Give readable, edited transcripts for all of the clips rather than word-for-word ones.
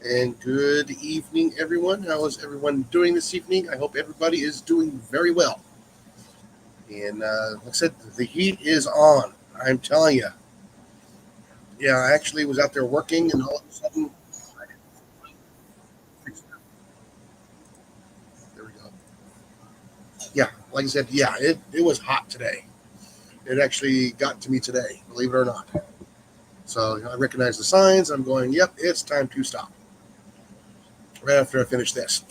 And good evening, everyone. How is everyone doing this evening? I hope everybody is doing very well. And like I said, the heat is on. I'm telling you. Yeah, I actually was out there working, and all of a sudden, there we go. Yeah, like I said, yeah, it was hot today. It actually got to me today, believe it or not. So I recognize the signs. I'm going, yep, it's time to stop. Right after I finish this.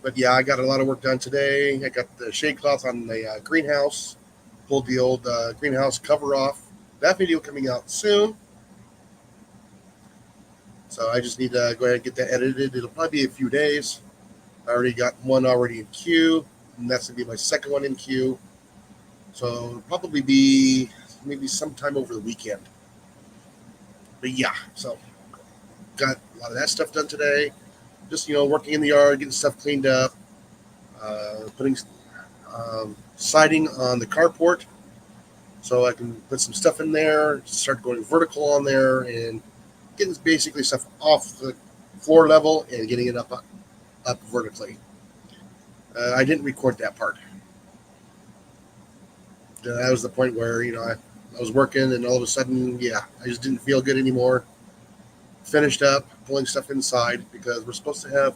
But yeah, I got a lot of work done today. I got the shade cloth on the greenhouse, pulled the old greenhouse cover off. That video coming out soon. So I just need to go ahead and get that edited. It'll probably be a few days. I already got one already in queue, and that's going to be my second one in queue. So it'll probably be maybe sometime over the weekend. But yeah, so got a lot of that stuff done today. Just, working in the yard, getting stuff cleaned up, putting siding on the carport so I can put some stuff in there, start going vertical on there, and getting basically stuff off the floor level and getting it up vertically. I didn't record that part. That was the point where I was working, and all of a sudden, yeah, I just didn't feel good anymore. Finished up pulling stuff inside because we're supposed to have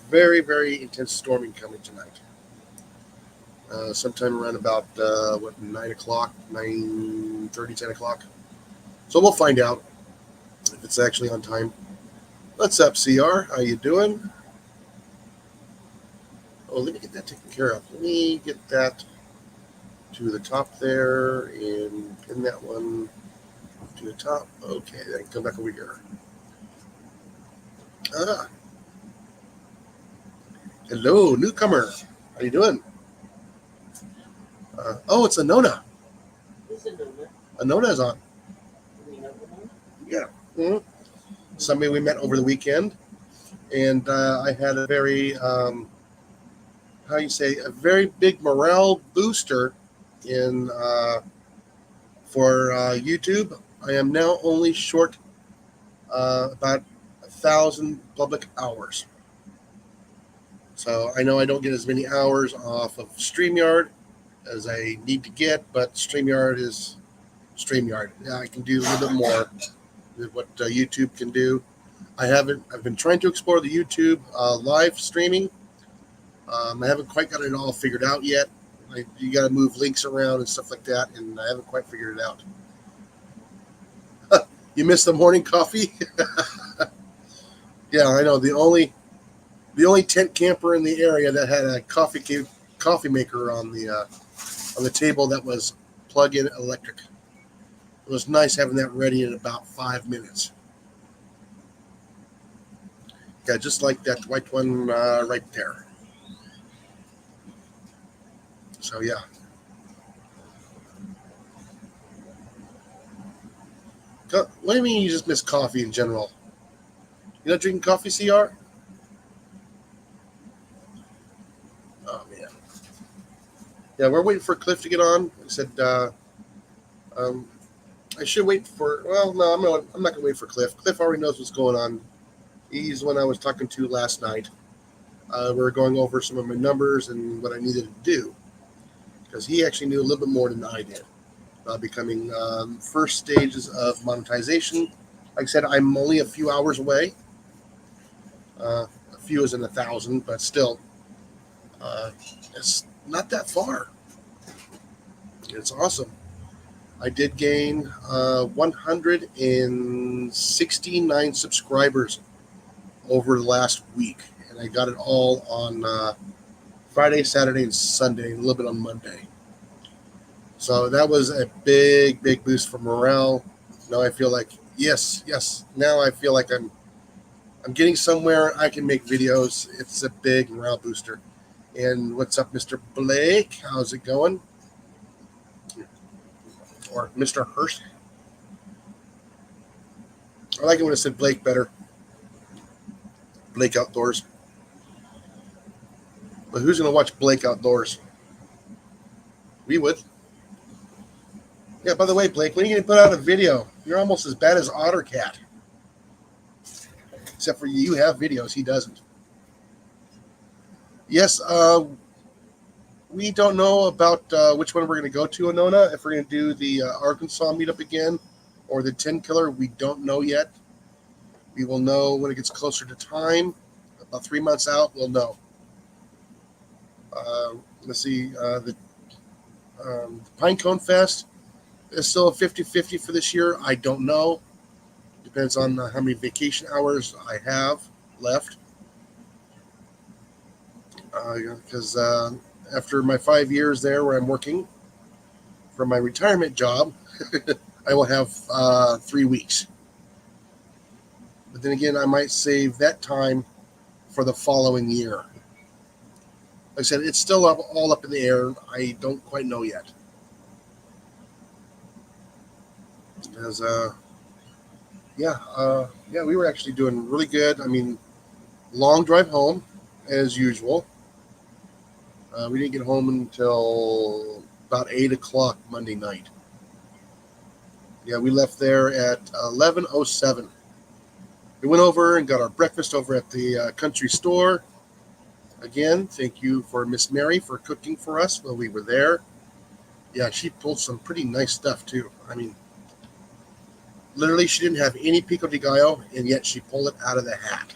very, very intense storming coming tonight. Sometime around about 9 o'clock, 9:30, 10 o'clock. So we'll find out if it's actually on time. What's up, CR? How you doing? Oh, let me get that taken care of. Let me get that to the top there and pin that one to the top. Okay, then come back over here. Ah, hello, newcomer. How you doing? Oh, it's Anona. Who's a number? Anona's on. You mean Oklahoma? Yeah. Mhm. Somebody we met over the weekend, and I had a very, how you say, a very big morale booster in for YouTube. I am now only short about 1,000 public hours. So I know I don't get as many hours off of StreamYard as I need to get, but StreamYard is StreamYard. Yeah, I can do a little bit more than what YouTube can do. I've been trying to explore the YouTube live streaming. I haven't quite got it all figured out yet. You got to move links around and stuff like that, and I haven't quite figured it out. You missed the morning coffee? Yeah, I know. The only tent camper in the area that had a coffee maker on the table that was plug-in electric. It was nice having that ready in about 5 minutes. Yeah, just like that white one right there. So yeah. What do you mean you just miss coffee in general? You not drinking coffee, CR? Oh man. Yeah, we're waiting for Cliff to get on. I said um, I should wait for. Well, no, I'm not gonna wait for Cliff. Cliff already knows what's going on. He's the one I was talking to last night. We were going over some of my numbers and what I needed to do because he actually knew a little bit more than I did about becoming first stages of monetization. Like I said, I'm only a few hours away. A few is in 1,000, but still, uh, it's not that far. It's awesome. I did gain 169 subscribers over the last week, and I got it all on Friday, Saturday, and Sunday, and a little bit on Monday. So that was a big, big boost for morale. Now I feel like yes, yes. Now I feel like I'm getting somewhere. I can make videos. It's a big morale booster. And what's up, Mr. Blake? How's it going? Or Mr. Hurst? I like it when it said Blake better. Blake Outdoors. But who's going to watch Blake Outdoors? We would. Yeah, by the way, Blake, when are you going to put out a video? You're almost as bad as OtterCat. Except for you have videos, he doesn't. Yes, we don't know about which one we're going to go to, Anona. If we're going to do the Arkansas meetup again or the 10 killer, we don't know yet. We will know when it gets closer to time. About 3 months out, we'll know. Let's see. The Pinecone Fest is still a 50-50 for this year. I don't know. Depends on how many vacation hours I have left. Because after my 5 years there where I'm working for my retirement job, I will have 3 weeks. But then again, I might save that time for the following year. Like I said, it's still all up in the air. I don't quite know yet. As we were actually doing really good. I mean, long drive home as usual. We didn't get home until about 8 o'clock Monday night. Yeah, we left there at 11:07. We went over and got our breakfast over at the country store. Again, thank you for Miss Mary for cooking for us while we were there. Yeah, she pulled some pretty nice stuff too. I mean, literally, she didn't have any pico de gallo, and yet she pulled it out of the hat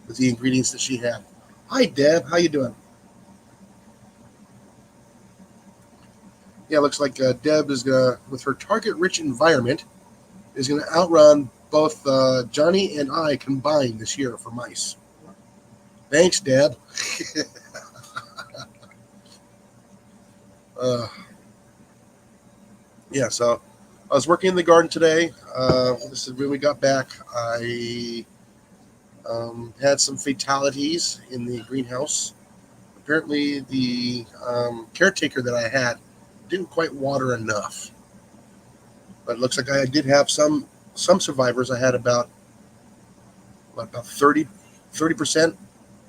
with the ingredients that she had. Hi, Deb. How you doing? Yeah, looks like Deb is gonna, with her target-rich environment, is gonna outrun both Johnny and I combined this year for mice. Thanks, Deb. Yeah, so I was working in the garden today. This is when we got back. I had some fatalities in the greenhouse. Apparently, the caretaker that I had didn't quite water enough. But it looks like I did have some survivors. I had about 30%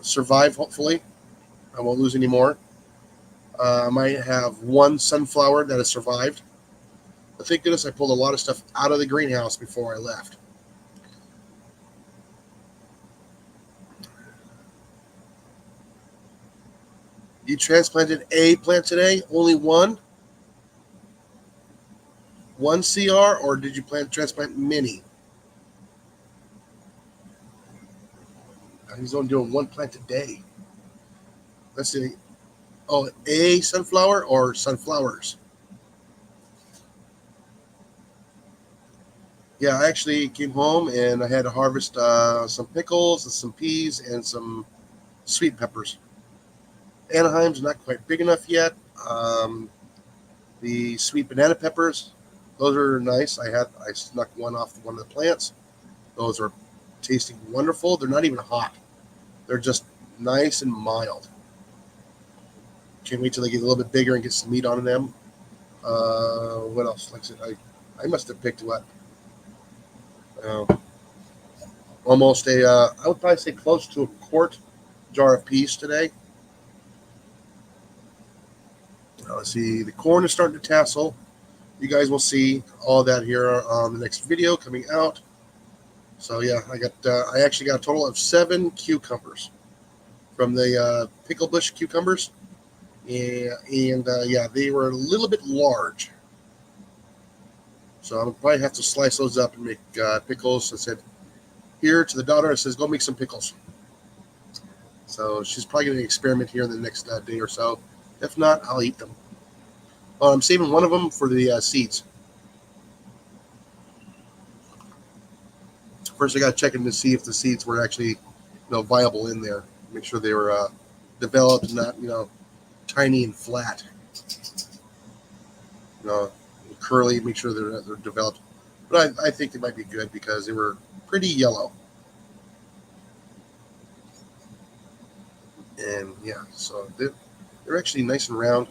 survive, hopefully. I won't lose any more. I might have one sunflower that has survived. But thank goodness I pulled a lot of stuff out of the greenhouse before I left. You transplanted a plant today? Only one? One CR, or did you transplant many? He's only doing one plant a day. Let's see. Oh, a sunflower or sunflowers? Yeah, I actually came home and I had to harvest some pickles and some peas and some sweet peppers. Anaheim's not quite big enough yet. The sweet banana peppers, those are nice. I snuck one off one of the plants. Those are tasting wonderful. They're not even hot. They're just nice and mild. Can't wait till they get a little bit bigger and get some meat on them. What else? Like I said, I must have picked what? Almost I would probably say close to a quart jar of peas today. Let's see, the corn is starting to tassel. You guys will see all that here on the next video coming out. So yeah, I actually got a total of 7 cucumbers from the pickle bush cucumbers, and they were a little bit large. So I'll probably have to slice those up and make pickles. I said here to the daughter, I says, go make some pickles. So she's probably going to experiment here in the next day or so. If not, I'll eat them. I'm saving one of them for the seeds. First, I got to check in to see if the seeds were actually, viable in there. Make sure they were developed and not, tiny and flat. Curly. Make sure they're developed. But I think they might be good because they were pretty yellow. And yeah, so they're actually nice and round.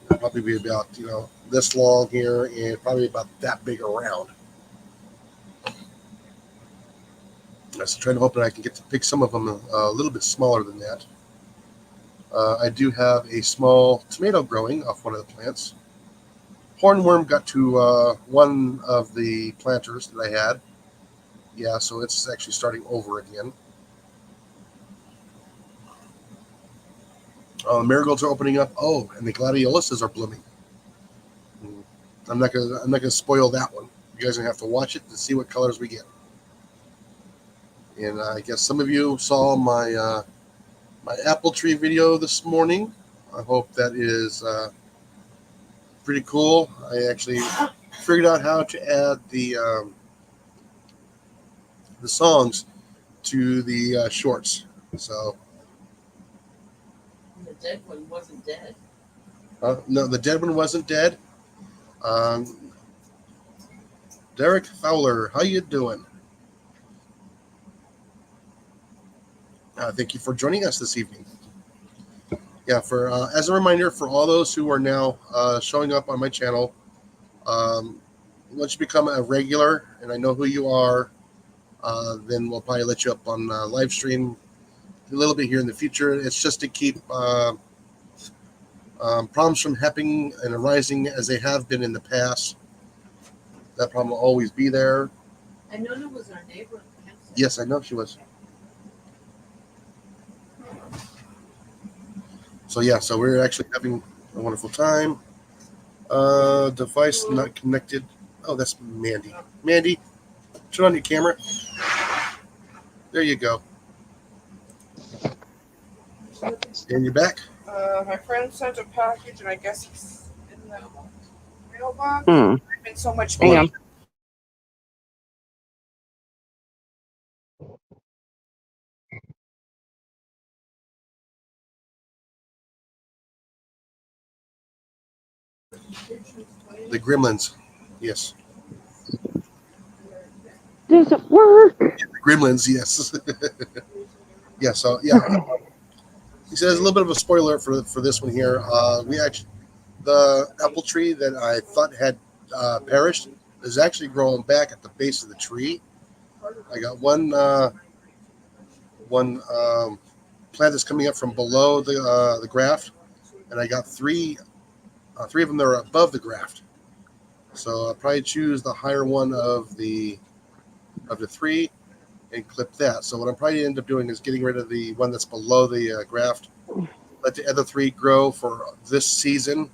Probably be about this long here and probably about that big around. I'm just trying to hope that I can get to pick some of them a little bit smaller than that. I do have a small tomato growing off one of the plants. hornworm got to one of the planters that I had. Yeah, so it's actually starting over again. Marigolds are opening up. Oh, and the gladioluses are blooming. I'm not gonna spoil that one. You guys are gonna have to watch it to see what colors we get. And I guess some of you saw my my apple tree video this morning. I hope that is pretty cool. I actually figured out how to add the songs to the shorts. So The dead one wasn't dead. no, the dead one wasn't dead. Um, Derek Fowler, how you doing? Thank you for joining us this evening. Yeah, for as a reminder for all those who are now showing up on my channel, once you become a regular, and I know who you are, then we'll probably let you up on live stream a little bit here in the future. It's just to keep problems from happening and arising as they have been in the past. That problem will always be there. I know it was our neighbor. Yes, I know she was. So yeah, so we're actually having a wonderful time. Device not connected. Oh, that's Mandy. Mandy, turn on your camera. There you go. And you're back. My friend sent a package, and I guess it's in the mailbox. Hmm. I've been so much Hang on. The Gremlins. Yes. Does it work? The Gremlins, yes. Yeah, so yeah. He says a little bit of a spoiler for this one here. We actually, the apple tree that I thought had perished is actually growing back at the base of the tree. I got one plant that's coming up from below the graft, and I got three of them that are above the graft. So I'll probably choose the higher one of the three and clip that. So what I'm probably end up doing is getting rid of the one that's below the graft. Let the other three grow for this season.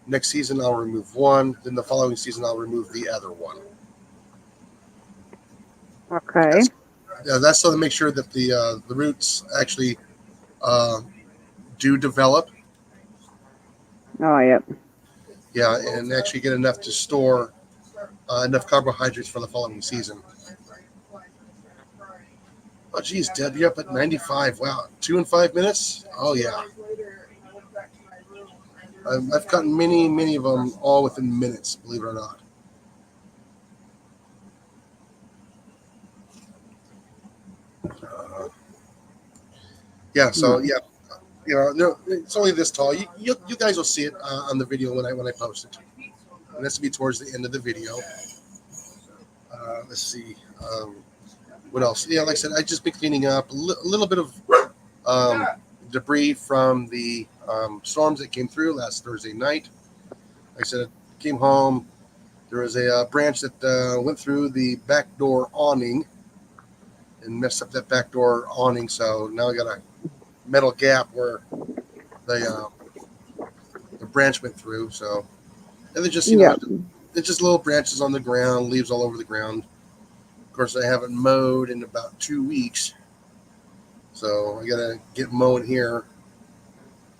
Next season I'll remove one. Then the following season I'll remove the other one. Okay. That's so to make sure that the roots actually do develop. Oh, yep. Yeah, and actually get enough to store enough carbohydrates for the following season. Oh, geez, Deb, you're up at 95. Wow, 2 and 5 minutes? Oh, yeah. I've gotten many of them all within minutes, believe it or not. Yeah, so yeah, no, it's only this tall. You guys will see it on the video when I post it. And that's to be towards the end of the video. Let's see, what else? Yeah, like I said, I just been cleaning up a little bit of debris from the storms that came through last Thursday night. Like I said, I came home. There was a branch that went through the back door awning and messed up that back door awning. So now I got a metal gap where the branch went through. So, and they're just it's just little branches on the ground, leaves all over the ground. Of course, I haven't mowed in about 2 weeks, so I gotta get mowing here.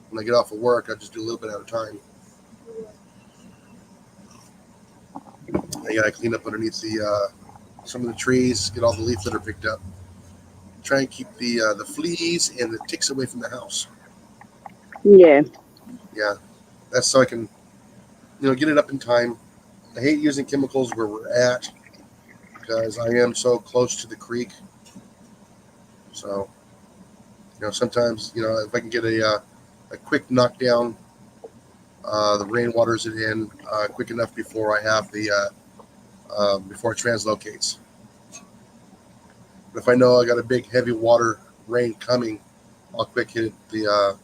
When I get off of work, I just do a little bit at a time. I gotta clean up underneath the some of the trees, get all the leaf litter picked up. Try and keep the fleas and the ticks away from the house. Yeah. Yeah, that's so I can, get it up in time. I hate using chemicals where we're at because I am so close to the creek. So, sometimes, if I can get a quick knockdown, the rain waters it in quick enough before I have before it translocates. But if I know I got a big heavy water rain coming, I'll quick hit the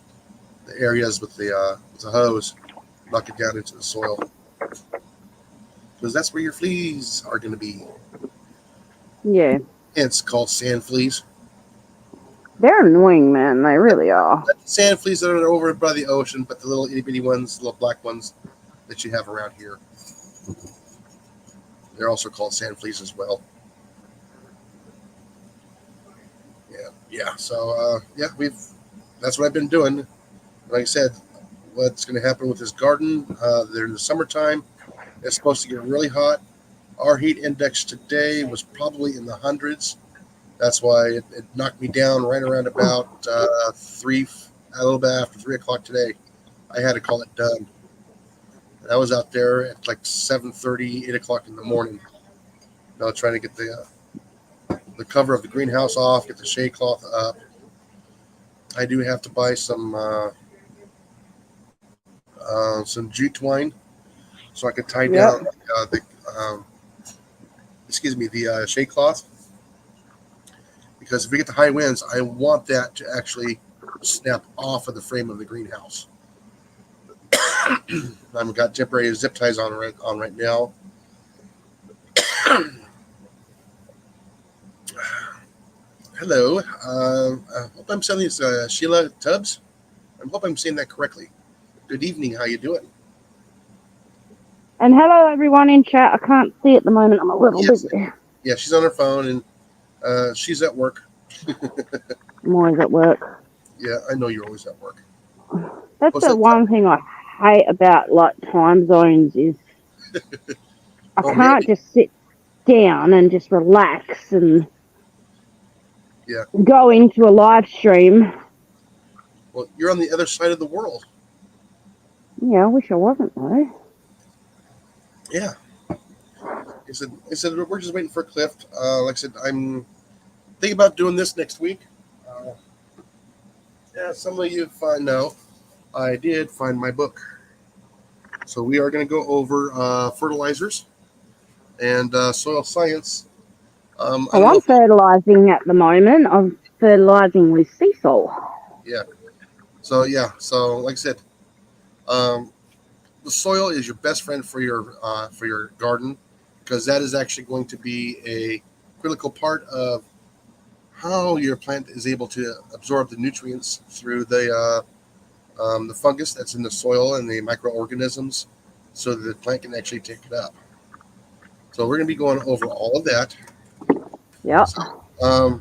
areas with the hose, knock it down into the soil. because that's where your fleas are going to be. Yeah. Hence called sand fleas. They're annoying, man. They really are. Not the sand fleas that are over by the ocean, but the little itty bitty ones, little black ones that you have around here. They're also called sand fleas as well. Yeah. So that's what I've been doing. Like I said, what's going to happen with this garden? They're in the summertime. It's supposed to get really hot. Our heat index today was probably in the hundreds. That's why it knocked me down right around about a little bit after 3 o'clock today. I had to call it done. And I was out there at like 7:30, 8 o'clock in the morning. Trying to get the cover of the greenhouse off, get the shade cloth up. I do have to buy some jute twine so I could tie down the shade cloth. Because if we get the high winds, I want that to actually snap off of the frame of the greenhouse. I've got temporary zip ties on right now. Hello. I hope I'm saying this, Sheila Tubbs. I hope I'm saying that correctly. Good evening. How you doing? And hello, everyone in chat. I can't see at the moment. I'm a little busy. Yeah, she's on her phone and she's at work. I'm always at work. Yeah, I know you're always at work. That's What's the that one thing I hate about like time zones is I can't just sit down and just relax and go into a live stream. Well, you're on the other side of the world. Yeah, I wish I wasn't though. Yeah. He said we're just waiting for Cliff. Like I said, I'm thinking about doing this next week. Some of you know I did find my book. So we are going to go over fertilizers and soil science. I'm fertilizing at the moment. I'm fertilizing with sea salt. Yeah. So like I said, the soil is your best friend for your garden, because that is actually going to be a critical part of how your plant is able to absorb the nutrients through the fungus that's in the soil and the microorganisms, so that the plant can actually take it up. So we're going to be going over all of that. Yeah. So, I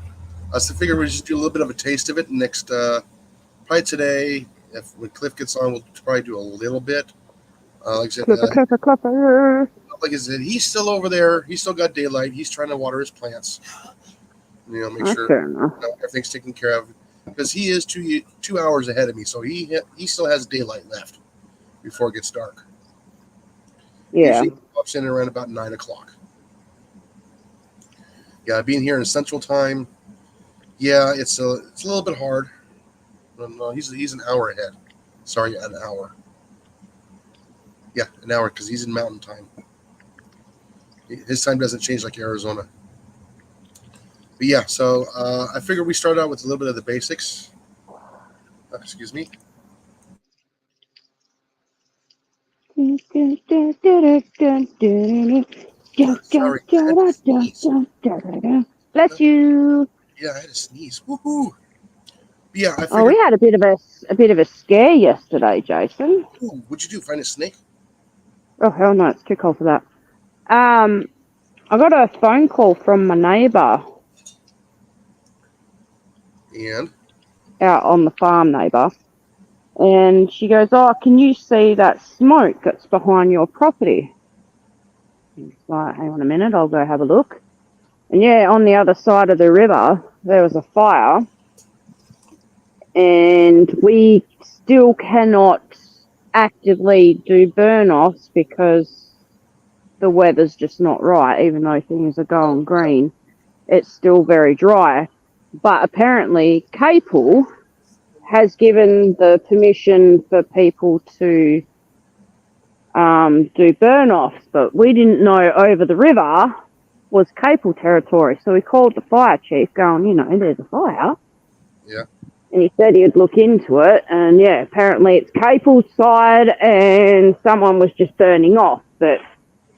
figure we'll just do a little bit of a taste of it next, probably today. When Cliff gets on, we'll probably do a little bit. Like I said, like I said, he's still over there. He's still got daylight. He's trying to water his plants. Make sure everything's taken care of, because he is 2 hours ahead of me, so he still has daylight left before it gets dark. Yeah. Usually pops in around about 9 o'clock. Yeah, being here in Central Time, yeah, it's a little bit hard. No, he's an hour ahead. Sorry, an hour. Yeah, an hour, because he's in Mountain Time. His time doesn't change like Arizona. But yeah, so I figured we start out with a little bit of the basics. Excuse me. Sorry, Bless you. Yeah, I had to sneeze. Woohoo! Yeah, I figured. Oh, we had a bit of a scare yesterday, Jason. Ooh, what'd you do? Find a snake? Oh hell no, it's too cold for that. I got a phone call from my neighbour. And? Out on the farm, neighbour. And she goes, "Oh, can you see that smoke that's behind your property?" It's like, hang on a minute, I'll go have a look. And yeah, on the other side of the river, there was a fire. And we still cannot actively do burn-offs because the weather's just not right. Even though things are going green, it's still very dry. But apparently Capel has given the permission for people to do burn-offs, but we didn't know over the river was Capel territory. So we called the fire chief going, there's a fire. Yeah. And he said he'd look into it, and yeah, apparently it's Capel's side, and someone was just burning off. But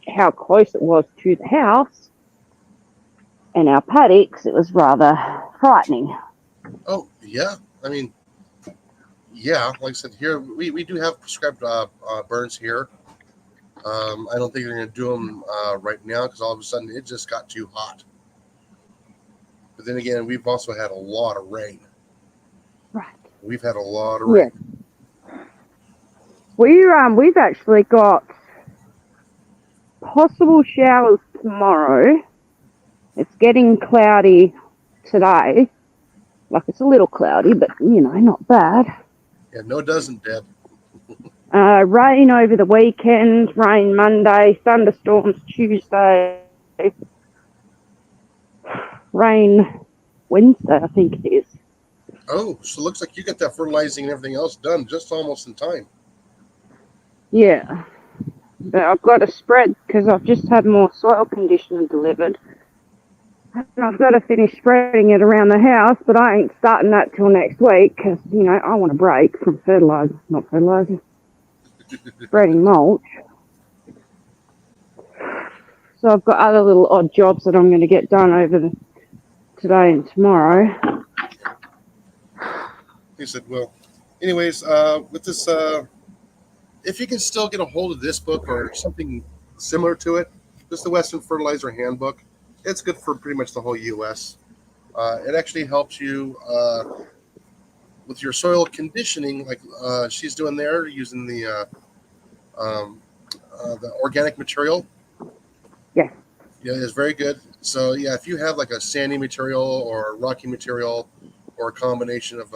how close it was to the house and our paddocks, it was rather frightening. Oh, yeah. I mean, yeah, like I said, here we do have prescribed burns here. I don't think they're going to do them right now because all of a sudden it just got too hot. But then again, we've also had a lot of rain. Right. We've had a lot of rain. We've actually got possible showers tomorrow. It's getting cloudy today. Like, it's a little cloudy, but not bad. Yeah, no, it doesn't, Deb. Rain over the weekend, rain Monday, thunderstorms Tuesday, rain Wednesday, I think it is. Oh, so it looks like you got that fertilizing and everything else done just almost in time. Yeah. But I've got to spread because I've just had more soil conditioner delivered. And I've got to finish spreading it around the house, but I ain't starting that till next week because, I want a break from spreading mulch. So I've got other little odd jobs that I'm going to get done over today and tomorrow. He said, well, anyways, with this, if you can still get a hold of this book or something similar to it, this is the Western Fertilizer Handbook. It's good for pretty much the whole U.S. It actually helps you with your soil conditioning, like she's doing there, using the organic material. Yeah. Yeah, it's very good. So yeah, if you have like a sandy material or a rocky material or a combination of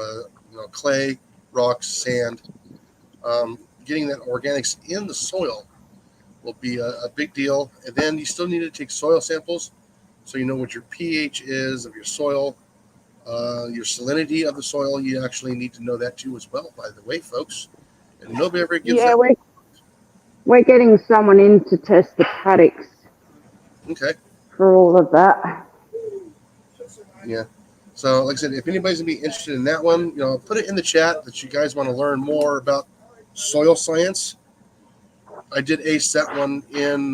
clay, rocks, sand, getting that organics in the soil will be a big deal. And then you still need to take soil samples so you know what your pH is of your soil, your salinity of the soil. You actually need to know that too as well, by the way, folks. And nobody ever gives that. We're getting someone in to test the paddocks. Okay. For all of that. Yeah. So, like I said, if anybody's going to be interested in that one, put it in the chat that you guys want to learn more about soil science. I did ace that one in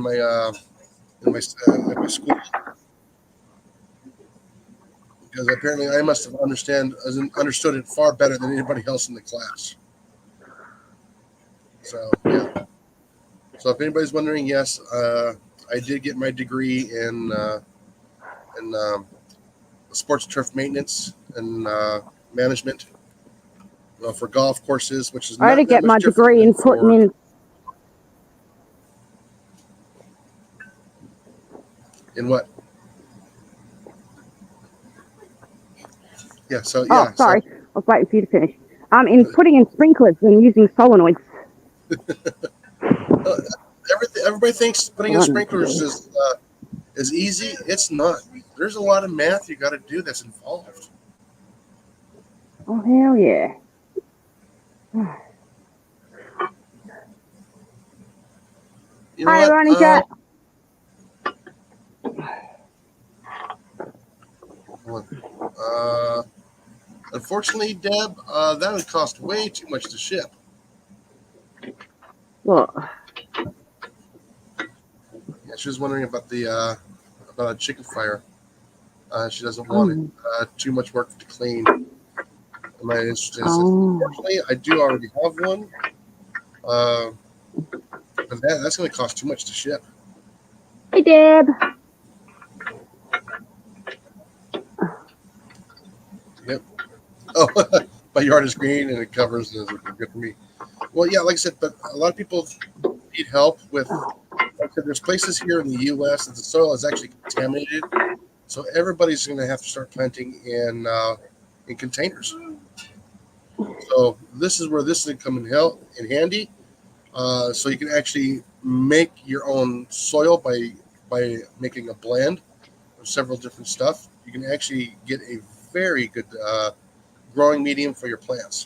my school because apparently I must have understood it far better than anybody else in the class. So yeah. So if anybody's wondering, yes, I did get my degree in sports turf maintenance and management for golf courses, which is I had to get my degree in putting in. In what? Yeah. So yeah. Oh, sorry, I was waiting for you to finish. In putting in sprinklers and using solenoids. Everybody thinks putting in sprinklers is easy. It's not. There's a lot of math you got to do that's involved. Oh hell yeah! Hi, Ronnie Jack. Unfortunately, Deb, that would cost way too much to ship. What? Yeah, she was wondering about the about a chicken fryer. She doesn't want it too much work to clean. Am I interested? Unfortunately, I do already have one, but that's going to cost too much to ship. Hey, Deb. Yep. Oh, my yard is green and it covers. And it's good for me. Well, yeah, like I said, but a lot of people need help with. Like I said, there's places here in the U.S. that the soil is actually contaminated, so everybody's going to have to start planting in containers. So this is where this is going to come in handy. So you can actually make your own soil by making a blend of several different stuff. You can actually get a very good growing medium for your plants.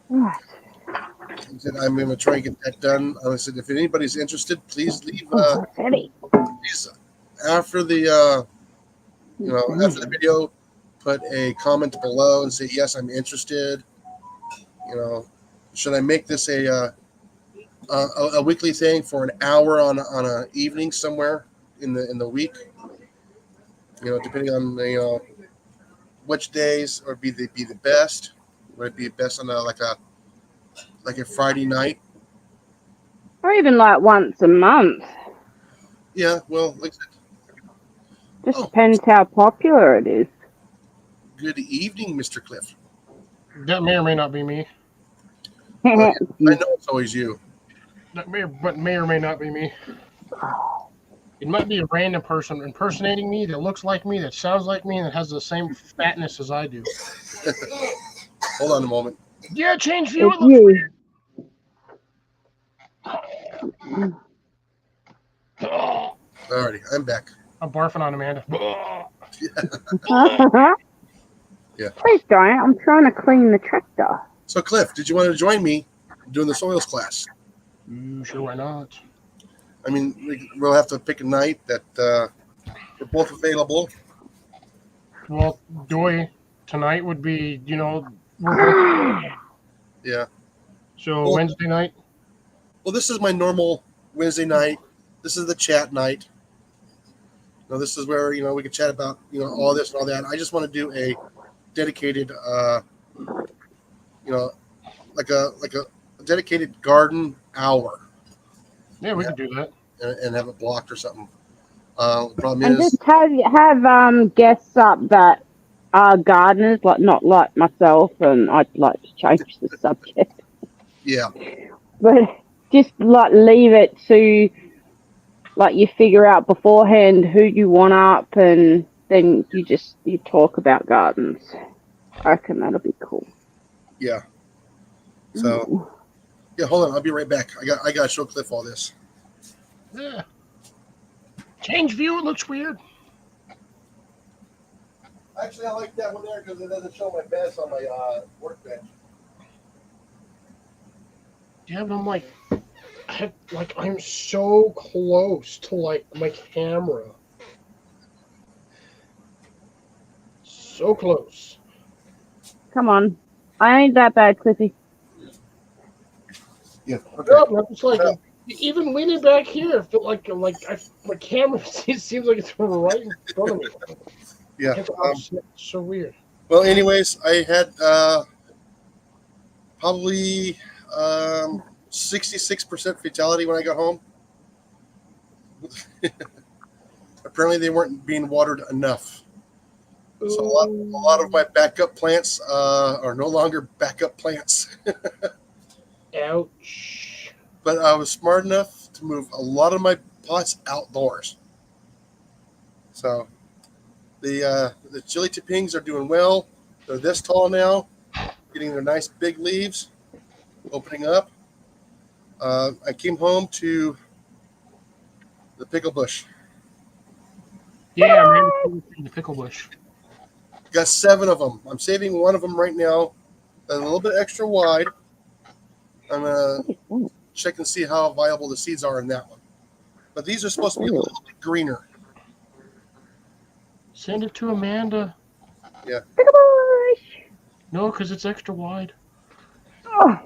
I'm going to try and get that done. I said, if anybody's interested, please leave. Please, after the after the video, put a comment below and say yes, I'm interested. Should I make this a weekly thing for an hour on a evening somewhere in the week? Depending on which days would be the best. Would it be best on like a Friday night? Or even like once a month. Yeah, well, like I said, Just depends how popular it is. good evening, Mr. Cliff. That may or may not be me. I know it's always you. That may or may not be me. It might be a random person impersonating me that looks like me, that sounds like me, and that has the same fatness as I do. Hold on a moment. Yeah, change view. It's It looks you. weird. Alrighty, I'm back. I'm barfing on Amanda. Yeah. Please don't. I'm trying to clean the tractor. So, Cliff, did you want to join me doing the soils class? Sure, why not? I mean, we'll have to pick a night that we're both available. Well, Doy, tonight would be, we're Yeah. so Well- Wednesday night. Well, this is my normal Wednesday night. This is the chat night. This is where we can chat about all this and all that. I just want to do a dedicated, like a dedicated garden hour, Yeah, we can do that. and have it blocked or something. Problem And is, just have guests up that are gardeners, like not like myself, and I'd like to change the subject. yeah, But just like leave it to like you figure out beforehand who you want up, and then you talk about gardens. I reckon that'll be cool. yeah. So, yeah, hold on, I'll be right back. I got to show Cliff all this. Yeah. Change view. It looks weird. Actually, I like that one there because it doesn't show my beds on my workbench. Yeah, but I'm so close to my camera. So close. Come on, I ain't that bad, Cliffy. Yeah. Okay. No, it's like even leaning back here, I feel like my camera seems like it's right in front of me. Yeah. It's so weird. Well, anyways, I had probably 66% fatality when I got home. Apparently, they weren't being watered enough. So a lot of my backup plants are no longer backup plants. Ouch. But I was smart enough to move a lot of my pots outdoors. So the chili tipings are doing well. They're this tall now, getting their nice big leaves, opening up. I came home to the pickle bush. Yeah, man, the pickle bush. Got 7 of them. I'm saving one of them right now. A little bit extra wide. I'm gonna check and see how viable the seeds are in that one. But these are supposed to be a little bit greener. Send it to Amanda. Pickle-bush! No, because it's extra wide. Oh.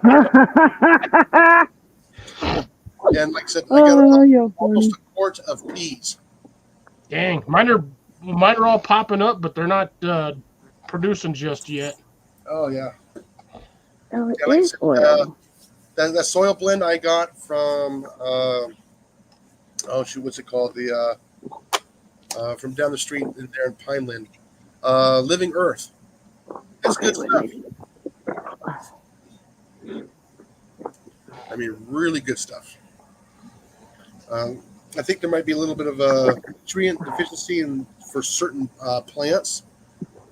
And like I said, I got You're funny. almost a quart of peas. Dang, mine are all popping up, but they're not producing just yet. Oh yeah. Oh, it Yeah, like I is said, oil. that soil blend I got from what's it called? The from down the street there in Pineland. Living Earth. It's good stuff. I mean, really good stuff. I think there might be a little bit of a nutrient deficiency for certain plants.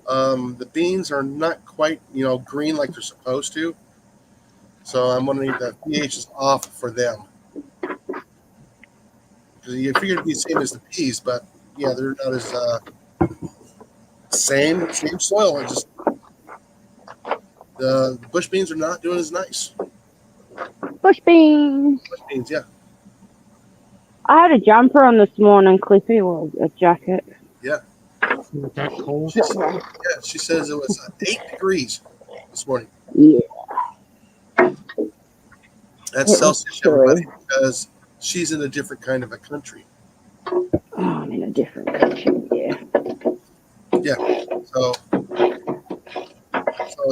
The beans are not quite, green like they're supposed to. So I'm wondering if the pH is off for them. Because you figure it'd be the same as the peas, but yeah, they're not as same soil. It's just the bush beans are not doing as nice. Bush beans. Bush beans, yeah. I had a jumper on this morning, Cliffy, or a jacket. Yeah. That cold. She says it was 8 degrees this morning. Yeah. That's It was Celsius, chilly. everybody, because she's in a different kind of a country. Oh, I'm in a different country. Yeah. So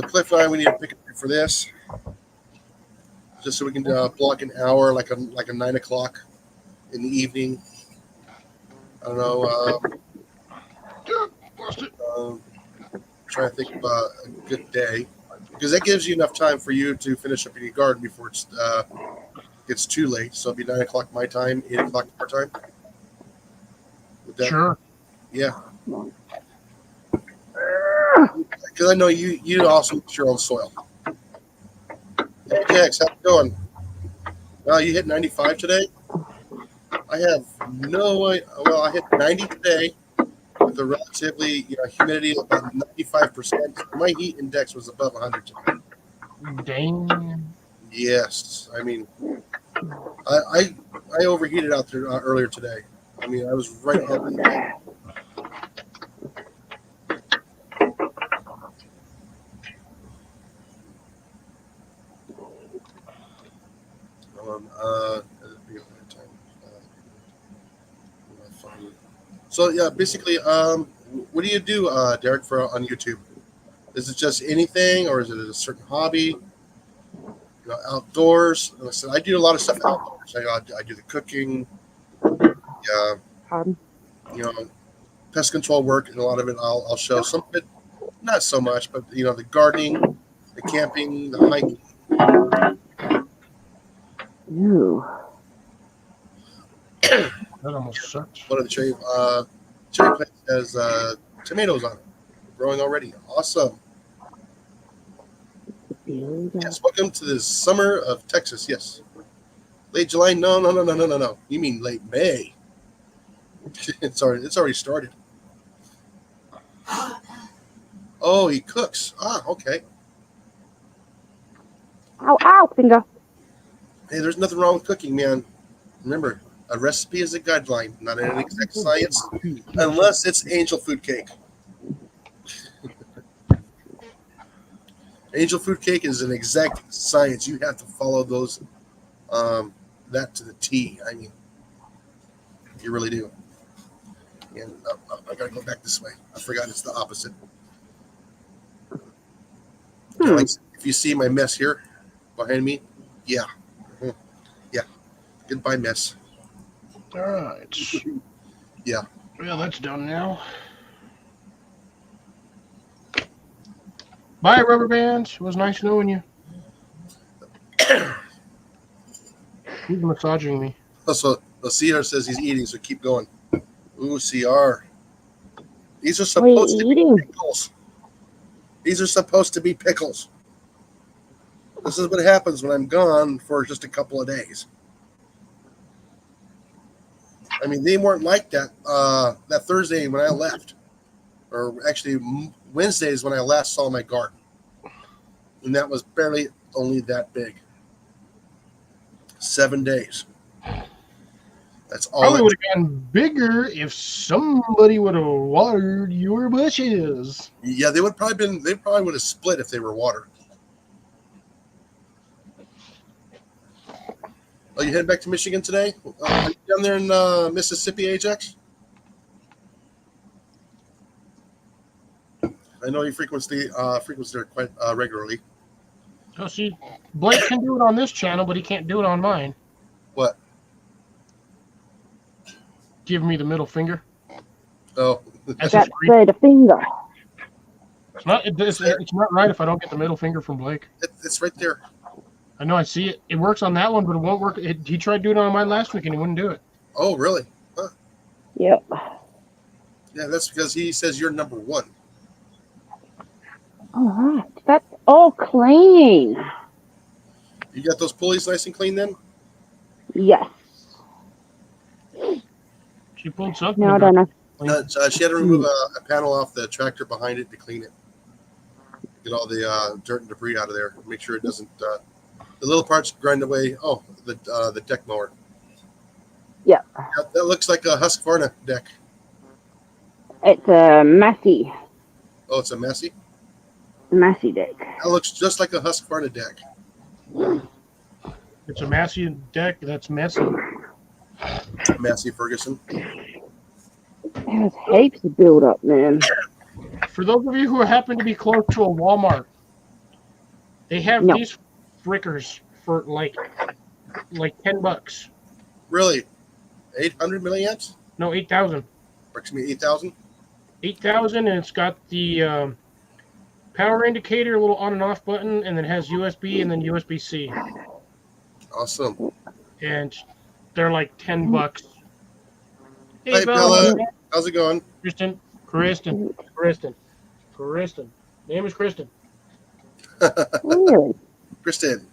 Cliff and I, we need to pick up for this, just so we can block an hour, like a 9 o'clock in the evening. I don't know. Try to think of a good day, because that gives you enough time for you to finish up in your garden before it's gets too late. So it'll be 9 o'clock my time, 8 o'clock our time. Would that- Sure. Yeah. Because I know you also use your own soil. Hey, Jax, how's it going? You hit 95 today? I have no idea. Well, I hit 90 today with a relatively humidity of about 95%. My heat index was above 100 today. Dang. Yes. I mean, I overheated out there earlier today. I mean, I was right on the So yeah, basically, what do you do, Derek, on YouTube? Is it just anything, or is it a certain hobby? Outdoors. Like I said, I do a lot of stuff outdoors. I do the cooking, Pardon? Pest control work, and a lot of it I'll show. Some of it, not so much, but the gardening, the camping, the hiking. Ooh. That almost sucks. One of the cherry plants has tomatoes on it, growing already. Awesome. Yes, welcome to the summer of Texas. Yes, late July. No. You mean late May? It's already started. Oh, he cooks. Okay. Ow, finger. Hey, there's nothing wrong with cooking, man. Remember, a recipe is a guideline, not an exact science, unless it's angel food cake. Angel food cake is an exact science. You have to follow those, that to the T. I mean, you really do. And I gotta go back this way. I forgot it's the opposite. Like, if you see my mess here behind me, yeah. Goodbye, mess. All right. Yeah. Well, that's done now. Bye, rubber bands. It was nice knowing you. He's massaging me. So the CR says he's eating, so keep going. Ooh, CR. These are supposed to be pickles. These are supposed to be pickles. This is what happens when I'm gone for just a couple of days. I mean, they weren't like that that Thursday when I left. Or actually, Wednesdays when I last saw my garden. And that was barely only that big. 7 days. That's all. Probably would have gotten bigger if somebody would have watered your bushes. Yeah, they probably would have split if they were watered. Oh, you heading back to Michigan today? Are you down there in Mississippi, Ajax? I know you frequents there quite regularly. Oh, see, Blake can do it on this channel, but he can't do it on mine. What? Give me the middle finger. Oh, That's That's a the finger. It's not right if I don't get the middle finger from Blake. it's right there. I know, I see it. It works on that one, but it won't work. He tried doing it on mine last week, and he wouldn't do it. Oh, really? Huh. Yep. Yeah, that's because he says you're number one. All right. That's all clean. You got those pulleys nice and clean then? Yes. She pulled something. No, I don't know. She had to remove a panel off the tractor behind it to clean it. Get all the dirt and debris out of there. Make sure it doesn't. The little parts grind away. Oh, the deck mower. Yeah. That looks like a Husqvarna deck. It's a Massey Oh, it's a Massey. deck. That looks just like a Husqvarna deck. It's a Massey deck that's messy. Massey Ferguson. There's heaps of build up, man. For those of you who happen to be close to a Walmart, they have No. these frickers for like $10. Really? 800 milliamps? No, 8,000. Approximately 8,000? 8,000, and it's got the power indicator, a little on and off button, and then it has USB and then USB-C. Awesome. And they're like $10. Hey, Hi, Bella. Bella. How's it going? Kristen. Name is Kristen. Really? Kristen.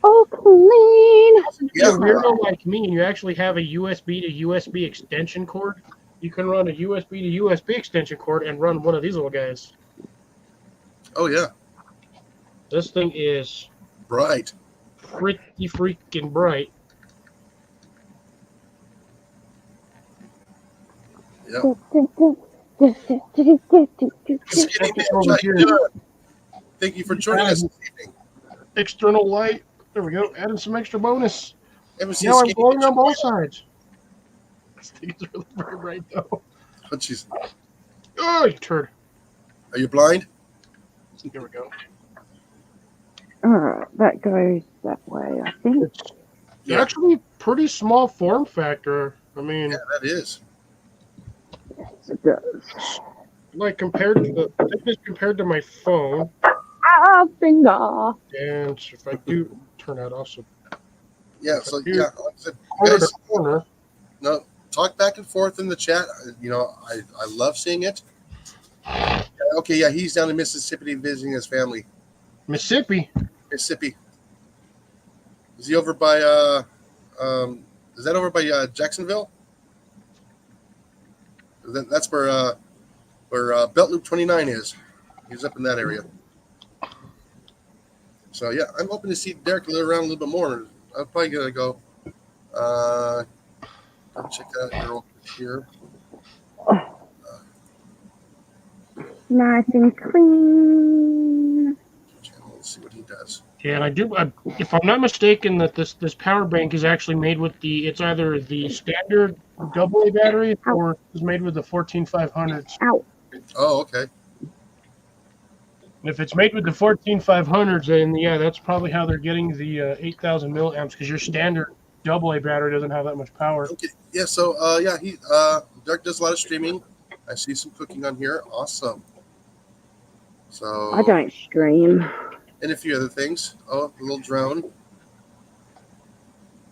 Oh, clean. If you're Yeah. a weirdo like me and you actually have a USB to USB extension cord, you can run a USB to USB extension cord and run one of these little guys. Oh, yeah. This thing is Right. pretty freaking bright. Yeah. It's How you doing? Thank you for joining us this evening. External light. There we go. Adding some extra bonus. Haven't seen Now I'm Skinny glowing Bitch on in a both while. sides. This thing's really very bright though. Oh, jeez. Oh, you turd. Are you blind? Here we go. Alright, that goes that way, I think. It's actually pretty small form factor. I mean, Yeah, that is. Yes, it does. like compared to the thickness compared to my phone. Ah, finger. And if I do turn out also Yeah, so, yeah, like I said, corner guys, to corner. no, talk back and forth in the chat. You know, I love seeing it. Okay, yeah, he's down in Mississippi visiting his family. Mississippi. Mississippi. Is he over by is that over by Jacksonville? That's where Belt Loop 29 is. He's up in that area. So yeah, I'm hoping to see Derek live around a little bit more. I'm probably gonna go check that out here. Nice and clean. Let's see what he does. Yeah, and if I'm not mistaken, that this power bank is actually made with it's either the standard AA battery or it's made with the 14500s. Ow. Oh, okay. And if it's made with the 14500s, then yeah, that's probably how they're getting the 8,000 milliamps because your standard AA battery doesn't have that much power. Okay. Yeah. So yeah, Derek does a lot of streaming. I see some cooking on here. Awesome. So I don't stream. and a few other things. Oh, a little drone.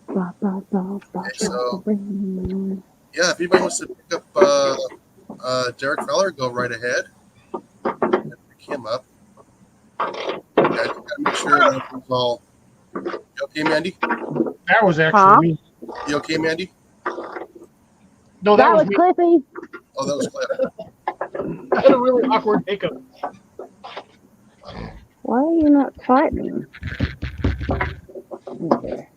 Blah, blah, blah, blah, Okay, so- blah. Yeah, if anybody wants to pick up Derek Feller, go right ahead. Pick him up. Yeah, gotta make sure everything's all. You okay, Mandy? That was actually Huh? me. You okay, Mandy? No, That was me. Cliffy. Oh, that was Cliff. I had a really awkward hiccup. Why are you not typing? Okay.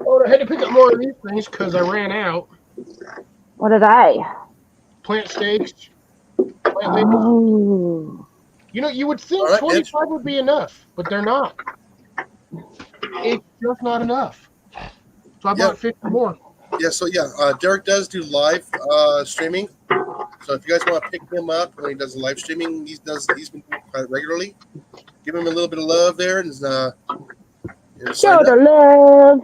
Oh, I had to pick up more of these things because I ran out. What are they? Plant steaks. Plant labels. Oh. You know, you would think All right, 25 would be enough, but they're not. It's just not enough. So I Yeah. bought 50 more. Yeah, so yeah, Derek does do live streaming. So if you guys want to pick him up when he does the live streaming, he's been doing it quite regularly. Give him a little bit of love there, and sign Show up. the love.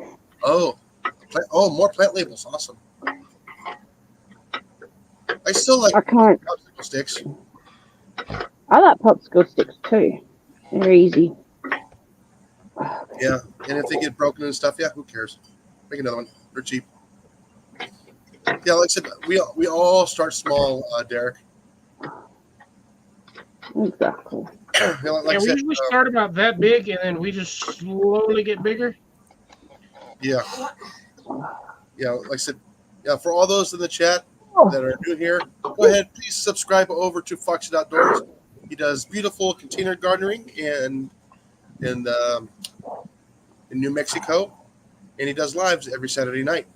More plant labels, awesome. I still like I can't. popsicle sticks. I like popsicle sticks too. They're easy. Yeah, and if they get broken and stuff, yeah, who cares? Make another one. They're cheap. Yeah, like I said, we all start small, Derek. Exactly. Yeah, like I Yeah, we said, usually start about that big, and then we just slowly get bigger. yeah, like I said, yeah. For all those in the chat that are new here, go ahead, please subscribe over to Foxy Outdoors. He does beautiful container gardening in New Mexico, and he does lives every Saturday night.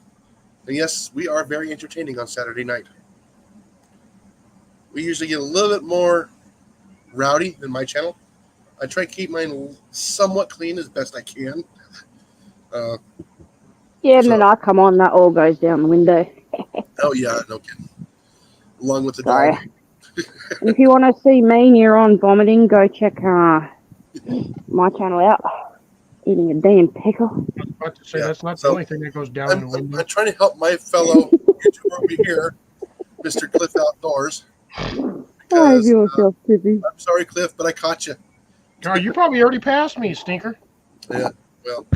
And yes, we are very entertaining on Saturday night. We usually get a little bit more rowdy than my channel. I try to keep mine somewhat clean as best I can. Yeah, So- when I come on, that all goes down the window. Oh yeah, no kidding. Along with the Sorry. dog. And if you want to see me near on vomiting, go check my channel out. Eating a damn pickle. I was about to say Yeah, that's not so the only thing that goes down in the I'm window. trying to help my fellow YouTuber over here, Mr. Cliff Outdoors. Behave Because, yourself, Tippy. I'm sorry, Cliff, but I caught you. God, you probably already passed me, stinker. Yeah, well.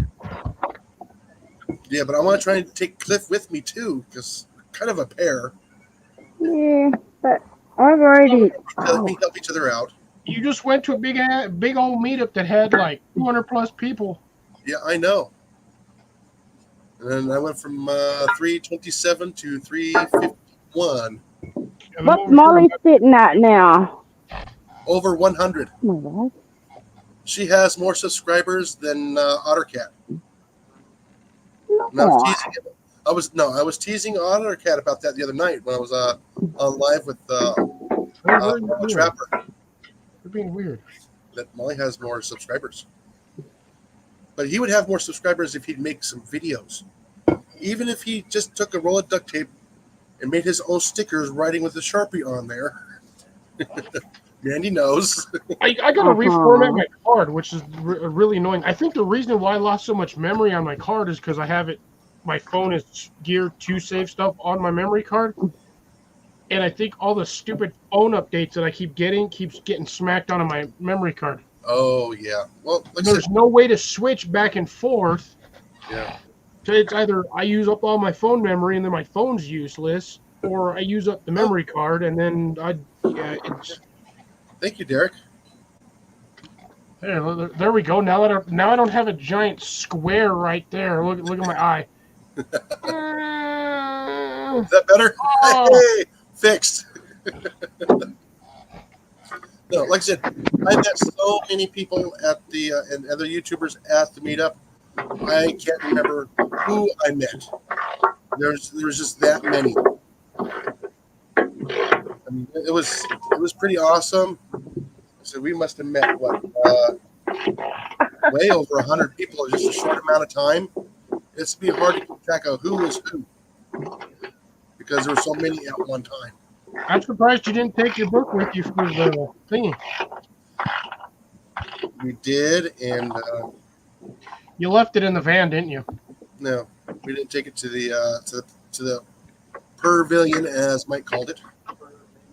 Yeah, but I want to try and take Cliff with me too, because we're kind of a pair. Yeah, but I've already. We help each other out. You just went to a big old meetup that had like 200 plus people. Yeah, I know. And then I went from 327 to 351. And then What's over here, Molly sitting at now? Over 100. Oh my God. She has more subscribers than Ottercat. And I was teasing him. I was teasing Ottercat about that the other night when I was on live with Where are you doing? Trapper. You're being weird. That Molly has more subscribers. But he would have more subscribers if he'd make some videos. Even if he just took a roll of duct tape and made his own stickers writing with a Sharpie on there. Randy knows. I got to reformat my card, which is really annoying. I think the reason why I lost so much memory on my card is because I have it. My phone is geared to save stuff on my memory card, and I think all the stupid phone updates that I keep getting keeps getting smacked onto my memory card. Oh, yeah. Well, like I There's said, no way to switch back and forth. yeah. So it's either I use up all my phone memory and then my phone's useless, or I use up the memory card and then it's. Thank you, Derek. There we go. Now I don't have a giant square right there. Look at my eye. Is that better? Oh. Hey, fixed. No, like I said, I met so many people at the and other YouTubers at the meetup. I can't remember who I met. There was just that many. I mean, it was pretty awesome. So we must have met way over 100 people in just a short amount of time. It's be hard to keep track of who was who because there were so many at one time. I'm surprised you didn't take your book with you for the thingy. We did, and You left it in the van, didn't you? no, we didn't take it to the pavilion, as Mike called it.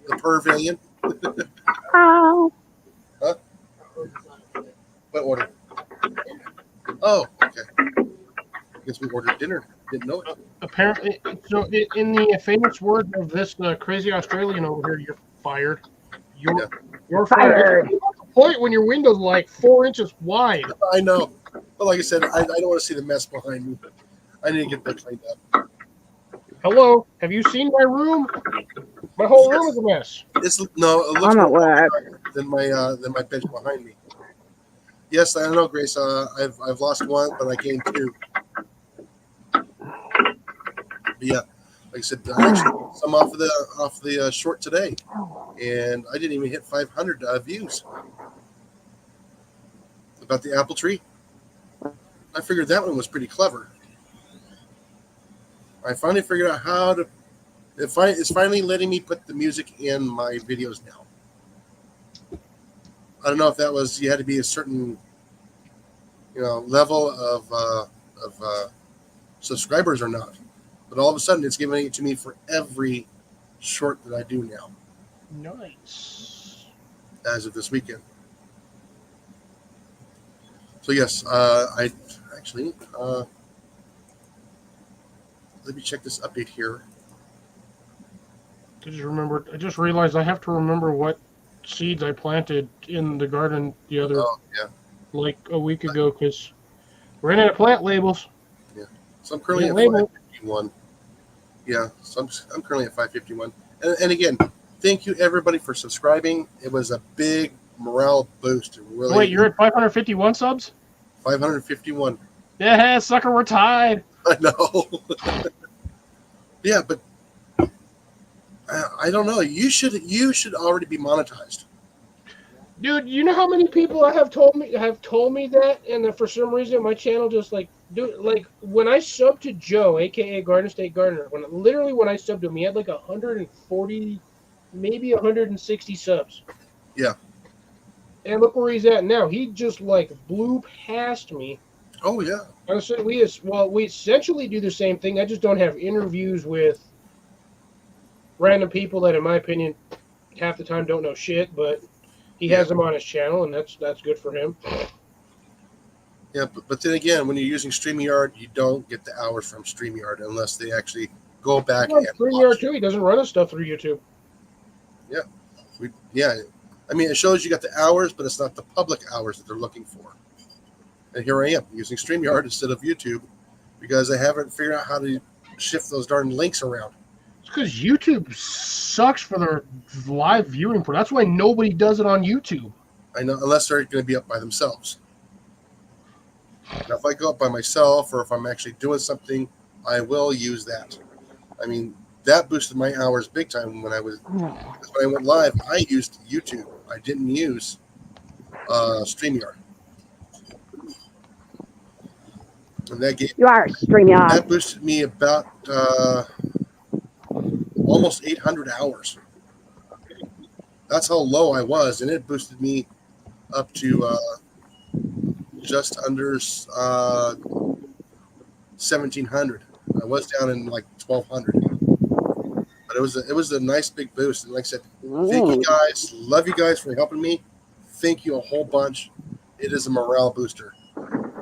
The pavilion. Oh, What order? Oh, okay. I guess we ordered dinner. Didn't know it. Apparently, so in the famous words of this crazy Australian over here, you're fired. You're fired. fired. At the point when your window's like 4 inches wide. I know. But like I said, I don't want to see the mess behind me. I need to get that cleaned up. Hello, have you seen my room? My whole room is a mess. It looks I'm at more work. than my bench behind me. Yes, I know, Grace. I've lost one, but I gained two. But yeah, like I said, I actually got some off the short today, and I didn't even hit 500 views. About the apple tree, I figured that one was pretty clever. I finally figured out how to. It's finally letting me put the music in my videos now. I don't know if that was you had to be a certain, level of subscribers or not, but all of a sudden it's giving it to me for every short that I do now Nice. as of this weekend. So yes, I actually let me check this update here. I just realized I have to remember what seeds I planted in the garden the other Oh yeah, like a week ago because we're in at plant labels. so I'm currently at Label. 551. Yeah, so I'm currently at 551. And again, thank you everybody for subscribing. It was a big morale boost. It really. Wait, you're at 551 subs? 551. Yeah, sucker, we're tied. I know. Yeah, but I don't know. You should already be monetized. Dude, you know how many people have told me that, and then for some reason my channel just like when I subbed to Joe, aka Garden State Gardener, when I subbed him, he had like 140, maybe 160 subs. Yeah. And look where he's at now. He just like blew past me. Oh yeah. Honestly, we essentially do the same thing. I just don't have interviews with random people that, in my opinion, half the time don't know shit, but he has them on his channel, and that's good for him. Yeah, but then again, when you're using StreamYard, you don't get the hours from StreamYard unless they actually go back and StreamYard watch. too. He doesn't run his stuff through YouTube. I mean, it shows you got the hours, but it's not the public hours that they're looking for. And here I am using StreamYard instead of YouTube because I haven't figured out how to shift those darn links around. It's because YouTube sucks for their live viewing. That's why nobody does it on YouTube. I know, unless they're going to be up by themselves. Now, if I go up by myself or if I'm actually doing something, I will use that. I mean, that boosted my hours big time when I went live. I used YouTube. I didn't use StreamYard. And You are a StreamYard. that boosted me about almost 800 hours. That's how low I was, and it boosted me up to just under 1,700. I was down in like 1,200, but it was a nice big boost. And like I said, thank you guys, love you guys for helping me. Thank you a whole bunch. It is a morale booster.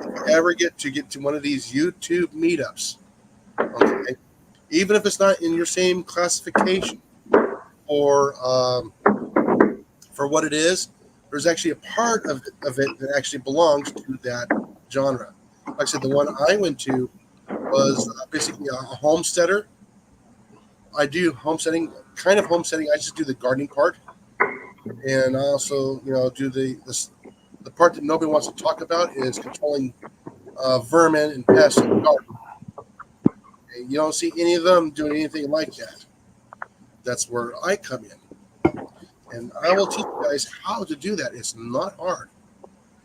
If you ever get to one of these YouTube meetups, okay, even if it's not in your same classification or for what it is, there's actually a part of it that actually belongs to that genre. Like I said, the one I went to was basically a homesteader. I do homesteading. I just do the gardening part, and I also, do the part that nobody wants to talk about is controlling vermin and pests in the garden. And you don't see any of them doing anything like that. That's where I come in. And I will teach you guys how to do that. It's not hard.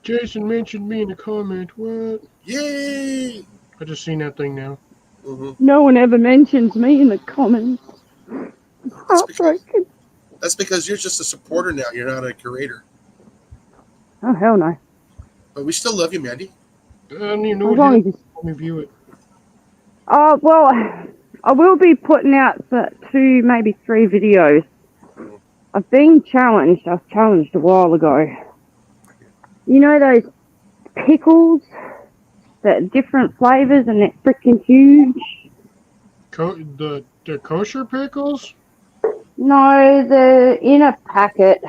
Jason mentioned me in the comment. What? Yay! I just seen that thing now. Mm-hmm. No one ever mentions me in the comments. Heartbroken. That's because you're just a supporter now. You're not a curator. Oh, hell no. But we still love you, Mandy. I don't even know As what long it as is. you- Let me view it. Oh, well, I will be putting out 2, maybe 3 videos. I've been challenged. I was challenged a while ago. You know those pickles that are different flavors and they're freaking huge? The kosher pickles? No, they're in a packet.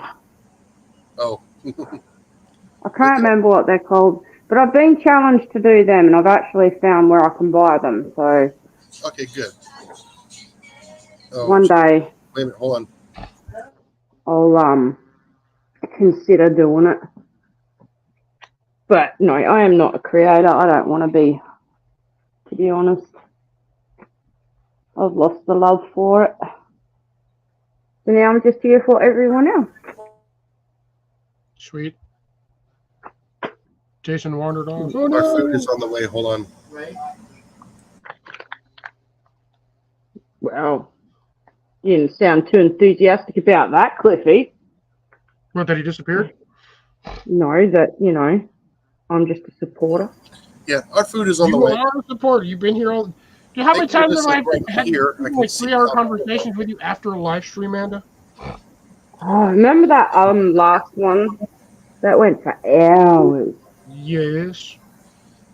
Oh. I can't remember what they're called. But I've been challenged to do them, and I've actually found where I can buy them. So Okay, good. Oh, one day wait a minute, hold on. I'll consider doing it. But no, I am not a creator. I don't want to be honest. I've lost the love for it. So now I'm just here for everyone else. Sweet. Jason wandered off. Oh, Our no. food is on the way. Hold on. Right? Well, you didn't sound too enthusiastic about that, Cliffy. What, that he disappeared? No, that, I'm just a supporter. Yeah, our food is on the You way. are a supporter. You've been here all. Dude, how many Thank times goodness have I I'm right had here. I can like see 3-hour how- conversations with you after a live stream, Amanda? Oh, remember that last one? That went for hours. Yes.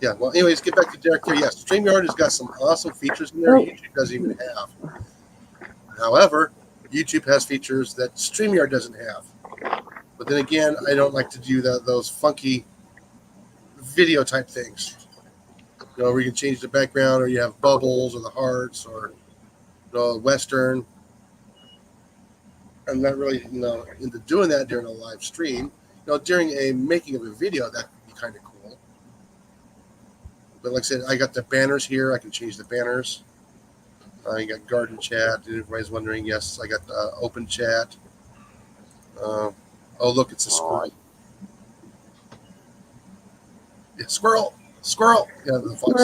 Yeah, well, anyways, get back to Derek here. Yes, StreamYard has got some awesome features in there YouTube doesn't even have. However, YouTube has features that StreamYard doesn't have. But then again, I don't like to do those funky video type things. Where you can change the background, or you have bubbles, or the hearts, or Western. I'm not really into doing that during a live stream. During a making of a video, that could be kind of cool. But like I said, I got the banners here. I can change the banners. I got garden chat. And everybody's wondering. Yes, I got open chat. Oh, look, it's a squirrel. Yeah, squirrel, squirrel. Yeah, the fox.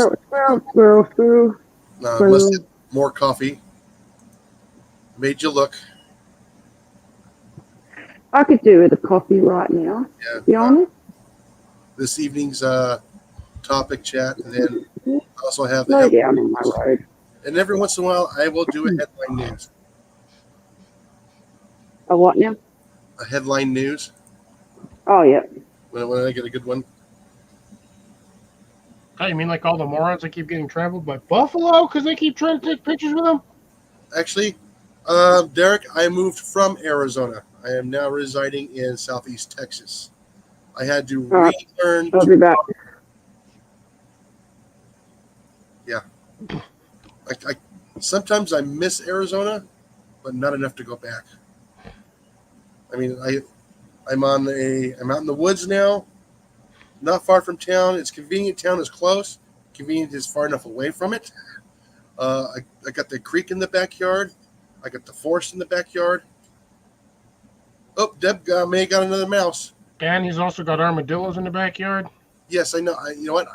Squirrel. Must get more coffee. Made you look. I could do with a coffee right now, Yeah. to be honest. This evening's topic chat, and then I also have the Slow headline down on my news. road. And every once in a while, I will do a headline news. A what now? A headline news Oh, yeah. when I get a good one. Oh, you mean like all the morons that keep getting trampled by buffalo because they keep trying to take pictures with them? Actually, Derek, I moved from Arizona. I am now residing in Southeast Texas. I had to All right. relearn. I'll be back. I sometimes I miss Arizona, but not enough to go back. I mean, I'm out in the woods now, not far from town. It's convenient. Town is close. Convenient is far enough away from it. I got the creek in the backyard. I got the forest in the backyard. Oh, Deb May got another mouse. And he's also got armadillos in the backyard. Yes, I know. You know what?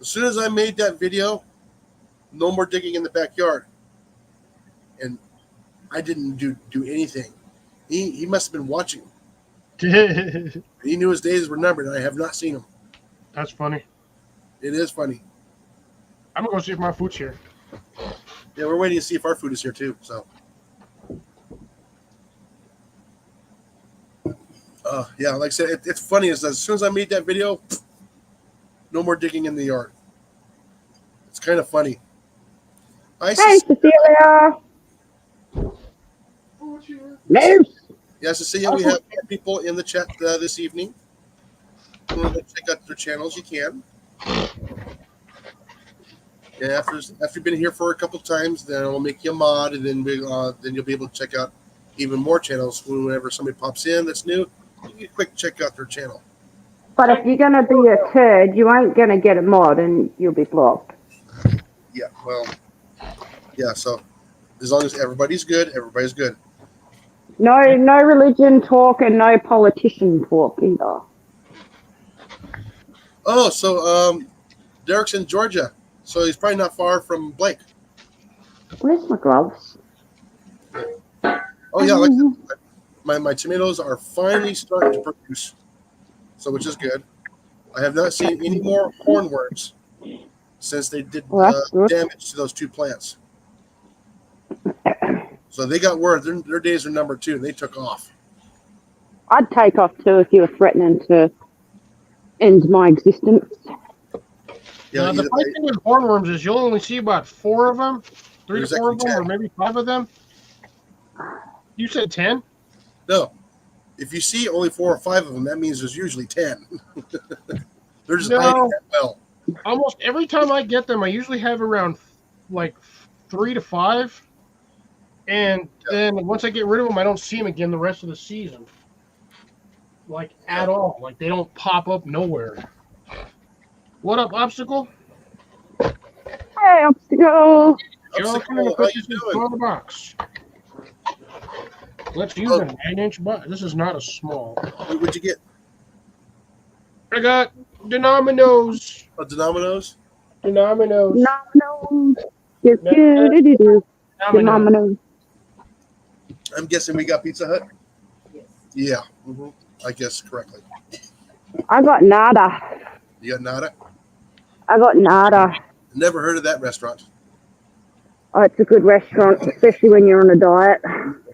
As soon as I made that video, no more digging in the backyard, and I didn't do anything. He must have been watching. That's He knew his days were numbered, and I have not seen him. funny. It is funny. I'm gonna go see if my food's here. Yeah, we're waiting to see if our food is here too. So, yeah, like I said, it's funny. Is as soon as I made that video, no more digging in the yard. It's kind of funny. Hi, Hey, Cecilia. Moose. yeah, Cecilia, we have more people in the chat this evening. If you want to check out their channels, you can. Yeah, after you've been here for a couple times, then we'll make you a mod, and then then you'll be able to check out even more channels whenever somebody pops in that's new. You can quick check out their channel. But if you're going to be a turd, you ain't going to get a mod and you'll be blocked. Yeah, well, yeah. So as long as everybody's good, everybody's good. No religion talk and no politician talk either. Oh, so Derek's in Georgia, so he's probably not far from Blake. Where's my gloves? Oh yeah, like my tomatoes are finally starting to produce, so which is good. I have not seen any more hornworms since they did Well, that's good. damage to those two plants. So they got word their days are numbered too, and they took off. I'd take off too if you were threatening to end my existence. Yeah, The funny thing with hornworms is you'll only see about 4 of them, 3 to There's 4 of actually them, 10. or maybe 5 of them. You said 10? No, if you see only 4 or 5 of them, that means there's usually 10. They're just hiding that well. Almost every time I get them, I usually have around like 3 to 5. And then once I get rid of them, I don't see them again the rest of the season. Like, at all. Like, they don't pop up nowhere. What up, Obstacle? Hey, Obstacle. Joe, Obstacle, come here, how put you this in doing? the box. Let's use a 9-inch box. This is not a small. What'd you get? I got Denominos. Dominoes? Denominos. No. Do. Phenomenal. I'm guessing we got Pizza Hut. Yes. Yeah, I guess correctly. I got nada. You got nada? Never heard of that restaurant. Oh, it's a good restaurant, especially when you're on a diet.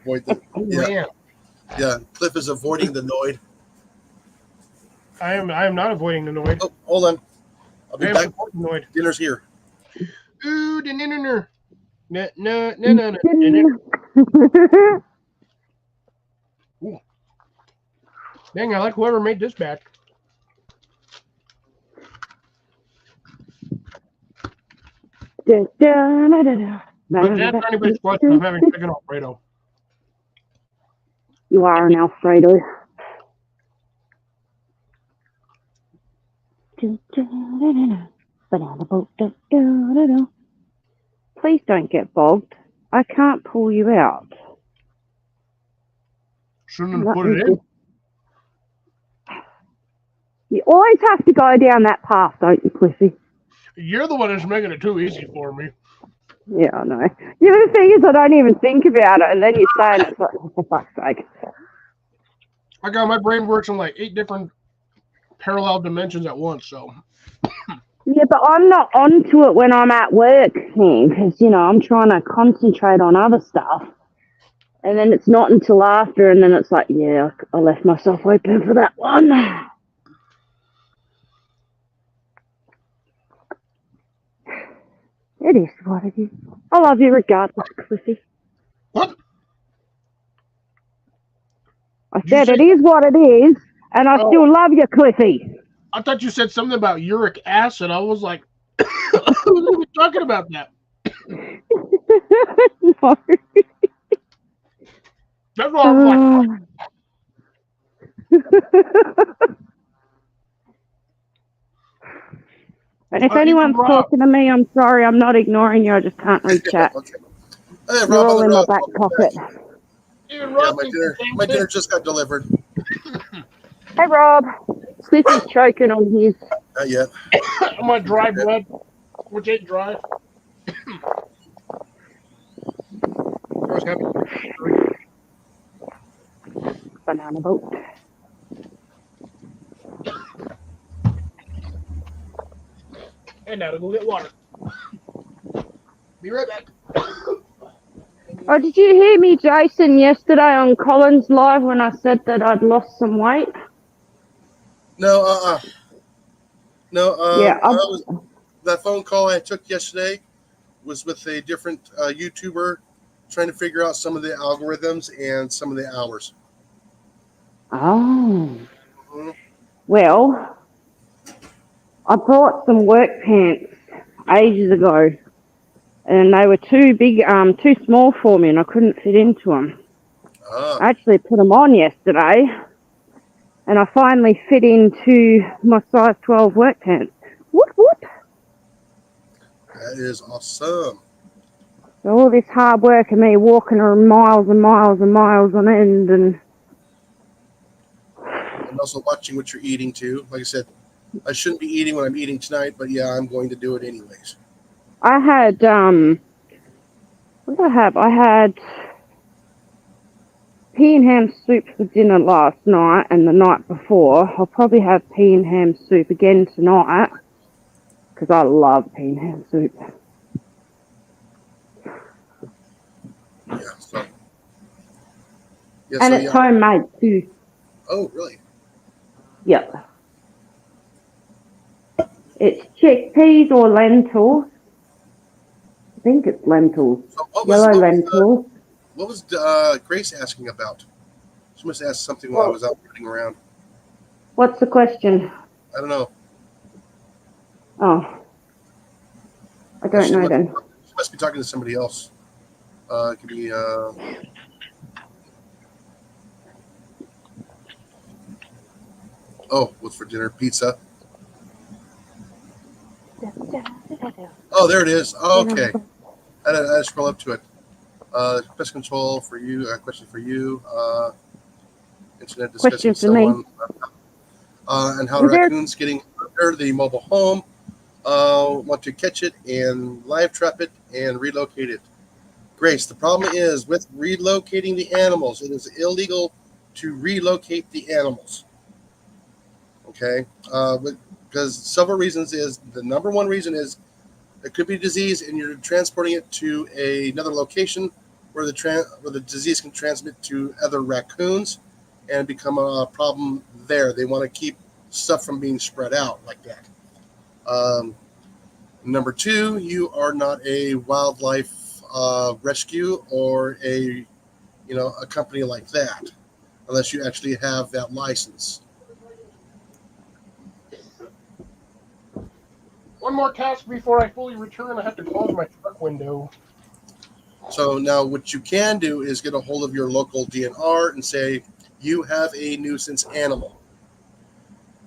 Avoid the Oh, yeah. man. Yeah. Cliff is avoiding the Noid. I am not avoiding the Noid. Oh, hold on. I'll I be am back. supporting the Noid. Dinner's here. Ooh, no. No. Dang, I like whoever made this batch. But that's anybody's question. I'm having chicken Alfredo. You are an Alfredo. Banana boat. Please don't get bogged. I can't pull you out. Shouldn't have Let put me it in. just- You always have to go down that path, don't you, Cliffy? You're the one that's making it too easy for me. Yeah, I know. Yeah, the thing is, I don't even think about it, and then you say it, and it's like, oh, for fuck's sake. I got my brain works in like 8 different parallel dimensions at once. So Yeah, but I'm not onto it when I'm at work, because, I'm trying to concentrate on other stuff. And then it's not until after, and then it's like, yeah, I left myself open for that one. It is what it is. I love you regardless, Cliffy. what? I Did you said it say- is what it is, and I Oh. still love you, Cliffy. I thought you said something about uric acid. I was like, who's even talking about that? No. That's why I'm like, And if Even anyone's Rob. talking to me, I'm sorry, I'm not ignoring you. I just can't read chat. Okay. Hey, Rob You're on all the in my road. back pocket. even Yeah, Rob my thinks dinner, the same my thing. dinner just got delivered. Hey, Rob. Cliffy's choking on his. Not yet. I'm gonna dry bread, which ain't dry. I was happy. Banana boat. And now to go get water. Be right back. Oh, did you hear me, Jason, yesterday on Collins Live when I said that I'd lost some weight? No, no. Yeah, That phone call I took yesterday was with a different YouTuber trying to figure out some of the algorithms and some of the hours. Oh. Mhm. Well, I bought some work pants ages ago, and they were too big, too small for me, and I couldn't fit into them. Ah, I actually put them on yesterday, and I finally fit into my size 12 work pants. Whoop, whoop. that is awesome. So all this hard work of me walking around miles and miles and miles on end, and And also watching what you're eating too. Like I said, I shouldn't be eating what I'm eating tonight, but yeah, I'm going to do it anyways. I had, what did I have? I had pea and ham soup for dinner last night and the night before. I'll probably have pea and ham soup again tonight, because I love pea and ham soup. Yeah. So. Yeah. And So it's yeah. homemade too. Oh, really? Yep. It's chickpeas or lentils. I think it's lentils. So what Yellow lentils. what was Grace asking about? She must have asked something while I Well- was out running around. What's the question? I don't know. Oh. I don't know then. She must be talking to somebody else. It could be. Oh, what's for dinner? Pizza. Oh, there it is. Oh, okay. I had to scroll up to it. Pest control for you. Question for you. Internet discussing Question for me. someone. And how Was there- raccoons getting under the mobile home. Want to catch it and live trap it and relocate it. Grace, the problem is with relocating the animals. It is illegal to relocate the animals. Okay, because several reasons is the number one reason is it could be disease and you're transporting it to another location where the disease can transmit to other raccoons and become a problem there. They want to keep stuff from being spread out like that. Number two, you are not a wildlife rescue or a company like that, unless you actually have that license. One more task before I fully return. I have to close my truck window. So now what you can do is get a hold of your local DNR and say, you have a nuisance animal.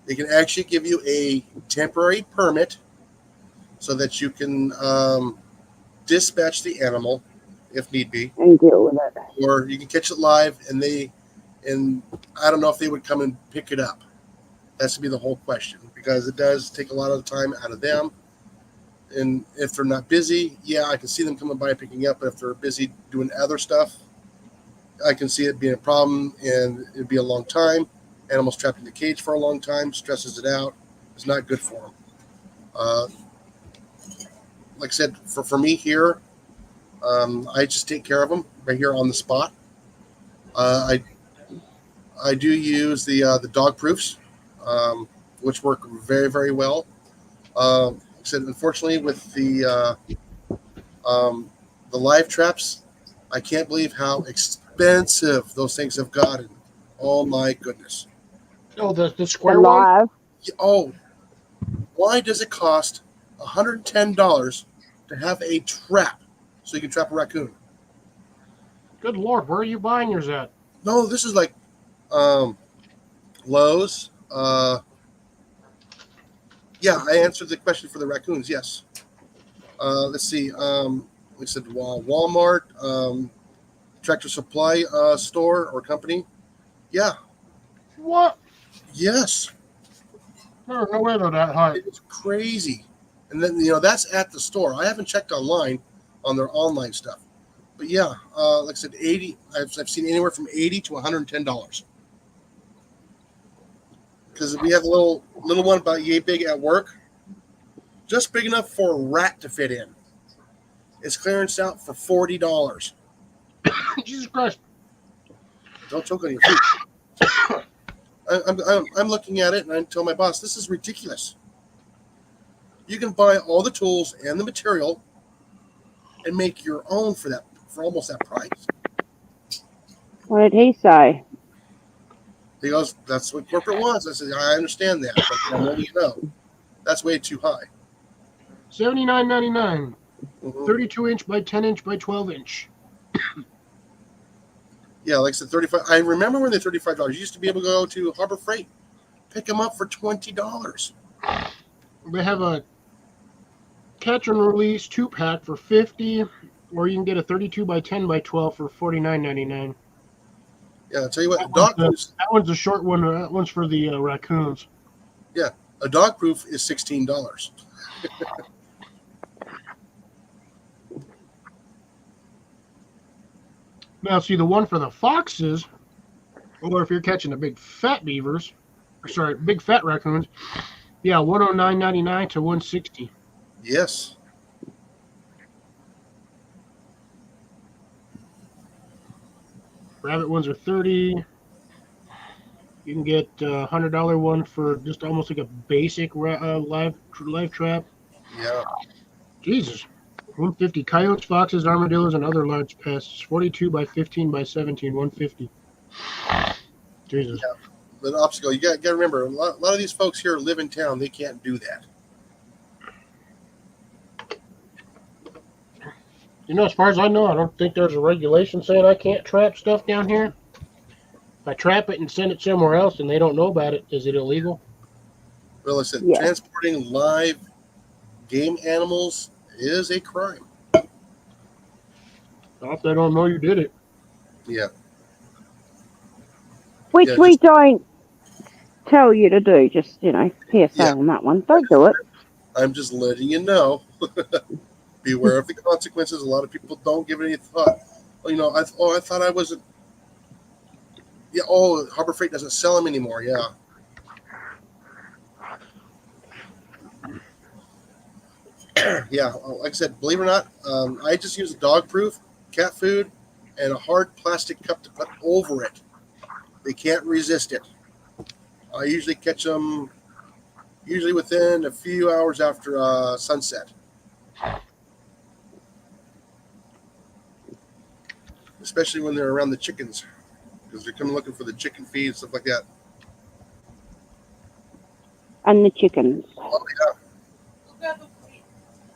They can actually give you a temporary permit so that you can dispatch the animal if need be, and deal with it. or you can catch it live and I don't know if they would come and pick it up. That's to be the whole question, because it does take a lot of the time out of them. And if they're not busy, yeah, I can see them coming by and picking up. But if they're busy doing other stuff, I can see it being a problem, and it'd be a long time. Animals trapped in the cage for a long time, stresses it out. It's not good for them. Like I said, for me here, I just take care of them right here on the spot. I do use the dog proofs, which work very, very well. Like I said, unfortunately, with the live traps, I can't believe how expensive those things have gotten. Oh my goodness! Oh, the The square one. live, Oh, why does it cost $110 to have a trap so you can trap a raccoon? Good Lord, where are you buying yours at? No, this is like Lowe's. Yeah, I answered the question for the raccoons. Yes. Let's see. We said Walmart, Tractor Supply store or company. Yeah. What? Yes. No way they're that high. It's crazy. And then that's at the store. I haven't checked online on their online stuff. But yeah, like I said, 80. I've seen anywhere from $80 to $110. Because we have a little one about yay big at work, just big enough for a rat to fit in. It's clearance out for $40. Jesus Christ. Don't choke on your food. I'm looking at it and I tell my boss, this is ridiculous. You can buy all the tools and the material and make your own for almost that price. what did he say? He goes, that's what corporate wants. I said, I understand that, but I'm letting you know, that's way too high. $79.99. Mhm. 32-inch by 10-inch by 12-inch. Yeah, like I said, 35. I remember when they're $35. You used to be able to go to Harbor Freight, pick them up for $20. They have a catch and release 2-pack for $50, or you can get a 32 by 10 by 12 for $49.99. Yeah, I'll tell you what, dog proof, That one's a short one. That one's for the raccoons. a dog proof is $16. Now, see, the one for the foxes, or if you're catching the big fat beavers, big fat raccoons, yeah, $109.99 to $160. Yes. Rabbit ones are $30. You can get a $100 one for just almost like a basic live trap. Yeah. Jesus. $150. Coyotes, foxes, armadillos, and other large pests. 42 by 15 by 17. $150. Jesus. But obstacle, you got to remember, a lot of these folks here live in town. They can't do that. You know, as far as I know, I don't think there's a regulation saying I can't trap stuff down here. If I trap it and send it somewhere else and they don't know about it, is it illegal? Well, I said, Yeah. transporting live game animals is a crime. Not if they don't know you did it. Yeah. Which Yeah, we just- don't tell you to do. Just PSA Yeah. on that one. Don't do it. I'm just letting you know. Beware of the consequences. A lot of people don't give it any thought. Well, I thought I wasn't. Yeah. Oh, Harbor Freight doesn't sell them anymore. Yeah. Yeah. Like I said, believe it or not, I just use a dog-proof cat food and a hard plastic cup to put over it. They can't resist it. I usually catch them within a few hours after sunset. Especially when they're around the chickens, because they're coming looking for the chicken feed and stuff like that. And the chickens. Oh yeah. Look at the feet.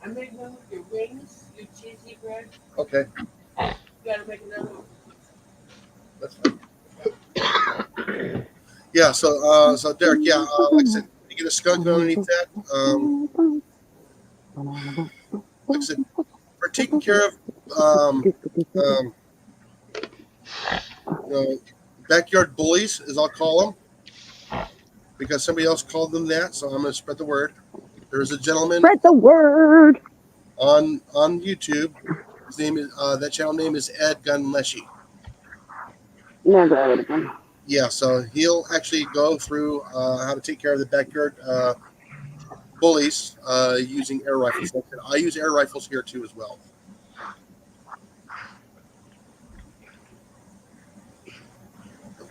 I made one with your wings, your cheesy bread. Okay, You gotta make another one. that's fine. Yeah. So Derek, yeah, like I said, you get a skunk underneath that. Like I said, for taking care of backyard bullies, as I'll call them, because somebody else called them that, so I'm going to spread the word. There is a gentleman Spread the word. on YouTube. His name is that channel name is Ed Gunleshy. Never heard of them. Yeah, so he'll actually go through how to take care of the backyard bullies using air rifles. I use air rifles here too as well.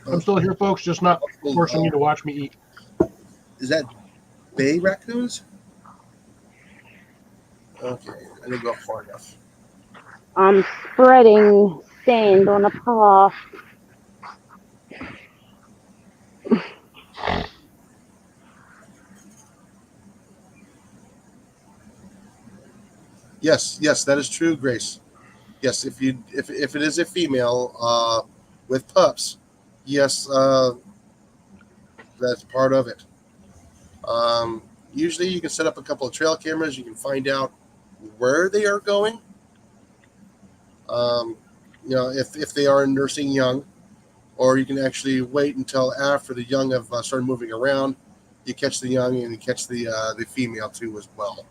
I'm still here, folks, just not forcing you to watch me eat. Is that bay raccoons? Okay, I didn't go far enough. I'm spreading sand on a path. Yes, that is true, Grace. Yes, if it is a female with pups, yes, that's part of it. Usually, you can set up a couple of trail cameras. You can find out where they are going. If they are nursing young, or you can actually wait until after the young have started moving around. You catch the young and you catch the female too as well.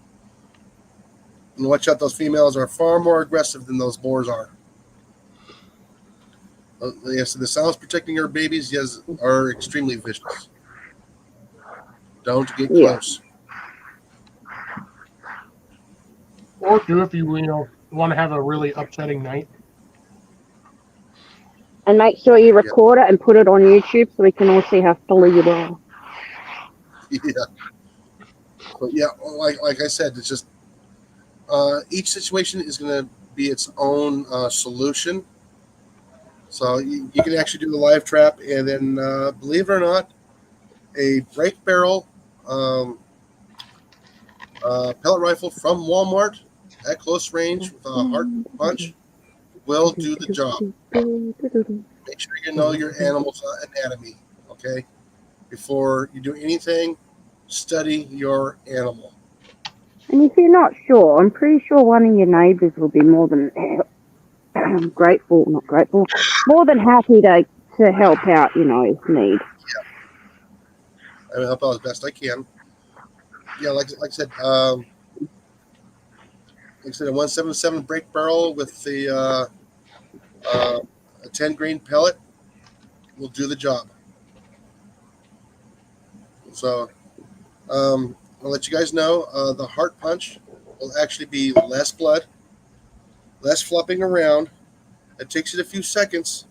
And watch out; those females are far more aggressive than those boars are. Yes, the sows protecting our babies, yes, are extremely vicious. Don't get close. Or do if you want to have a really upsetting night. And make sure you record it and put it on YouTube so we can all see how silly you are. Yeah. But yeah, like I said, it's just each situation is going to be its own solution. So you can actually do the live trap, and then believe it or not, a break barrel pellet rifle from Walmart at close range with a heart punch will do the job. Make sure you know your animal's anatomy, okay? Before you do anything, study your animal. And if you're not sure, I'm pretty sure one of your neighbours will be more than more than happy to help out, if need. I will help out as best I can. Yeah, like I said, a 177 break barrel with the a 10 grain pellet will do the job. So I'll let you guys know the heart punch will actually be less blood, less flopping around. It takes it a few seconds,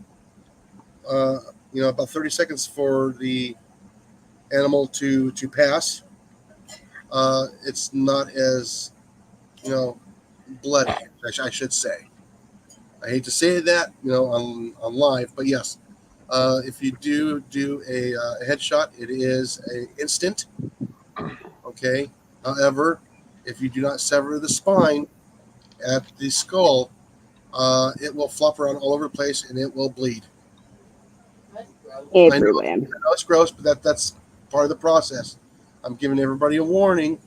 about 30 seconds for the animal to pass. It's not as bloody, I should say. I hate to say that on live, but yes, if you do a headshot, it is an instant. Okay. However, if you do not sever the spine at the skull, it will flop around all over the place and it will bleed. That's gross. Everywhere. I know it's gross, but that's part of the process. I'm giving everybody a warning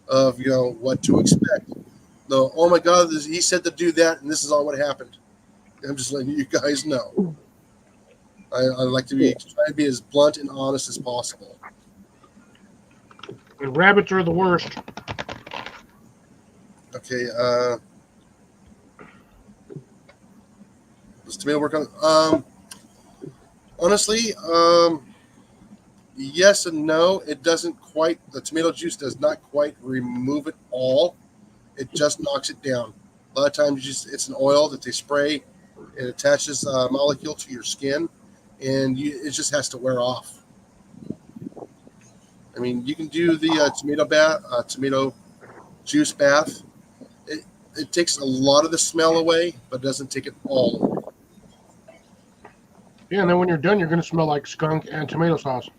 of what to expect. No, oh my God, he said to do that, and this is all what happened. I'm just letting you guys know. I like to try to be as blunt and honest as possible. And rabbits are the worst. Okay. Does tomato work on? Honestly, yes and no. It doesn't quite. The tomato juice does not quite remove it all. It just knocks it down. A lot of times, it's an oil that they spray. It attaches a molecule to your skin, and it just has to wear off. I mean, you can do the tomato juice bath. It takes a lot of the smell away, but doesn't take it all away. Yeah, and then when you're done, you're going to smell like skunk and tomato sauce.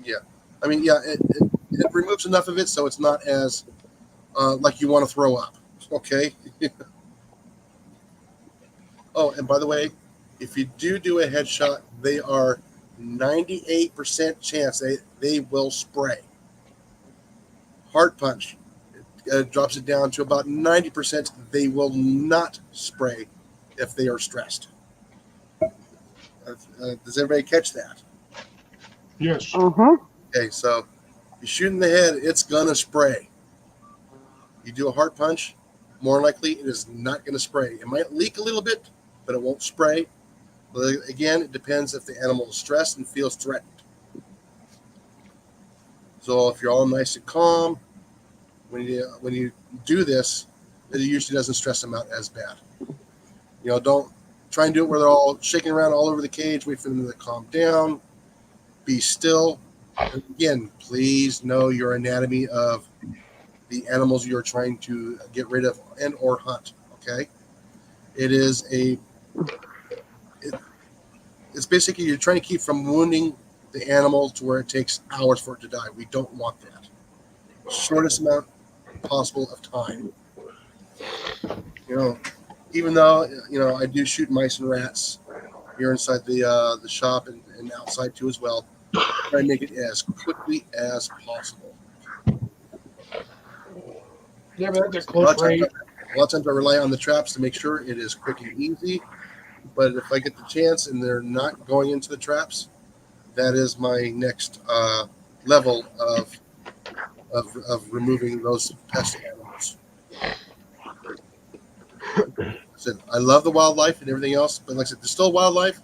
Yeah. I mean, yeah, it removes enough of it so it's not as like you want to throw up. Okay. Oh, and by the way, if you do a headshot, they are 98% chance they will spray. Heart punch. drops it down to about 90%. They will not spray if they are stressed. Does everybody catch that? Yes. Uh-huh. Okay, so you shoot in the head, it's gonna spray. You do a heart punch, more likely it is not gonna spray. It might leak a little bit, but it won't spray. But again, it depends if the animal is stressed and feels threatened. So if you're all nice and calm, when you do this, it usually doesn't stress them out as bad. Don't try and do it where they're all shaking around all over the cage. Wait for them to calm down. Be still. And again, please know your anatomy of the animals you're trying to get rid of and or hunt. Okay, it's basically you're trying to keep from wounding the animal to where it takes hours for it to die. We don't want that. Shortest amount possible of time. Even though I do shoot mice and rats here inside the shop and outside too as well. Try and make it as quickly as possible. Yeah, but that's a A lot close range. of times I rely on the traps to make sure it is quick and easy. But if I get the chance and they're not going into the traps, that is my next level of removing those pest animals. I love the wildlife and everything else, but like I said, there's still wildlife.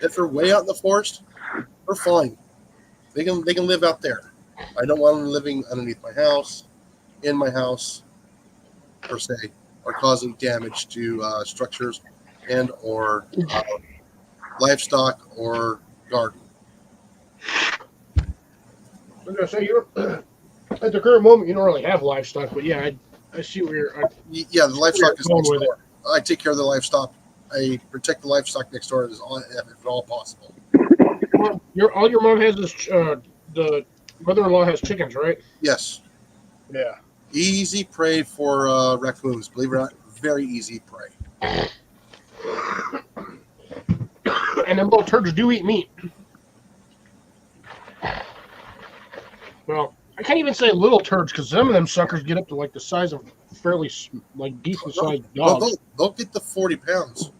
If they're way out in the forest, they're fine. They can live out there. I don't want them living underneath my house, in my house, per se, or causing damage to structures and or livestock or garden. I was gonna say you're at the current moment you don't really have livestock, but yeah, I see where you're. Yeah, the livestock is going next with door. I take care of the livestock. I protect the livestock next door if at all possible. All your mom has is the mother-in-law has chickens, right? Yes. Yeah. Easy prey for raccoons. Believe it or not, very easy prey. And them little turds do eat meat. Well, I can't even say little turds because some of them suckers get up to like the size of fairly decent sized dogs. They'll get to 40 pounds.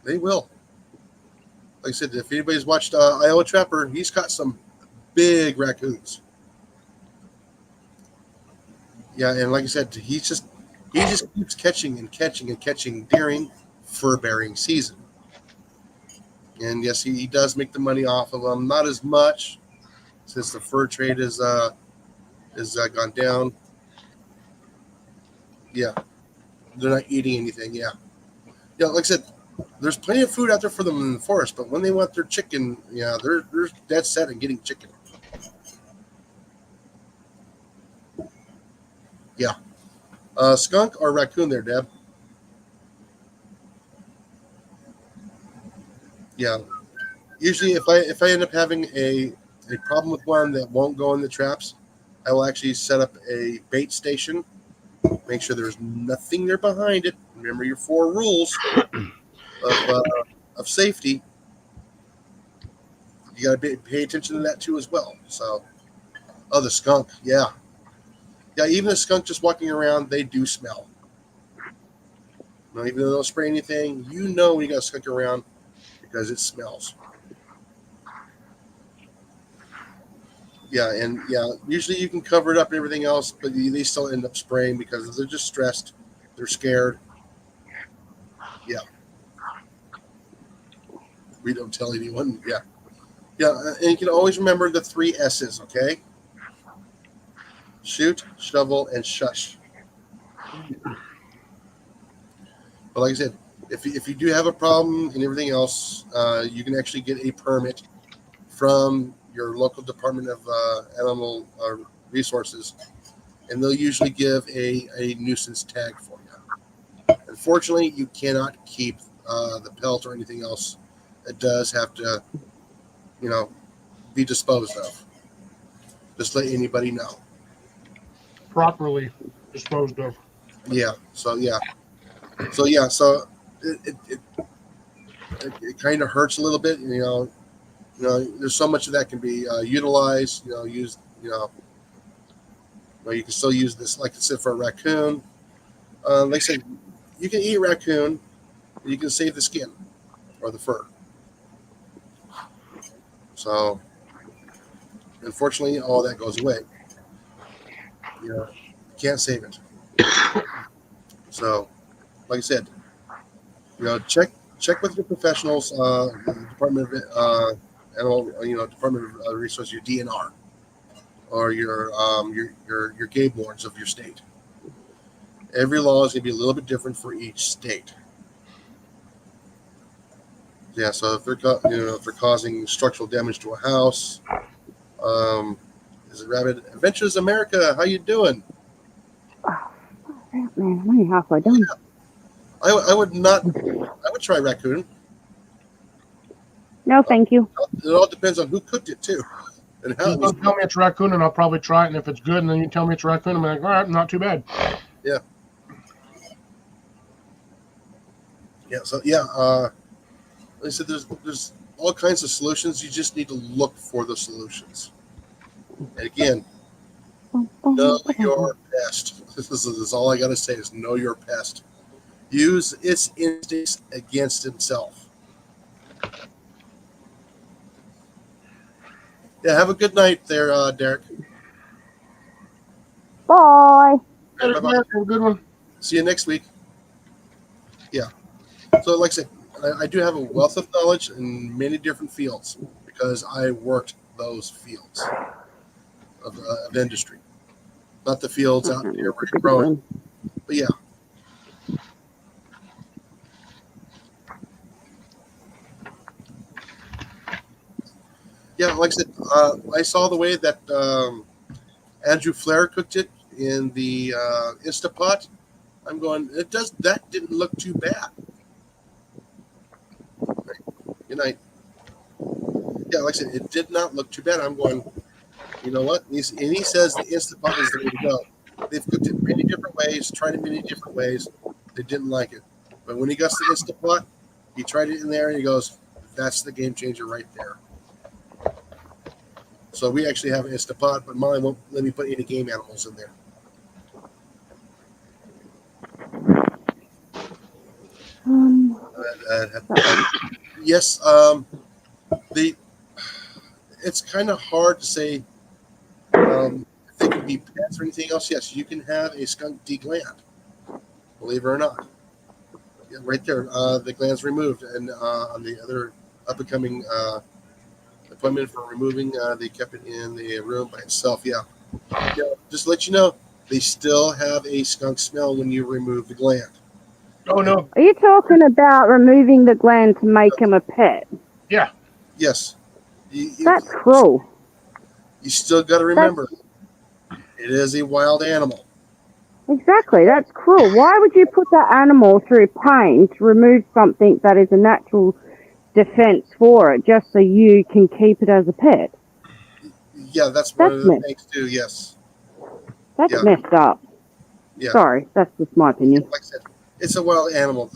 They will. Like I said, if anybody's watched Iowa Trapper, he's got some big raccoons. Yeah, and like I said, he just keeps catching and catching and catching during fur-bearing season. And yes, he does make the money off of them. Not as much since the fur trade is gone down. Yeah, they're not eating anything. Yeah, like I said, there's plenty of food out there for them in the forest. But when they want their chicken, they're dead set on getting chicken. Yeah, skunk or raccoon there, Deb? Yeah. Usually, if I end up having a problem with one that won't go in the traps, I will actually set up a bait station. Make sure there's nothing there behind it. Remember your 4 rules of safety. You got to pay attention to that too as well. So, the skunk, yeah. Even a skunk just walking around, they do smell. Even though they don't spray anything, when you got a skunk around because it smells. Usually you can cover it up and everything else, but they still end up spraying because they're just stressed. They're scared. Yeah. We don't tell anyone. Yeah. Yeah, and you can always remember the 3 S's, okay? Shoot, shovel, and shush. But like I said, if you do have a problem and everything else, you can actually get a permit from your local Department of Animal Resources, and they'll usually give a nuisance tag for you. Unfortunately, you cannot keep the pelt or anything else. It does have to, be disposed of. Just let anybody know. Properly disposed of. Yeah. So it kind of hurts a little bit. There's so much of that can be utilized. Or you can still use this, like I said, for a raccoon. Like I said, you can eat raccoon. You can save the skin or the fur. So, unfortunately, all that goes away. You can't save it. So, like I said, check with your professionals, the Department of Animal, Department of Resources, your DNR, or your game wardens of your state. Every law is going to be a little bit different for each state. Yeah, so if they're causing structural damage to a house, is it Rabbit Adventures America? How you doing? Man, I'm only halfway done. I would not. I would try raccoon. No, thank you. It all depends on who cooked it too, and how. You tell me it's raccoon, and I'll probably try it. And if it's good, and then you tell me it's raccoon, I'm like, all right, not too bad. Yeah. Yeah. So yeah. Like I said, there's all kinds of solutions. You just need to look for the solutions. And again, know your pest. This is all I got to say is know your pest. Use its instincts against itself. Yeah, have a good night there, Derek. Bye. Have a good one. See you next week. Yeah. So, like I said, I do have a wealth of knowledge in many different fields because I worked those fields of industry. Not the fields out here where you're growing. But yeah. Yeah, like I said, I saw the way that Andrew Flair cooked it in the Instapot. I'm going, that didn't look too bad. Good night. Yeah, like I said, it did not look too bad. I'm going, you know what? And he says the Instapot is the way to go. They've cooked it many different ways, tried it many different ways. They didn't like it. But when he got to the Instapot, he tried it in there and he goes, that's the game changer right there. So we actually have an Instapot, but Molly won't let me put any game animals in there. Yes, it's kind of hard to say if they can be pets or anything else. Yes, you can have a skunk degland, believe it or not. Yeah, right there, the gland's removed, and on the other up-and-coming appointment for removing, they kept it in the room by itself. Yeah, just to let you know, they still have a skunk smell when you remove the gland. Oh no! Are you talking about removing the gland to make him a pet? Yeah. Yes. That's cruel. You still got to remember, it is a wild animal. Exactly, that's cruel. Why would you put that animal through pain to remove something that is a natural defense for it just so you can keep it as a pet? Yeah, that's one of the things too, yes. That's messed up. Yeah. Sorry, that's just my opinion. Like I said, it's a wild animal.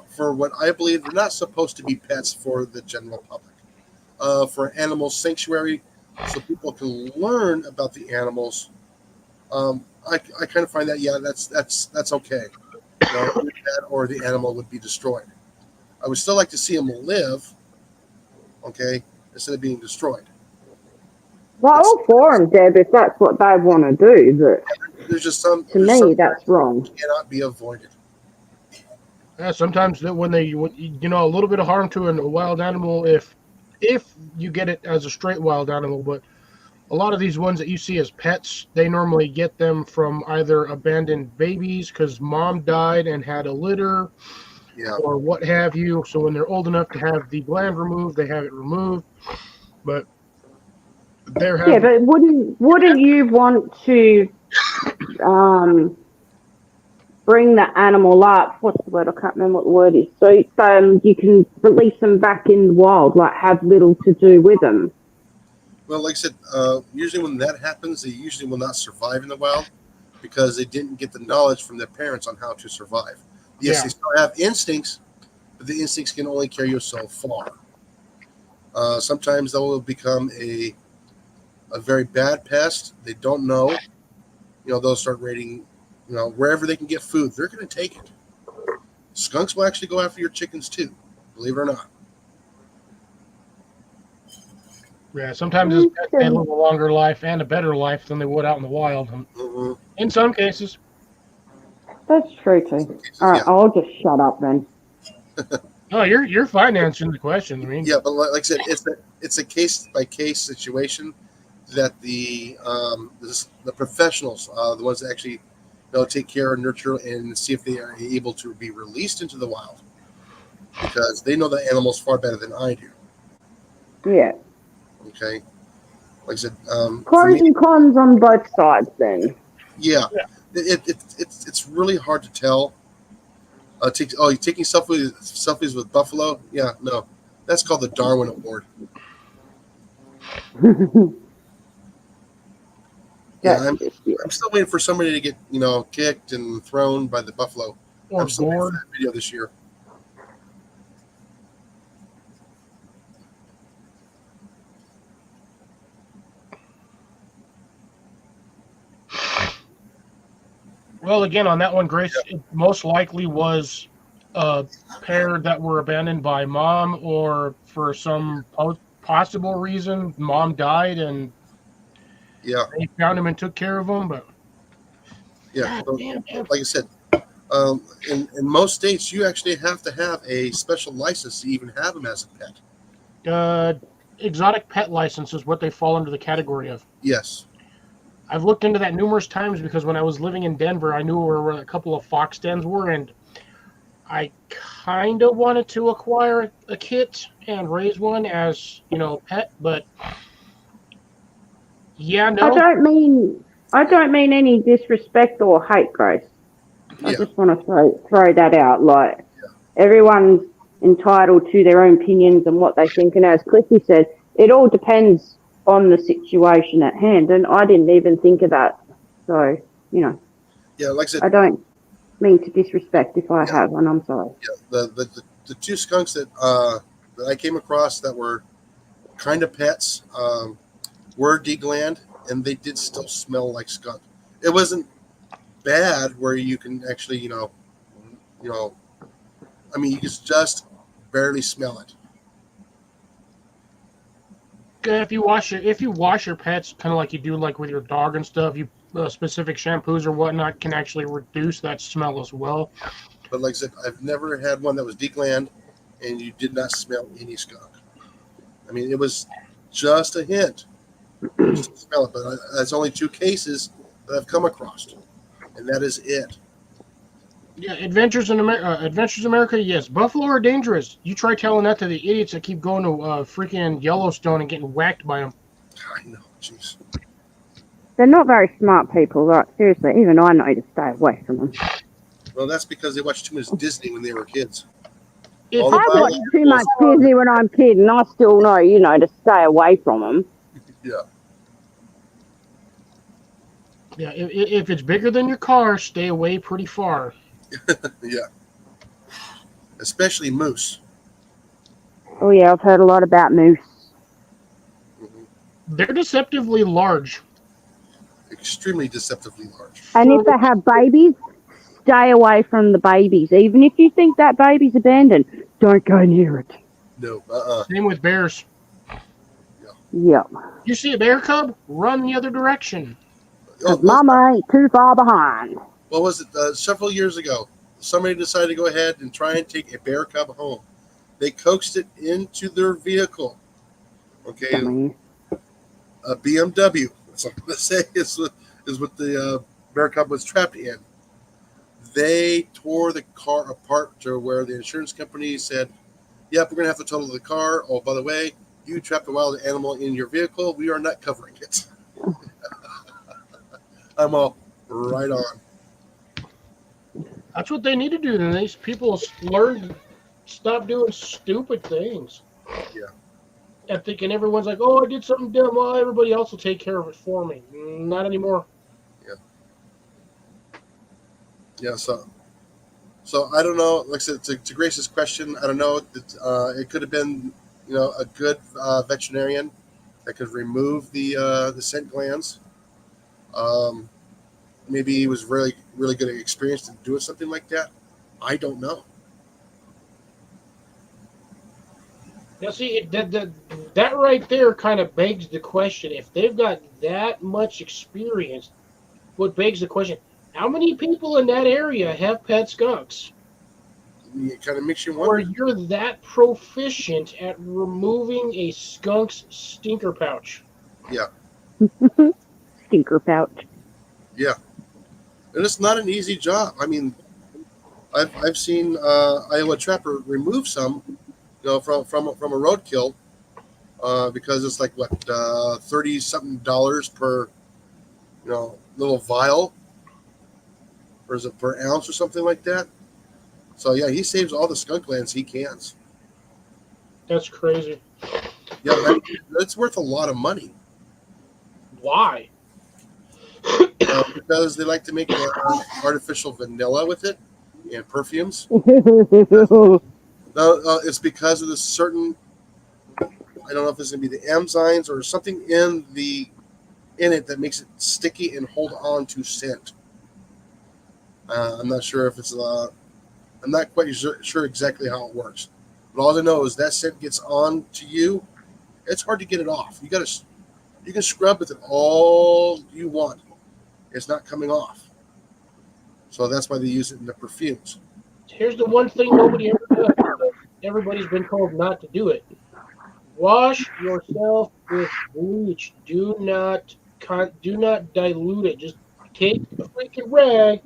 For what I believe, they're not supposed to be pets for the general public. For an animal sanctuary, so people can learn about the animals. I kind of find that that's okay. That or the animal would be destroyed. I would still like to see them live, okay, instead of being destroyed. Well, all for them, Deb, if that's what they want to do, but there's just some. To me, that's wrong. Cannot be avoided. Yeah, sometimes when a little bit of harm to a wild animal, if you get it as a straight wild animal, but a lot of these ones that you see as pets, they normally get them from either abandoned babies because mom died and had a litter, or what have you. So when they're old enough to have the gland removed, they have it removed. But but wouldn't you want to bring the animal up? What's the word? I can't remember what the word is. So you can release them back in the wild, like have little to do with them. Well, like I said, usually when that happens, they usually will not survive in the wild because they didn't get the knowledge from their parents on how to survive. Yes, they still have instincts, but the instincts can only carry you so far. Sometimes they will become a very bad pest. They don't know, they'll start raiding, wherever they can get food, they're going to take it. Skunks will actually go after your chickens too, believe it or not. Yeah, sometimes it's pets they live a longer life and a better life than they would out in the wild. Mm-hmm. In some cases. That's true too. All right, Yeah. I'll just shut up then. Oh, you're fine answering the question. I mean, Yeah, but like I said, it's a case by case situation that the professionals, the ones that actually take care and nurture and see if they are able to be released into the wild, because they know the animals far better than I do. Yeah. Okay, like I said, Pros and cons on both sides then. yeah. It's really hard to tell. You're taking selfies with buffalo? Yeah, no, that's called the Darwin Award. Yeah, I'm still waiting for somebody to get kicked and thrown by the buffalo. or I'm still waiting for gored. that video this year. Well, again, on that one, Grace, it most likely was a pair that were abandoned by mom, or for some possible reason, mom died and Yeah, they found him and took care of him. But yeah. God damn, Like I said, in most states, you actually have to have a special license to even have them as a pet. Exotic pet license is what they fall under the category of. Yes. I've looked into that numerous times because when I was living in Denver, I knew where a couple of fox dens were, and I kind of wanted to acquire a kit and raise one as, pet, but yeah, no. I don't mean any disrespect or hate, Grace. I Yeah. just want to throw that out. Like, everyone's entitled to their own opinions and what they think, and as Cliffy said, it all depends on the situation at hand, and I didn't even think of that. So, Yeah, like I said, I don't mean to disrespect if I have, and I'm sorry. yeah, the two skunks that I came across that were kind of pets were degland, and they did still smell like skunk. It wasn't bad where you can actually, you can just barely smell it. If you wash your pets, kind of like you do like with your dog and stuff, you specific shampoos or whatnot can actually reduce that smell as well. But like I said, I've never had one that was degland, and you did not smell any skunk. I mean, it was just a hint. Just to smell it, but that's only 2 cases that I've come across, and that is it. Yeah, Adventures in America, yes. Buffalo are dangerous. You try telling that to the idiots that keep going to freaking Yellowstone and getting whacked by them. I know, jeez. They're not very smart people. Like, seriously, even I know to stay away from them. Well, that's because they watched too much Disney when they were kids. If All the I Bible- watch too much Disney when I'm a kid, and I still know, to stay away from them. Yeah, Yeah, if it's bigger than your car, stay away pretty far. yeah. Especially moose. Oh yeah, I've heard a lot about moose. Mhm. They're deceptively large. Extremely deceptively large. And if they have babies, stay away from the babies. Even if you think that baby's abandoned, don't go near it. No, Same with bears. Yep. You see a bear cub, run the other direction. Because Mama ain't too far behind. What was it? Several years ago, somebody decided to go ahead and try and take a bear cub home. They coaxed it into their vehicle. Okay, Dummy. a BMW. That's what I'm going to say is what the bear cub was trapped in. They tore the car apart to where the insurance company said, "Yep, we're going to have to total the car. Oh, by the way, you trapped a wild animal in your vehicle. We are not covering it." I'm all right on. That's what they need to do. Then these people learn to stop doing stupid things. Yeah. And thinking everyone's like, "Oh, I did something dumb. Well, everybody else will take care of it for me." Not anymore. Yeah, so I don't know. Like I said, to Grace's question, I don't know. It could have been, a good veterinarian that could remove the scent glands. maybe he was really, really good at experience in doing something like that. I don't know. Now, see, that right there kind of begs the question. If they've got that much experience, what begs the question, how many people in that area have pet skunks? It kind of makes you Where wonder. you're that proficient at removing a skunk's stinker pouch. Stinker pouch. Yeah, and it's not an easy job. I mean, I've seen Iowa Trapper remove some, from a roadkill, because it's like what $30 something per little vial, or is it per ounce or something like that? So yeah, he saves all the skunk glands he cans. That's crazy. Yeah, that's worth a lot of money. Why? Because they like to make artificial vanilla with it and perfumes. It's because of the certain, I don't know if it's going to be the enzymes or something in it that makes it sticky and hold on to scent. I'm not sure if it's I'm not quite sure exactly how it works, but all I know is that scent gets on to you. It's hard to get it off. You can scrub with it all you want. It's not coming off. So that's why they use it in the perfumes. Here's the one thing nobody ever does. Everybody's been told not to do it. Wash yourself with bleach. Do not dilute it. Just take a freaking rag,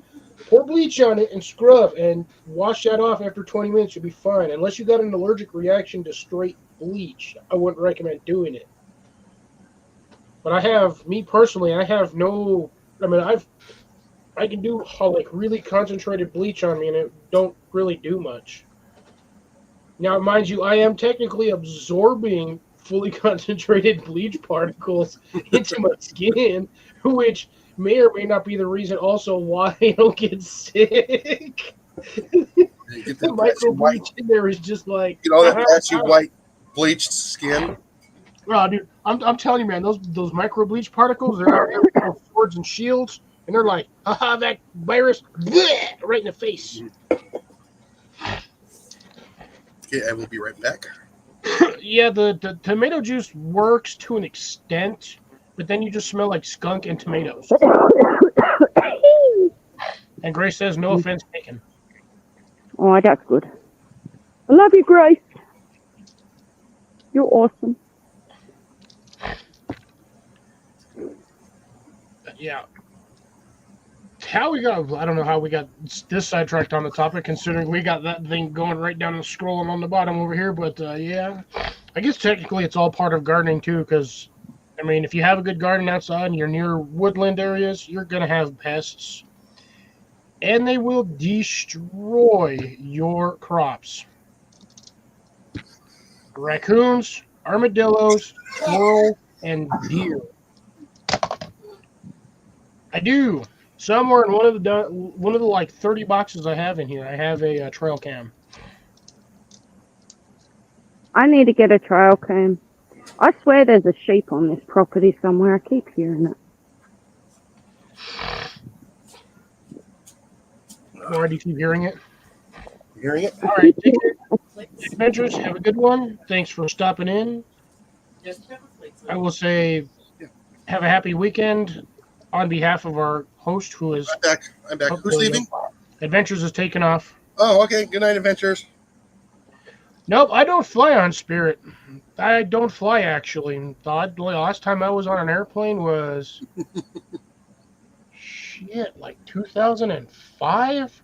pour bleach on it, and scrub, and wash that off after 20 minutes. You'll be fine. Unless you got an allergic reaction to straight bleach, I wouldn't recommend doing it. But I have no. I mean, I can do like really concentrated bleach on me, and it don't really do much. Now, mind you, I am technically absorbing fully concentrated bleach particles into my skin, which may or may not be the reason also why I don't get sick. Get The micro bleach in there is just like all that patchy white bleached skin. Oh, dude, I'm telling you, man, those micro bleach particles, they're out there with swords and shields, and they're like, haha, that virus, bleh, right in the face. Okay, I will be right back. Yeah, the tomato juice works to an extent, but then you just smell like skunk and tomatoes. And Grace says, no offense taken. Oh, that's good. I love you, Grace. You're awesome. Yeah. I don't know how we got this sidetracked on the topic, considering we got that thing going right down and scrolling on the bottom over here. But yeah, I guess technically it's all part of gardening too, because I mean, if you have a good garden outside and you're near woodland areas, you're going to have pests, and they will destroy your crops. Raccoons, armadillos, squirrel, and deer. I do. Somewhere in one of the like 30 boxes I have in here, I have a trail cam. I need to get a trail cam. I swear there's a sheep on this property somewhere. I keep hearing it. Why do you keep hearing it? You hearing it? All right, take care. Adventures, have a good one. Thanks for stopping in. Just have a plate. I will say, have a happy weekend on behalf of our host, who is I'm back. Who's leaving? Adventures is taken off. Oh, okay. Good night, Adventures. Nope, I don't fly on Spirit. I don't fly, actually. The last time I was on an airplane was shit, like 2005.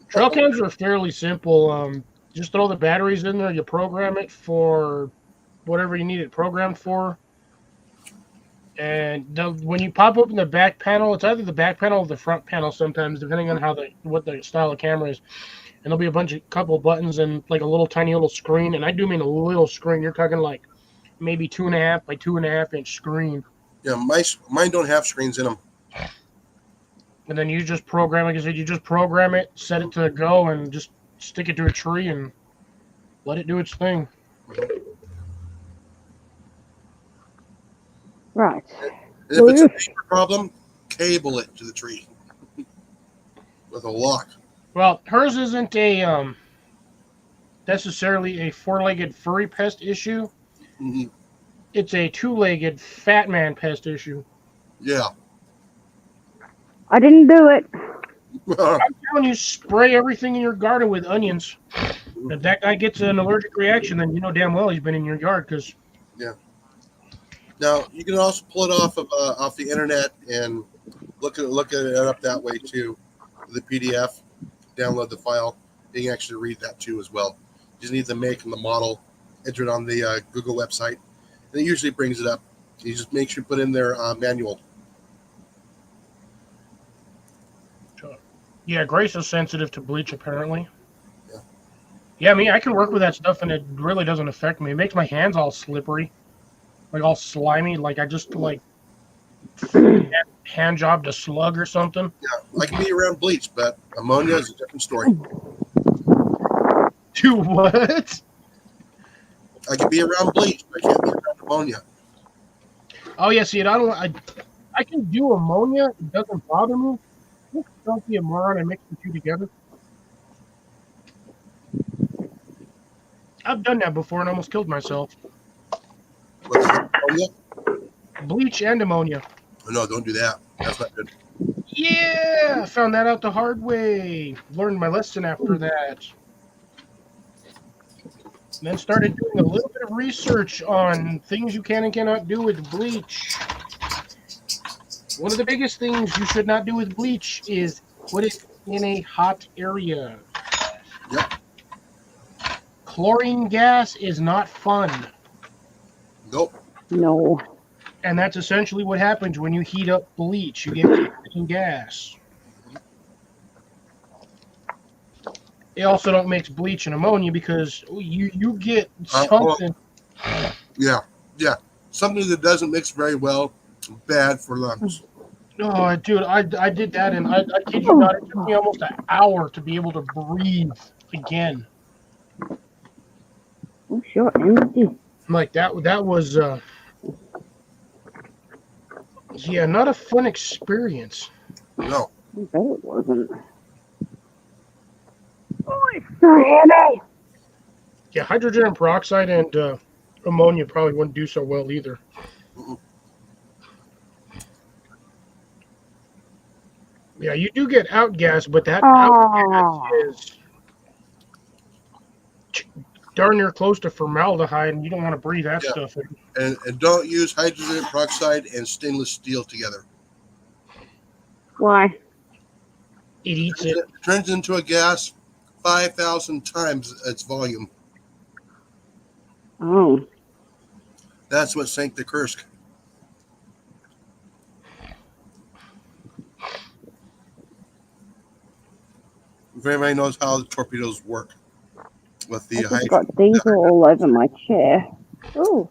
Trail cams are fairly simple. Just throw the batteries in there. You program it for whatever you need it programmed for. And when you pop open the back panel, it's either the back panel or the front panel sometimes, depending on what the style of camera is. And there'll be a couple buttons and like a little tiny little screen. And I do mean a little screen. You're talking like maybe 2.5 by 2.5 inch screen. Yeah, mine don't have screens in them. And then you just program, like I said, you just program it, set it to go, and just stick it to a tree, and Let it do its thing. Right. And if it's a paper problem, cable it to the tree with a lock. Well, hers isn't a necessarily a four-legged furry pest issue. Mhm. It's a two-legged fat man pest issue. Yeah. I didn't do it. I'm telling you, spray everything in your garden with onions. If that guy gets an allergic reaction, then you know damn well he's been in your yard. Because Now you can also pull it off the internet and look at it up that way too. The PDF, download the file. You can actually read that too as well. You just need the make and the model. Enter it on the Google website, and it usually brings it up. You just make sure you put in their manual. yeah, Grace is sensitive to bleach apparently. Yeah. Yeah, I mean I can work with that stuff and it really doesn't affect me. It makes my hands all slippery, like all slimy. Like I just like hand jobbed a slug or something. Yeah, I can be around bleach, but ammonia is a different story. Do what? I can be around bleach, but I can't be around ammonia. Oh yeah, see, I can do ammonia. It doesn't bother me. Just don't be a moron and mix the two together. I've done that before and almost killed myself. What's ammonia? Bleach and ammonia. Oh, no, don't do that. That's not good. Yeah, I found that out the hard way. Learned my lesson after that. And then started doing a little bit of research on things you can and cannot do with bleach. One of the biggest things you should not do with bleach is put it in a hot area. Yep. Chlorine gas is not fun. Nope. No. And that's essentially what happens when you heat up bleach. You get chlorine gas. They also don't mix bleach and ammonia because you get something. Yeah. Something that doesn't mix very well, bad for lungs. Oh, dude, I did that, and I kid you not, it took me almost an hour to be able to breathe again. Oh, sure, empty. Like that was yeah, not a fun experience. No. I bet it wasn't. Oh, it's so heavy. Yeah, hydrogen peroxide and ammonia probably wouldn't do so well either. Mm-mm. Yeah, you do get outgas, but that Oh. outgas is darn near close to formaldehyde, and you don't want to breathe that Yeah. stuff in. And don't use hydrogen peroxide and stainless steel together. Why? It eats it. It turns into a gas 5,000 times its volume. Oh. That's what sank the Kursk. If anybody knows how the torpedoes work with I the just hydrogen. got diesel all over my chair. Oh.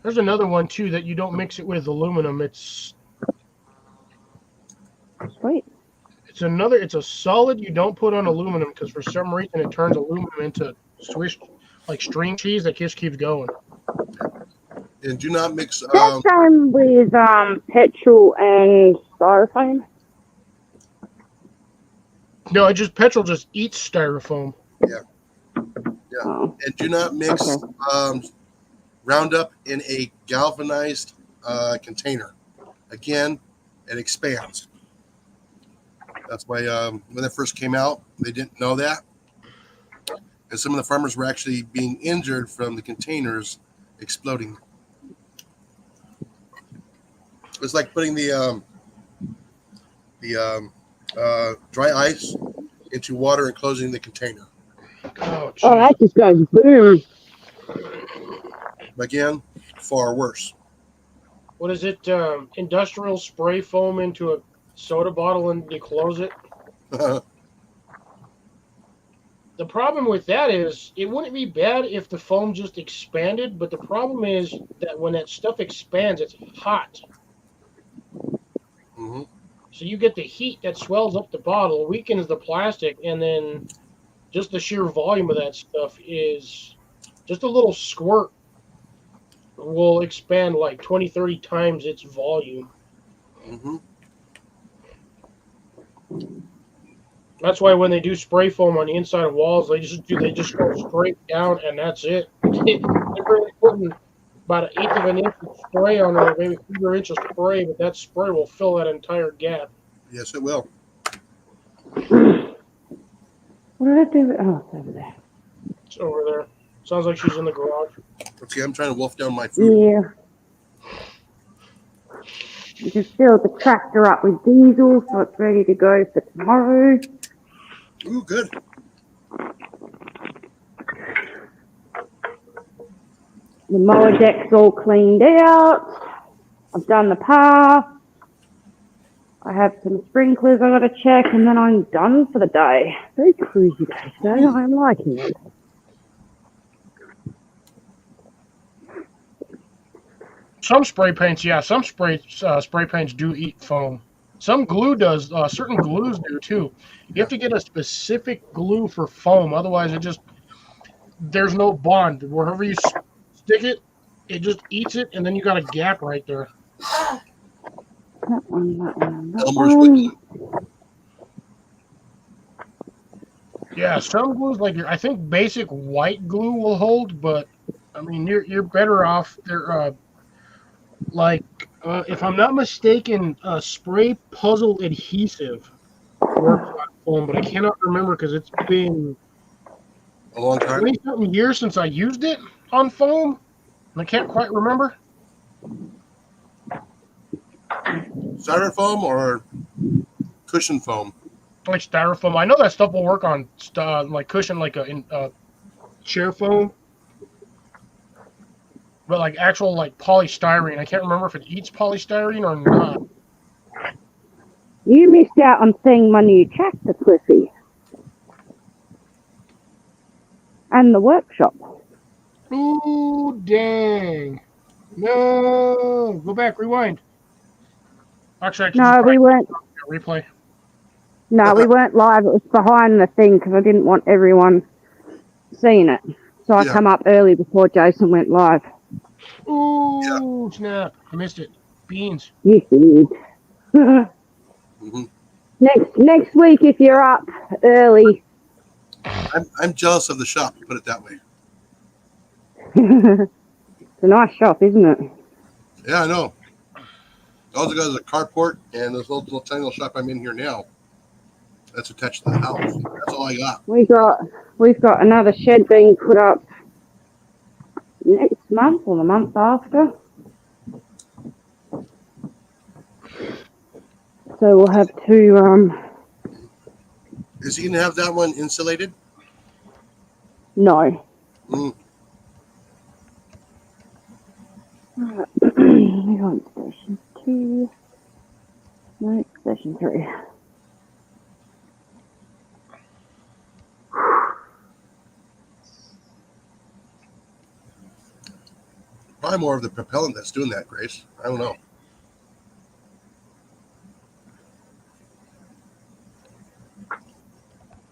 There's another one too that you don't mix it with aluminum. It's Sweet. it's a solid you don't put on aluminum because for some reason it turns aluminum into Swiss like string cheese that just keeps going. And do not mix. That same with petrol and styrofoam. No, petrol just eats styrofoam. Oh. And do not mix Okay. Roundup in a galvanized container. Again, it expands. That's why when it first came out, they didn't know that. And some of the farmers were actually being injured from the containers exploding. It's like putting the dry ice into water and closing the container. Oh, Oh, that just goes boom. Again, far worse. what is it? Industrial spray foam into a soda bottle and you close it. The problem with that is it wouldn't be bad if the foam just expanded, but the problem is that when that stuff expands, it's hot. Mm-hmm. So you get the heat that swells up the bottle, weakens the plastic, and then just the sheer volume of that stuff is just a little squirt will expand like 20, 30 times its volume. Mm-hmm. That's why when they do spray foam on the inside of walls, they just go straight down and that's it. They're really putting about an eighth of an inch of spray on there, maybe a quarter inch of spray, but that spray will fill that entire gap. Yes, it will. What did I do? Oh, it's over there. It's over there. Sounds like she's in the garage. Okay, I'm trying to wolf down my food. Yeah. We just filled the tractor up with diesel, so it's ready to go for tomorrow. Ooh, good. The mower deck's all cleaned out. I've done the path. I have some sprinklers I gotta check, and then I'm done for the day. Very cruisy day today. I'm liking it. Some spray paints, yeah, some spray paints do eat foam. Some glue does. Certain glues do too. You have to get a specific glue for foam, otherwise there's no bond. Wherever you stick it, it just eats it, and then you got a gap right there. That one, that one, that Elmer's one. Wiki. Yeah, some glues I think basic white glue will hold, but I mean you're better off. They're if I'm not mistaken, spray puzzle adhesive works on foam, but I cannot remember because it's been A long time. 20-something years since I used it on foam, and I can't quite remember. Styrofoam or cushion foam? Like styrofoam, I know that stuff will work on like cushion, like a chair foam, but like actual like polystyrene, I can't remember if it eats polystyrene or not. You missed out on seeing my new tractor, Cliffy. And the workshop. Ooh, dang! No, go back, rewind. Actually, I can No, just we weren't. replay. No, we weren't live. It was behind the thing because I didn't want everyone seeing it. So I Yeah. come up early before Jason went live. Ooh, snap! I missed it. Beans. You did. Mm-hmm. Next week, if you're up early. I'm jealous of the shop. Put it that way. It's a nice shop, isn't it? Yeah, I know. All I got is a carport and this little tiny little shop I'm in here now. That's attached to the house. That's all I got. We've got another shed being put up next month or the month after. So we'll have two. Is he gonna have that one insulated? No. Mm. We're on station 2. No, station 3. Probably more of the propellant that's doing that, Grace. I don't know.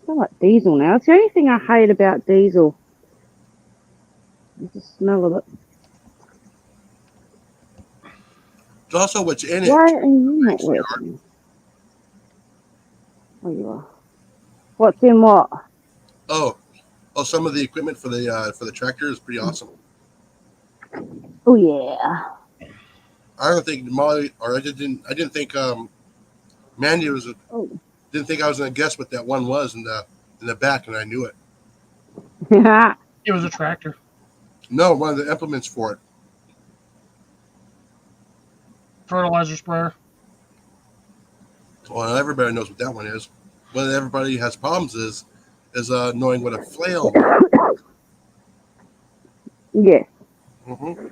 I like diesel now. It's the only thing I hate about diesel. Is the smell of it. It's also what's in it. Why are you not working? Oh, you are. What's in what? Oh, some of the equipment for the tractor is pretty awesome. Oh yeah. I don't think Molly, or I didn't think Mandy was. Oh. Didn't think I was gonna guess what that one was in the back, and I knew it. It was a tractor. No, one of the implements for it. Fertilizer sprayer. Well, everybody knows what that one is. What everybody has problems is knowing what a flail. Yes. Mm-hmm.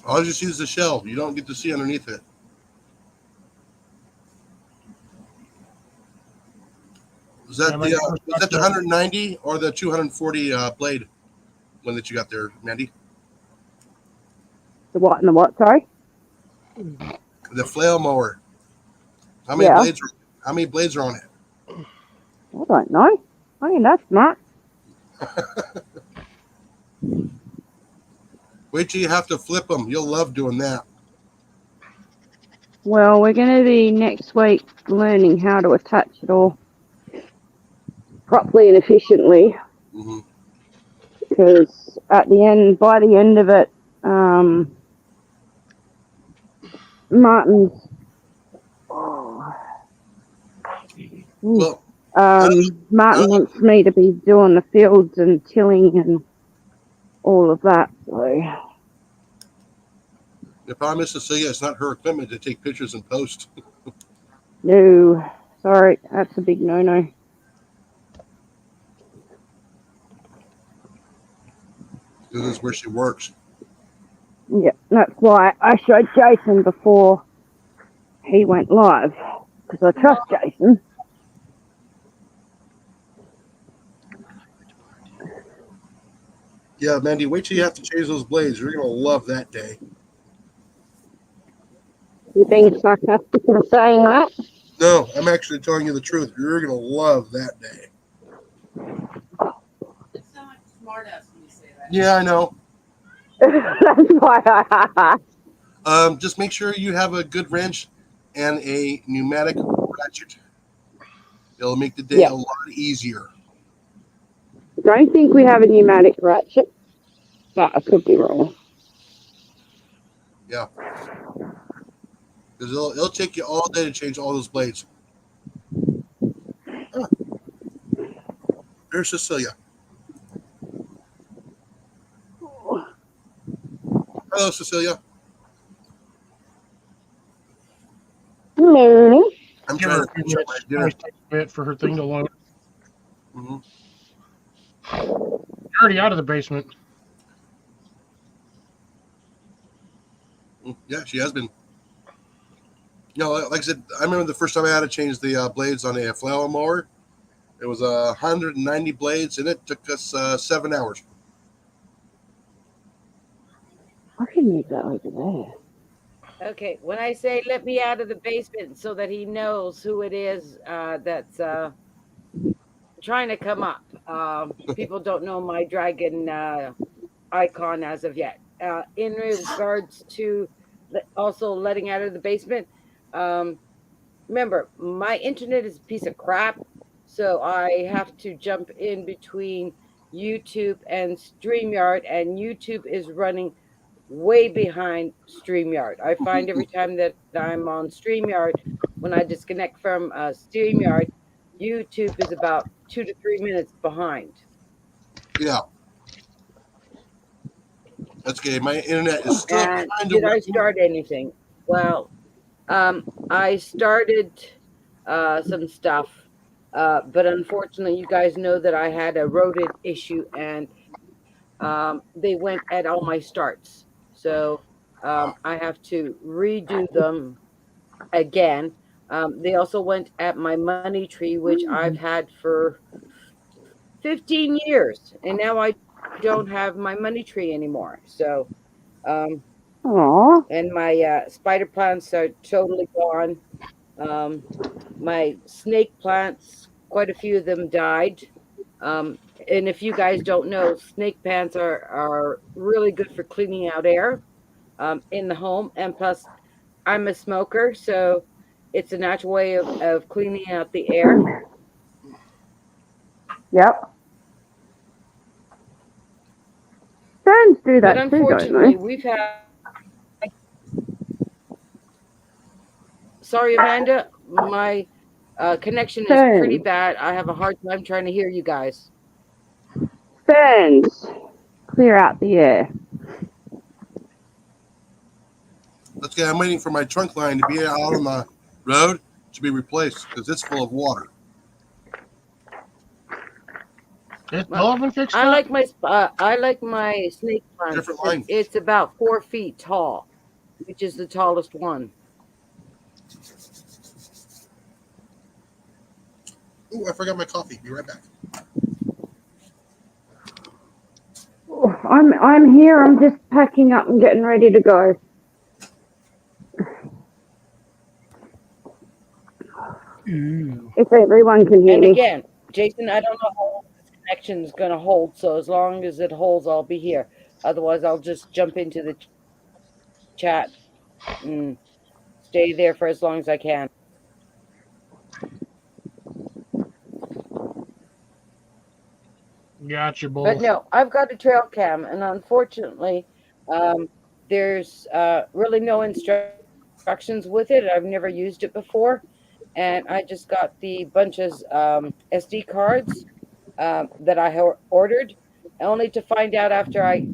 I'll just use the shell. You don't get to see underneath it. Was that the 190 or the 240 blade one that you got there, Mandy? The what and the what? Sorry. The flail mower. How many blades? How many blades are on it? I don't know. I ain't that smart. Wait till you have to flip them. You'll love doing that. Well, we're going to be next week learning how to attach it all properly and efficiently. Hmm. Because by the end of it, Martin's. Well, Martin wants me to be doing the fields and tilling and all of that. So the problem is, Cecilia, it's not her equipment to take pictures and post. no, sorry, that's a big no-no. This is where she works. Yeah, that's why I showed Jason before he went live, because I trust Jason. Yeah, Mandy, wait till you have to change those blades. You're going to love that day. You being sarcastic in saying that? No, I'm actually telling you the truth. You're going to love that day. You sound like a smart ass when you say that. Yeah, I know. That's why I... Just make sure you have a good wrench and a pneumatic ratchet. It'll make the day a lot easier. don't think we have a pneumatic ratchet, but I could be wrong. Yeah. Because it'll take you all day to change all those blades. Huh. There's Cecilia. Hello, Cecilia. No. I'm Give trying her to a few finish up my minutes. dinner. Always takes a bit for her thing to load. Mm-hmm. You're already out of the basement. Yeah, she has been. You know, like I said, I remember the first time I had to change the blades on a flower mower. It was 190 blades, and it took us 7 hours. I can move that over there. Okay, when I say let me out of the basement so that he knows who it is that's trying to come up. People don't know my dragon icon as of yet. In regards to also letting out of the basement, remember, my internet is a piece of crap, so I have to jump in between YouTube and StreamYard, and YouTube is running way behind StreamYard. I find every time that I'm on StreamYard, when I disconnect from StreamYard, YouTube is about 2 to 3 minutes behind. Yeah. That's okay. My internet is still And kind of did I working. start anything? Well, I started some stuff, but unfortunately, you guys know that I had a rodent issue, and they went at all my starts. So I have to redo them again. They also went at my money tree, which I've had for 15 years, and now I don't have my money tree anymore. So, Aww. and my spider plants are totally gone. My snake plants, quite a few of them died. Um, and if you guys don't know, snake plants are really good for cleaning out air in the home. And plus, I'm a smoker, so it's a natural way of cleaning out the air. Yep. Ferns do But that too, don't unfortunately, they? we've had. Sorry, Amanda, my connection is pretty Ferns. bad. I have a hard time trying to hear you guys. Ferns. Clear out the air. That's okay. I'm waiting for my trunk line to be out on the road to be replaced because it's full of water. It's all been fixed I up. like my snake plant. Different line. It's about 4 feet tall, which is the tallest one. Ooh, I forgot my coffee. Be right back. Oh, I'm here. I'm just packing up and getting ready to go. Ooh. If everyone can hear And me. again, Jason, I don't know how long this connection is going to hold. So as long as it holds, I'll be here. Otherwise, I'll just jump into the chat and stay there for as long as I can. Got you But both. no, I've got a trail cam, and unfortunately, there's really no instructions with it. I've never used it before, and I just got the bunches SD cards that I ordered, only to find out after I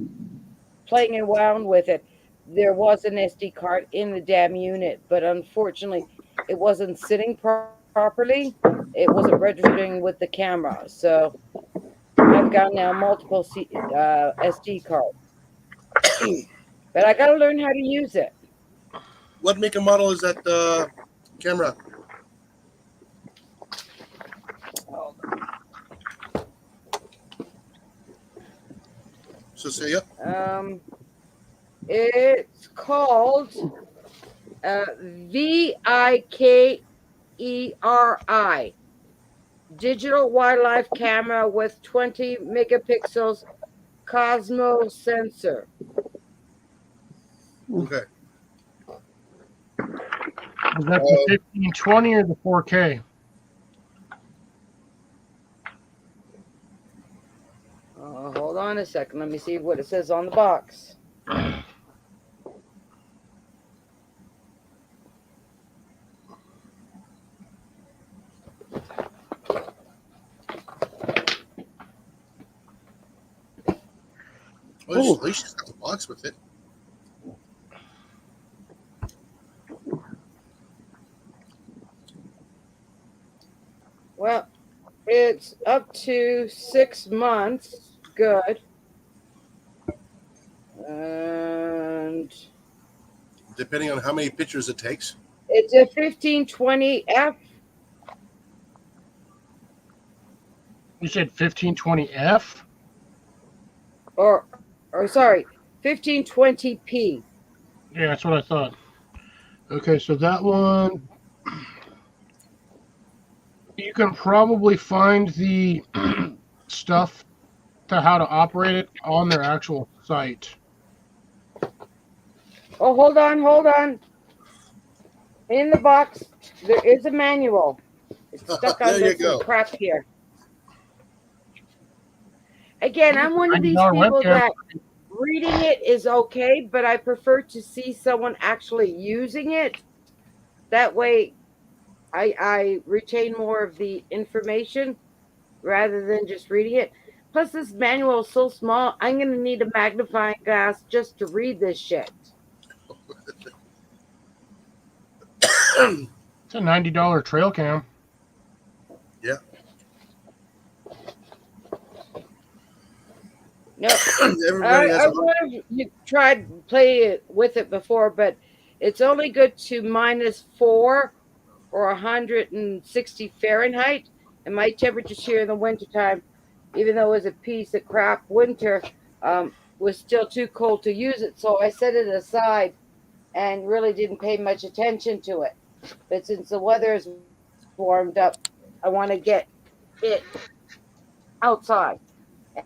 playing around with it, there was an SD card in the damn unit, but unfortunately, it wasn't sitting properly. It wasn't registering with the camera, so I've got now multiple SD cards, but I got to learn how to use it. What make and model is that camera? Cecilia? It's called VIKERI, digital wildlife camera with 20 megapixels Cosmo sensor. Okay. Is that the 1520 or the 4K? Hold on a second. Let me see what it says on the box. Well, at least she's got the box with it. Well, it's up to 6 months. Good. And Depending on how many pictures it takes. it's a 1520F. You said 1520F? Or sorry, 1520p. Yeah, that's what I thought. Okay, so that one, you can probably find the stuff to how to operate it on their actual site. Oh, hold on. In the box, there is a manual. It's stuck There under you some go. crap here. Again, I'm one of these $90 people webcam. that reading it is okay, but I prefer to see someone actually using it. That way, I retain more of the information rather than just reading it. Plus, this manual is so small, I'm going to need a magnifying glass just to read this shit. It's a $90 trail cam. Yeah. No, Everybody has I a would have tried play it with it before, but it's only good to -4 or 160 Fahrenheit. And my temperatures here in the wintertime, even though it was a piece of crap winter, was still too cold to use it. So I set it aside and really didn't pay much attention to it. But since the weather is warmed up, I want to get it outside.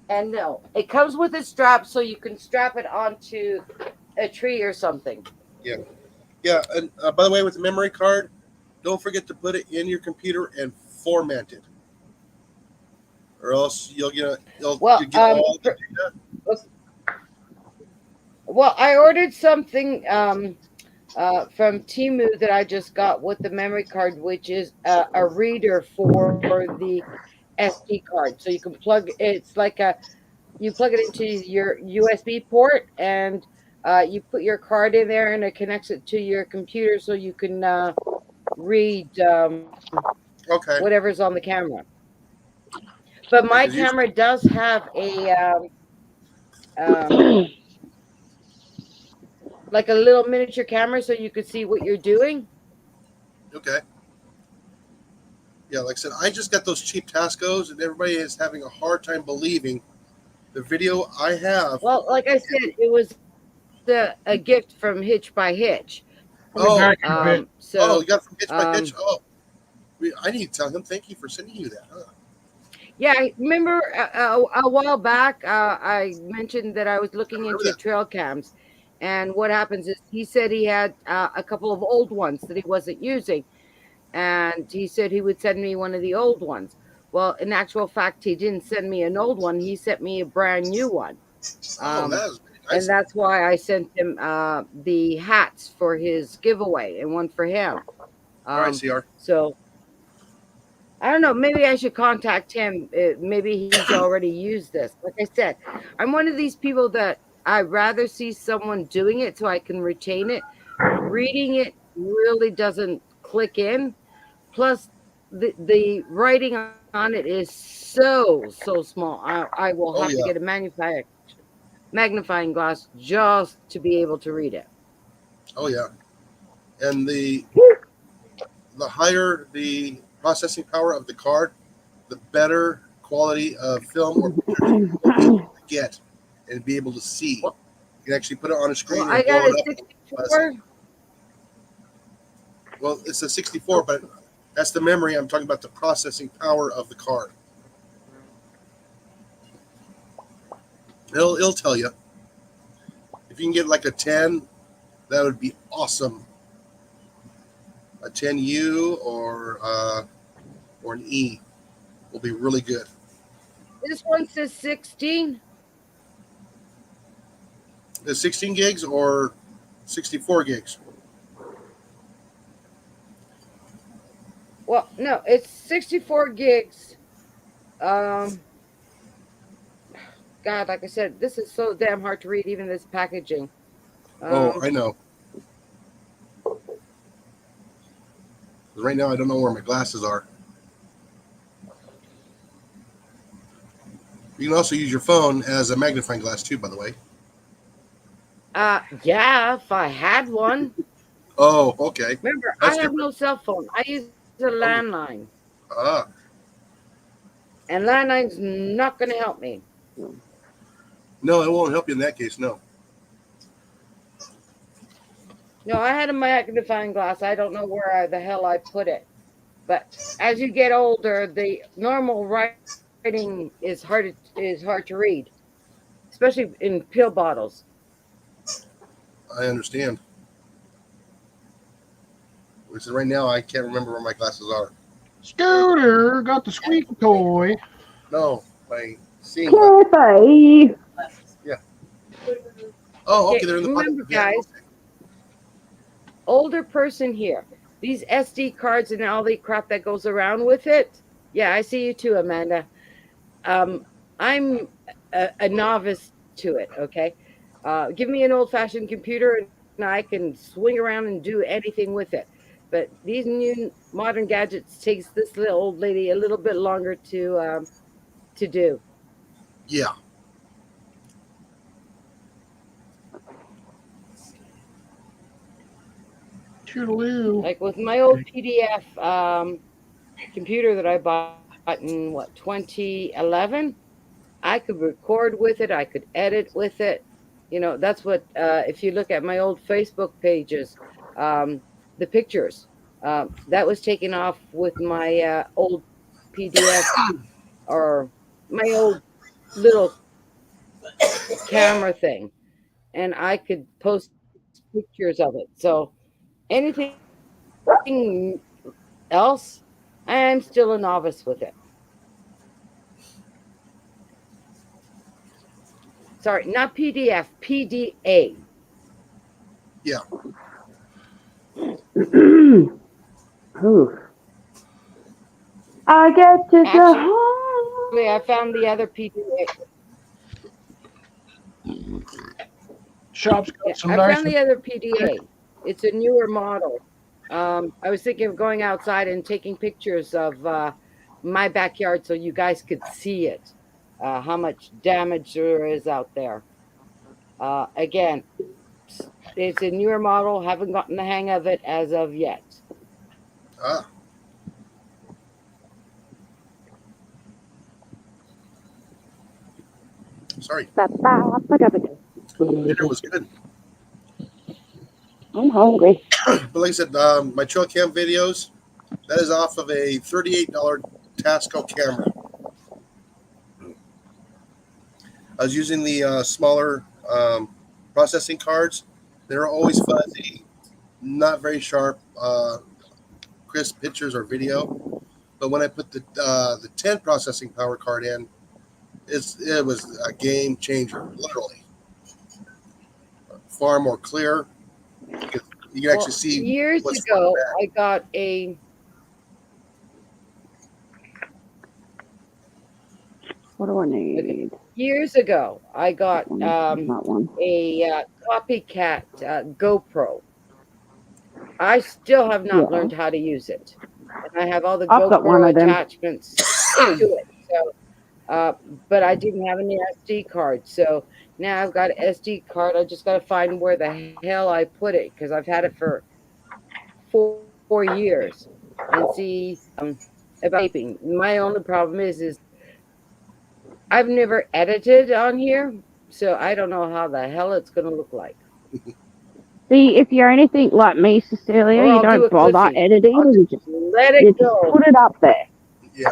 And no, it comes with a strap so you can strap it onto a tree or something. Yeah. And by the way, with the memory card, don't forget to put it in your computer and format it, or else you'll get all the data. Well, I ordered something from Temu that I just got with the memory card, which is a reader for the SD card. So you can it's like you plug it into your USB port and you put your card in there and it connects it to your computer so you can read whatever's on the camera. But my camera does have a like a little miniature camera so you could see what you're doing. Okay. Yeah, like I said, I just got those cheap Tascos, and everybody is having a hard time believing the video I have. Well, like I said, it was a gift from Hitch by Hitch. Oh, so you got it from Hitch by Hitch? Oh. I need to tell him thank you for sending you that. Huh? Yeah, I remember a while back, I mentioned that I was looking remember into that. trail cams. And what happens is he said he had a couple of old ones that he wasn't using. And he said he would send me one of the old ones. Well, in actual fact, he didn't send me an old one. He sent me a brand new one. Oh, that is very nice. And that's why I sent him the hats for his giveaway and one for him. All right, CR. So I don't know. Maybe I should contact him. Maybe he's already used this. Like I said, I'm one of these people that I'd rather see someone doing it so I can retain it. Reading it really doesn't click in. Plus, the writing on it is so small. I will have to get a magnifying glass just to be able to read it. Oh yeah, and the higher the processing power of the card, the better quality of film or picture you'll be able to get and be able to see. You can actually put it on a screen Well, and I got blow a it up. 64. Well, it's a 64, but that's the memory. I'm talking about the processing power of the card. It'll tell you. If you can get like a 10, that would be awesome. A 10U or an E will be really good. This one says 16. The 16 gigs or 64 gigs? Well, no, it's 64 gigs. God, like I said, this is so damn hard to read, even this packaging. I know. Right now, I don't know where my glasses are. You can also use your phone as a magnifying glass too, by the way. Yeah, if I had one. Oh, okay. Remember, That's I have no cell phone. I use a landline. Ah, And landline's not going to help me. no, it won't help you in that case. No. No, I had a magnifying glass. I don't know where the hell I put it. But as you get older, the normal writing is hard to read, especially in pill bottles. I understand. Which is right now, I can't remember where my glasses are. Scooter got the squeaky toy. No, my seeing glasses. Cafe. Oh, okay, they're in the Remember, pocket. Yeah, guys, older person here. These SD cards and all the crap that goes around with it. Yeah, I see you too, Amanda. I'm a novice to it, okay? Give me an old-fashioned computer and I can swing around and do anything with it. But these new modern gadgets takes this little old lady a little bit longer to do. Yeah. Toodaloo. Like with my old PDF computer that I bought in 2011, I could record with it. I could edit with it. You know, that's what, if you look at my old Facebook pages, the pictures, that was taken off with my old PDF or my old little camera thing. And I could post pictures of it. So anything else, I am still a novice with it. Sorry, not PDF, PDA. Yeah. Ooh. I get to Actually, I found the other PDA. Shop's got Yeah, some I nice. found the other PDA. It's a newer model. I was thinking of going outside and taking pictures of my backyard so you guys could see it, how much damage there is out there. Again, it's a newer model. Haven't gotten the hang of it as of yet. Ah. Sorry. Dinner was good. I'm hungry. But like I said, my trail cam videos, That is off of a $38 Tasco camera. I was using the smaller processing cards. They're always fuzzy, not very sharp, crisp pictures or video. But when I put the 10 processing power card in, it was a game changer, literally. Far more clear. You can actually see. Years what's ago, front I got a What do I need? years ago. I got That one. a copycat GoPro. I still have not Yeah. learned how to use it, and I have all the I've got one GoPro of them. attachments to it. So, but I didn't have any SD card, so now I've got an SD card. I just got to find where the hell I put it because I've had it for 4 years, and see about taping. My only problem is I've never edited on here, so I don't know how the hell it's going to look like. See, if you're anything like me, Cecilia, Or you I'll do don't a bother Cliffy. editing. I'll You just, Let you it just go. put it up there. Yeah.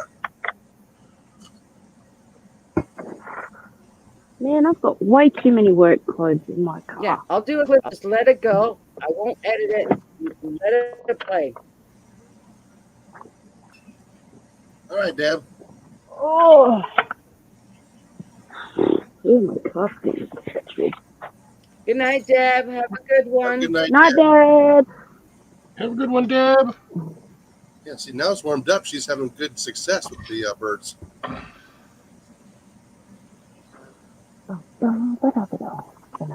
Man, I've got way too many work clothes in my car. Yeah, I'll do a clip. Just let it go. I won't edit it. Let it play. All right, Deb. Oh. Oh, my cuff's getting itchy. Good night, Deb. Have a good one. Good night, Night, Deb. Dad. Have a good one, Deb. Yeah, see, now it's warmed up. She's having good success with the birds.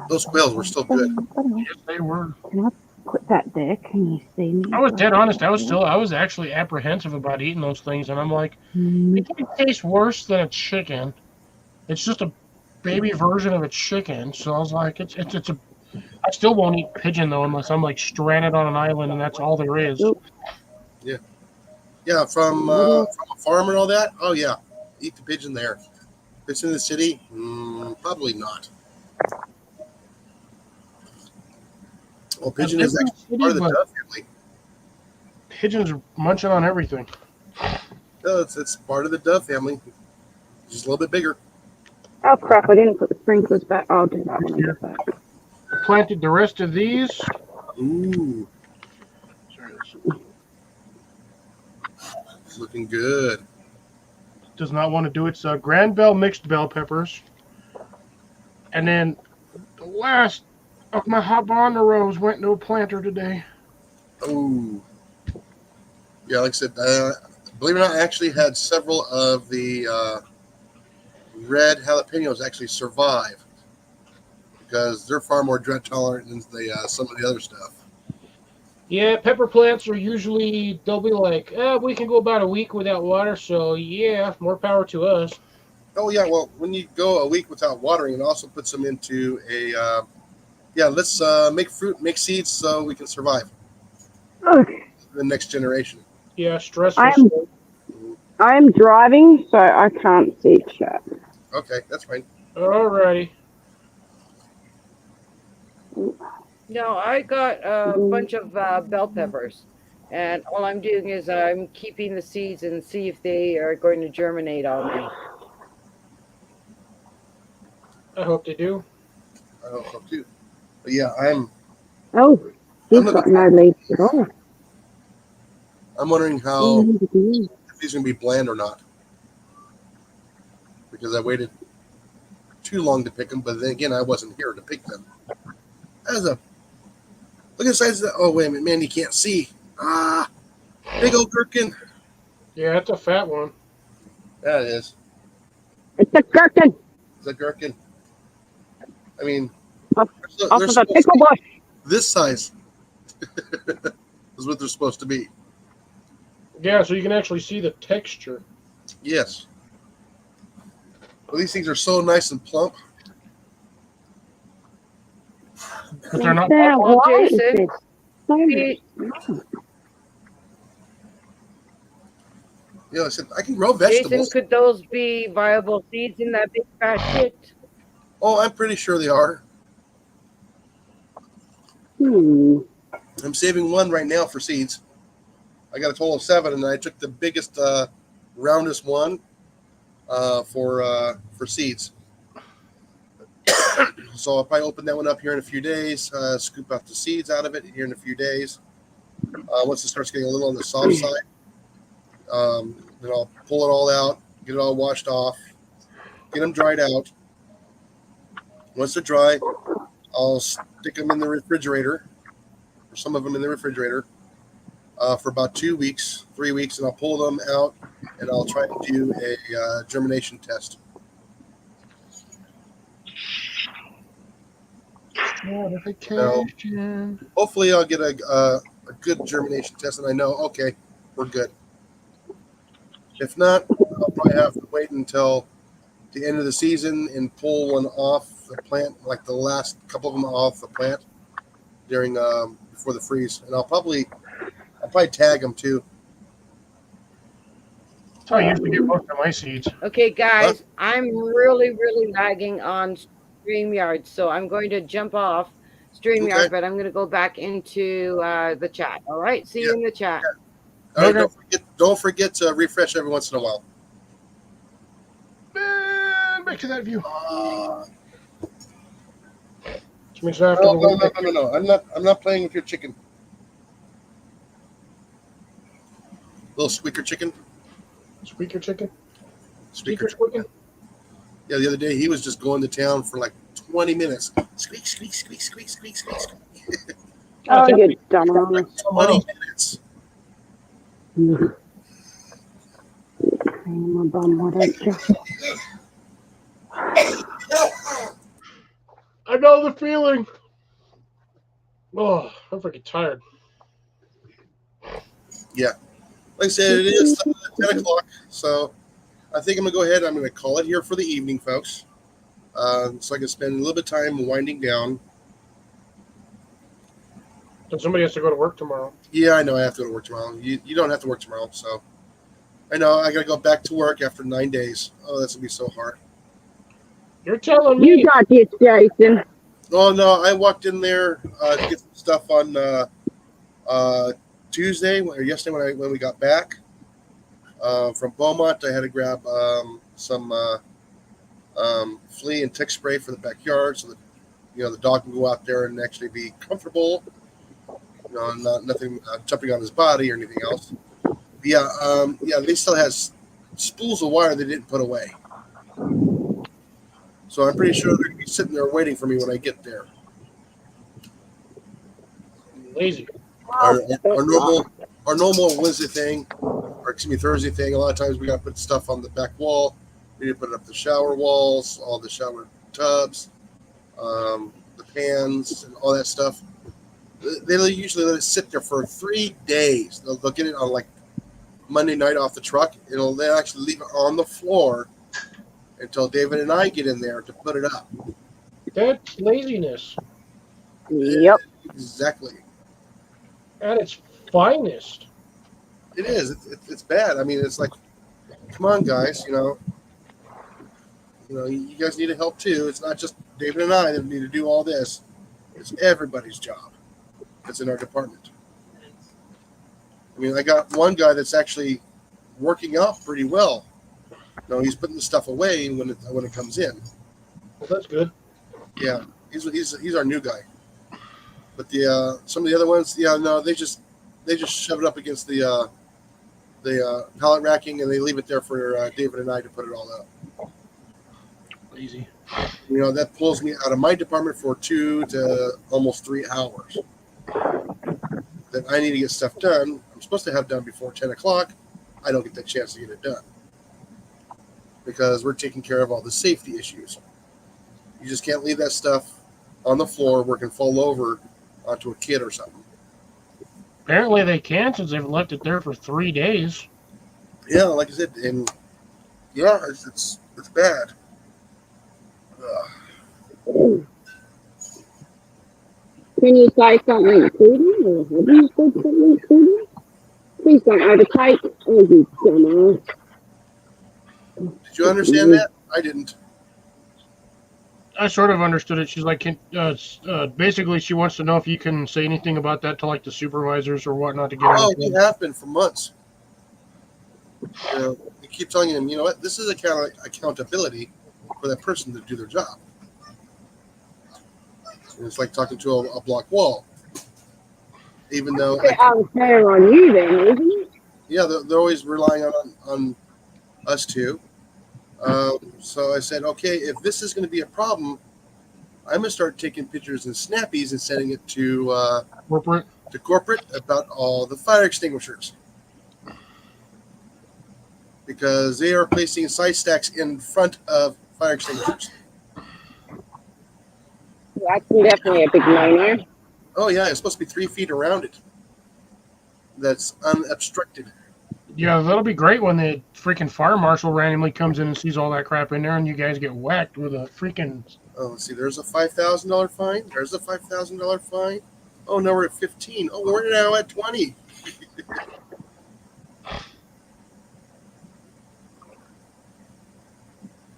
Those quails were still good. Yes, they were. Can I put that there? Can you see me? I was dead honest. I was actually apprehensive about eating those things, and I'm like, it can't taste worse than a chicken. It's just a baby version of a chicken. So I was like, it's a. I still won't eat pigeon though, unless I'm like stranded on an island and that's all there is. Yeah, from a farm and all that. Oh yeah, eat the pigeon there. If it's in the city, probably not. Well, pigeon is actually part of the dove family. Pigeons are munching on everything. No, it's part of the dove family. Just a little bit bigger. Oh, crap. I didn't put the sprinklers back. I'll do that when I get back. Planted the rest of these. Ooh, looking good. Does not want to do its grand bell mixed bell peppers. And then the last of my habanero went into a planter today. Oh, yeah. Like I said, believe it or not, I actually had several of the red jalapenos actually survive because they're far more drought tolerant than some of the other stuff. Yeah, pepper plants are usually, they'll be like, we can go about a week without water, so yeah, more power to us. Oh yeah, well, when you go a week without watering, it also puts them into a let's make seeds so we can survive Okay. the next generation. Yeah, stressful. I am driving, so I can't see chat. Okay, that's fine. Alrighty. No, I got a bunch of bell peppers, and all I'm doing is I'm keeping the seeds and see if they are going to germinate on me. I hope they do. I hope so too. But yeah, I'm Oh, he's got no leaves at all. wondering how if these are gonna be bland or not because I waited too long to pick them. But then again, I wasn't here to pick them. Look at the size of that. Oh wait a minute, man, you can't see. Big old gherkin. Yeah, it's a fat one. That is. It's a gherkin. It's a gherkin. I mean, Off they're of a supposed to pickle be bush. this size is what they're supposed to be. Yeah, so you can actually see the texture. Yes. Well, these things are so nice and plump. But they're not. Now, Well, why is Jason, this so Hey, Yeah, I said I can grow Jason, vegetables. could those be viable seeds in that big fat shit? Oh, I'm pretty sure they are. I'm saving one right now for seeds. I got a total of 7, and I took the biggest, roundest one for seeds. So I'll probably open that one up here in a few days, scoop out the seeds out of it here in a few days. Once it starts getting a little on the soft side, then I'll pull it all out, get it all washed off, get them dried out. Once they're dry, I'll stick them in the refrigerator, or some of them in the refrigerator, for about 2 weeks, 3 weeks, and I'll pull them out and I'll try to do a germination test. Notification. Hopefully, I'll get a good germination test, and I know, okay, we're good. If not, I'll probably have to wait until the end of the season and pull one off the plant, like the last couple of them off the plant during before the freeze, and I'll probably tag them too. That's how I usually get most of my seeds. Okay, guys, I'm really lagging on StreamYard, so I'm going to jump off StreamYard, Okay. but I'm going to go back into the chat. All right, see you in the chat. All right, Okay. don't forget to refresh every once in a while. Man, back to that view. Uh, Which means I have to no. I'm not playing with your chicken. Little squeaker chicken. Squeaker chicken. Squeaker Squeaker chicken. Yeah, the other day he was just going to town for like 20 minutes. Squeak, squeak, squeak, squeak, squeak, squeak, squeak. Oh, you Like dumbass. 20 minutes. Cream my bum, why don't you? I know the feeling. Oh, I'm freaking tired. Like I said, it is 10 o'clock, so I think I'm going to go ahead. I'm going to call it here for the evening, folks, so I can spend a little bit of time winding down. And somebody has to go to work tomorrow. Yeah, I know I have to go to work tomorrow. You don't have to work tomorrow, so I know I got to go back to work after 9 days. Oh, that's going to be so hard. You're telling me. You got this, Jason. Oh, no, I walked in there to get some stuff on Tuesday or yesterday when we got back from Beaumont. I had to grab some flea and tick spray for the backyard so that the dog can go out there and actually be comfortable. Nothing jumping on his body or anything else. Yeah, they still has spools of wire they didn't put away. So I'm pretty sure they're gonna be sitting there waiting for me when I get there. Lazy. Our normal Wednesday thing, or excuse me, Thursday thing. A lot of times we got to put stuff on the back wall. We need to put it up the shower walls, all the shower tubs, the pans, and all that stuff. They usually let it sit there for 3 days. They'll get it on like Monday night off the truck. They'll actually leave it on the floor until David and I get in there to put it up. That's laziness Yep. Exactly. at its finest. It is. It's bad. I mean, it's like, come on, guys. You guys need to help too. It's not just David and I that need to do all this. It's everybody's job. It's in our department. I mean, I got one guy that's actually working out pretty well. He's putting the stuff away when it comes in. Well, that's good. Yeah, he's our new guy. But some of the other ones, they just shove it up against the pallet racking and they leave it there for David and I to put it all up. Lazy. That pulls me out of my department for 2 to almost 3 hours. That I need to get stuff done. I'm supposed to have done before 10 o'clock. I don't get the chance to get it done because we're taking care of all the safety issues. You just can't leave that stuff on the floor where it can fall over onto a kid or something. Apparently they can since they've left it there for 3 days. Yeah, like I said, and yeah, it's bad. Can you say something, Cootie? Or have you said something, Cootie? Please don't overtake. Oh, you dumbass. Did you understand that? I didn't. I sort of understood it. She's like, basically, she wants to know if you can say anything about that to like the supervisors or whatnot to get her. Oh, we have been for months. You know, we keep telling them, you know what, this is accountability for that person to do their job. And it's like talking to a block wall. Even though, A bit unfair on you then, isn't it? yeah, they're always relying on us two. So I said, okay, if this is going to be a problem, I'm going to start taking pictures and snappies and sending it to corporate about all the fire extinguishers. Because they are placing side stacks in front of fire extinguishers. That's definitely a big no-no. Oh, yeah, it's supposed to be 3 feet around it. That's unobstructed. Yeah, that'll be great when the freaking fire marshal randomly comes in and sees all that crap in there, and you guys get whacked with a freaking. Oh, let's see. There's a $5,000 fine. There's a $5,000 fine. Oh, now we're at 15. Oh, we're now at 20.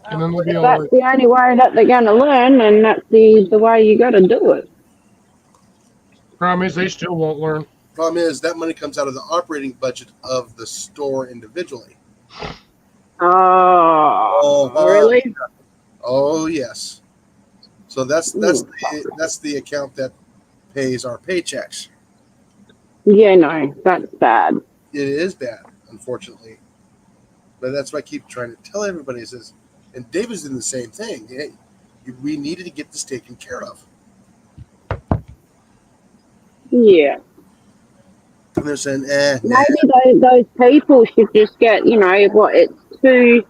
And then they'll be If all that's like, the only way that they're going to learn, and that's the way you got to do it. problem is they still won't learn. Problem is that money comes out of the operating budget of the store individually. Oh, really? Oh, yes. So that's the account that pays our paychecks. Yeah, no, that's bad. It is bad, unfortunately. But that's what I keep trying to tell everybody is, and David's in the same thing. Hey, we needed to get this taken care of. Yeah. And they're saying, nah. Maybe those people should just get, you know, it's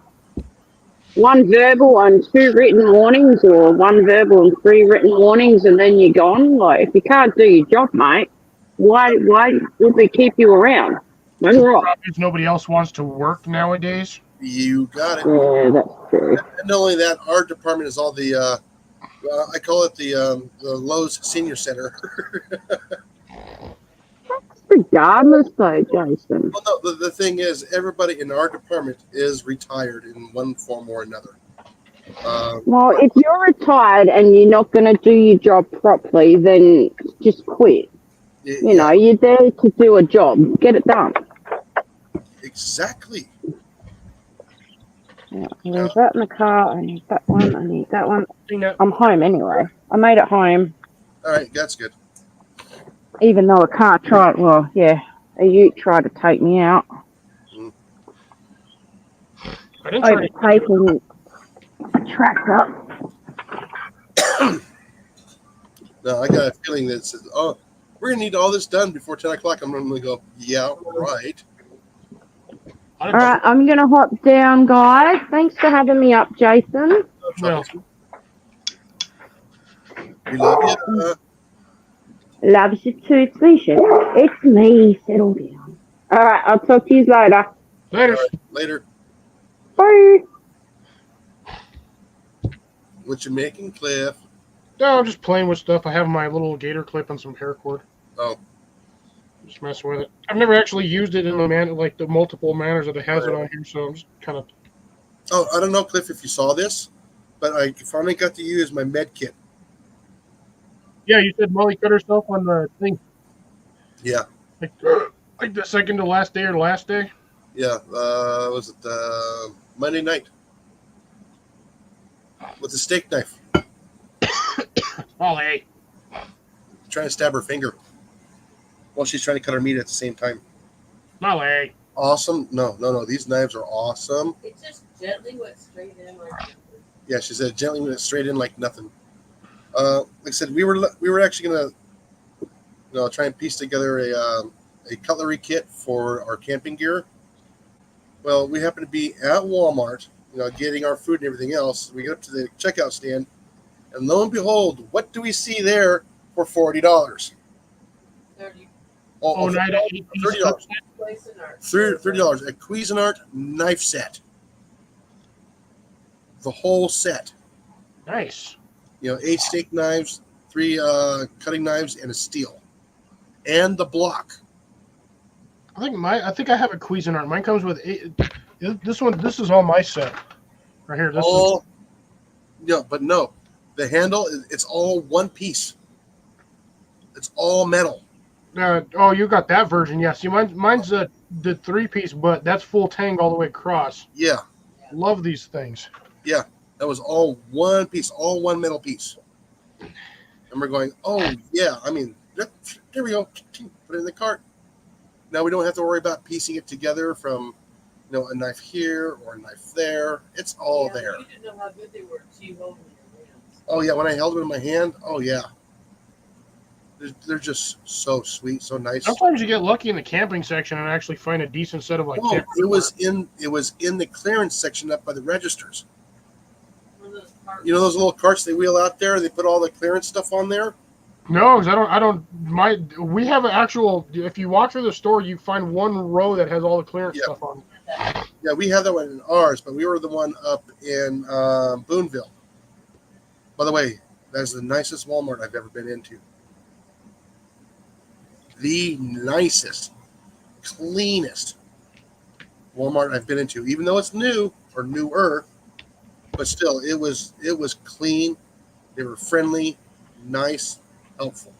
one verbal and 2 written warnings, or 1 verbal and 3 written warnings, and then you're gone. Like, if you can't do your job, mate, why would we keep you around? That's right. Because nobody else wants to work nowadays. You got it. Yeah, that's true. And not only that, our department is all the, I call it the Lowe's Senior Center. Regardless, though, Jason. Well, no, the thing is, everybody in our department is retired in one form or another. Well, if you're retired and you're not going to do your job properly, then just quit. You know, you're there to do a job. Get it done. Exactly. Yeah, there's that in the car. I need that one. I need that one. Thing that- I'm home anyway. I made it home, All right, that's good. even though a car tried. Well, yeah, a ute tried to take me out. I didn't try to. Overtaking a tractor. No, I got a feeling that it says, oh, we're going to need all this done before 10 o'clock. I'm normally go, yeah, right. All right, I'm gonna hop down, guys. Thanks for having me up, Jason. No trouble. We love you. Loves you too, Felicia. It's me. Settle down. All right, I'll talk to you later. Later. All right, later. Bye. What you making, Cliff? No, I'm just playing with stuff. I have my little gator clip and some paracord. Oh, Just messing with it. I've never actually used it in the multiple manners that it has it on here, so I'm just kind of. oh, I don't know, Cliff, if you saw this, but I finally got to use my med kit. Yeah, you said Molly cut herself on the thing. Yeah, Like the second to last day or last day. yeah. Was it Monday night with a steak knife, Molly. trying to stab her finger while she's trying to cut her meat at the same time. Molly. Awesome. No. These knives are awesome. It just gently went straight in like that. Yeah, she said gently went straight in like nothing. Like I said, we were actually gonna, try and piece together a cutlery kit for our camping gear. Well, we happened to be at Walmart, getting our food and everything else. We get up to the checkout stand, and lo and behold, what do we see there for $40? 30 Oh, night at 8 $30. place in our $30. A Cuisinart knife set. The whole set. Nice. 8 steak knives, 3 cutting knives, and a steel, and the block. I think I have a Cuisinart. Mine comes with 8. This is all my set right here. But no, The handle, it's all one piece. It's all metal. Oh, you got that version? Yeah. See, mine's the 3-piece, but that's full tang all the way across. Yeah, Love these things. that was all one piece, all one metal piece. And we're going, oh yeah. I mean, there we go. Put it in the cart. Now we don't have to worry about piecing it together from, a knife here or a knife there. It's all there. You didn't know how good they were. So you hold them in your hands. Oh yeah, when I held them in my hand, oh yeah. They're just so sweet, so nice. Sometimes you get lucky in the camping section and actually find a decent set of like. Oh, camping it was in the clearance section up by the registers. One of those carts. You know those little carts they wheel out there? They put all the clearance stuff on there. No, because we have an actual. If you walk through the store, you find one row that has all the clearance Yeah. stuff on. Yeah, we have that one in ours, but we were the one up in Boonville. By the way, that's the nicest Walmart I've ever been into. The nicest, cleanest Walmart I've been into, even though it's new or newer, but still, it was clean. They were friendly, nice, helpful.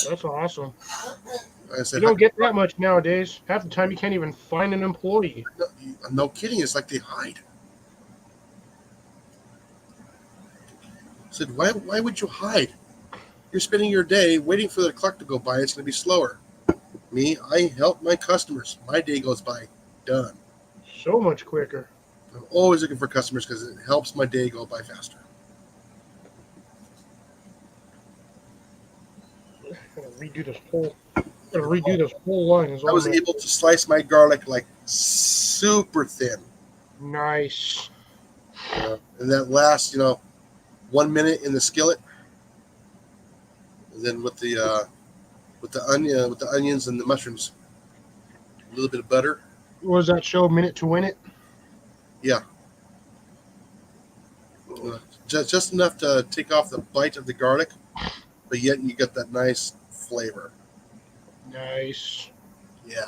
That's awesome. Like I said, You don't get that much nowadays. Half the time, you can't even find an employee. no kidding. It's like they hide. I said, why would you hide? You're spending your day waiting for the clock to go by. It's going to be slower. Me, I help my customers. My day goes by. Done. So much quicker. I'm always looking for customers because it helps my day go by faster. Gotta redo this whole line. Is I all was that- able to slice my garlic like super thin. Nice. And that last, 1 minute in the skillet. And then with the onions and the mushrooms, a little bit of butter. What does that show? Minute to win it? Just enough to take off the bite of the garlic, but yet you get that nice flavor. Nice. Yeah,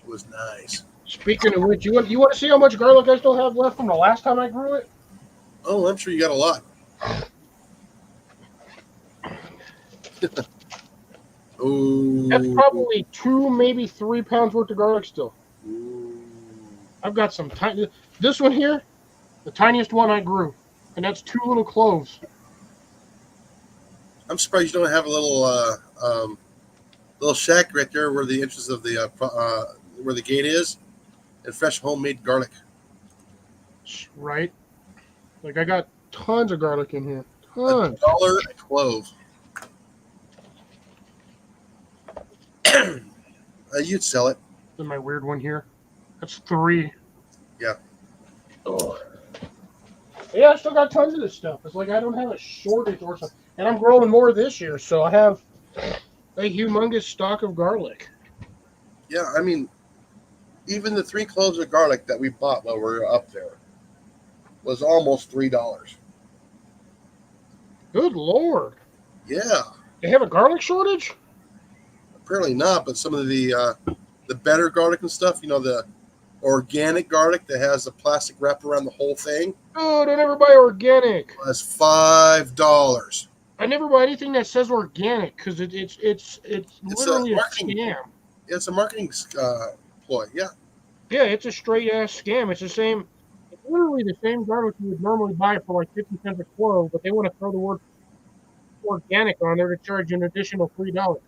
it was nice. Speaking of which, you want to see how much garlic I still have left from the last time I grew it? Oh, I'm sure you got a lot. Oh, That's probably 2, maybe 3 pounds worth of garlic still. I've got some tiny. This one here, the tiniest one I grew, and that's 2 little cloves. I'm surprised you don't have a little shack right there where the entrance of the where the gate is, and fresh homemade garlic. Right? Like I got tons of garlic in here. Tons. $1 a clove. You'd sell it. Then my weird one here. That's 3. Yeah. Oh. Yeah, I still got tons of this stuff. It's like I don't have a shortage or something. And I'm growing more this year, so I have a humongous stock of garlic. Yeah, I mean, even the 3 cloves of garlic that we bought while we were up there was almost $3. Good Lord. Yeah, They have a garlic shortage? apparently not, but some of the better garlic and stuff, the organic garlic that has the plastic wrapped around the whole thing, Oh, don't ever buy organic. was $5. I never buy anything that says organic because it's literally a marketing. scam. It's a marketing ploy. Yeah, Yeah, it's a straight ass scam. It's the same. It's literally the same garlic you would normally buy for like 50 cents a clove, but they want to throw the word organic on there to charge an additional $3.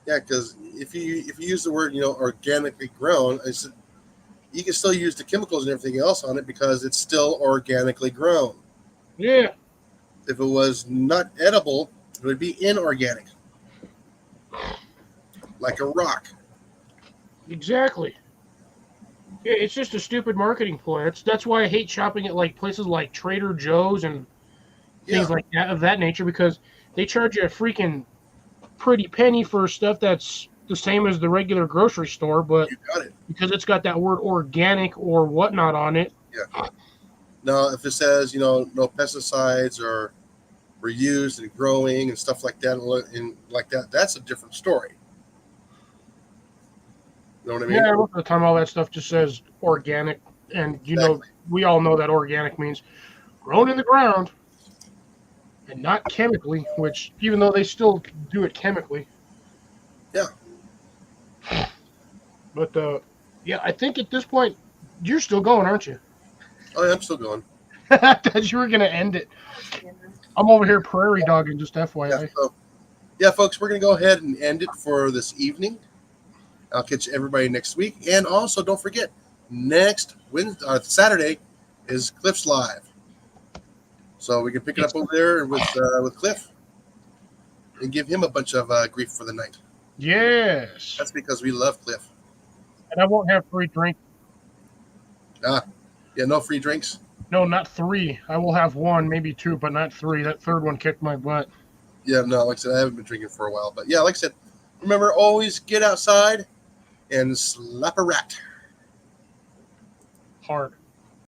yeah, because if you use the word organically grown, you can still use the chemicals and everything else on it because it's still organically grown. Yeah, If it was not edible, it would be inorganic, like a rock. exactly. Yeah, it's just a stupid marketing ploy. That's why I hate shopping at like places like Trader Joe's and things Yeah. like that of that nature because they charge you a freaking pretty penny for stuff that's the same as the regular grocery store, but You got it. because it's got that word organic or whatnot on it, Now, if it says no pesticides or were used in growing and stuff like that, and like that, that's a different story. You know what I mean? yeah, most of the time all that stuff just says organic, and Exactly. we all know that organic means grown in the ground. and not chemically, which even though they still do it chemically. Yeah. But yeah, I think at this point you're still going, aren't you? Oh, yeah, I'm still going. I thought you were gonna end it. I'm over here prairie dogging, just FYI. Yeah, so, yeah, folks, we're going to go ahead and end it for this evening. I'll catch everybody next week. And also, don't forget, next Saturday is Cliff's Live. So we can pick it up over there with Cliff and give him a bunch of grief for the night. Yes. That's because we love Cliff. And I won't have free drink. Yeah, no free drinks. No, not 3. I will have 1, maybe 2, but not 3. That third one kicked my butt. Yeah, no, like I said, I haven't been drinking for a while. But yeah, like I said, remember, always get outside and slap a rat. Hard.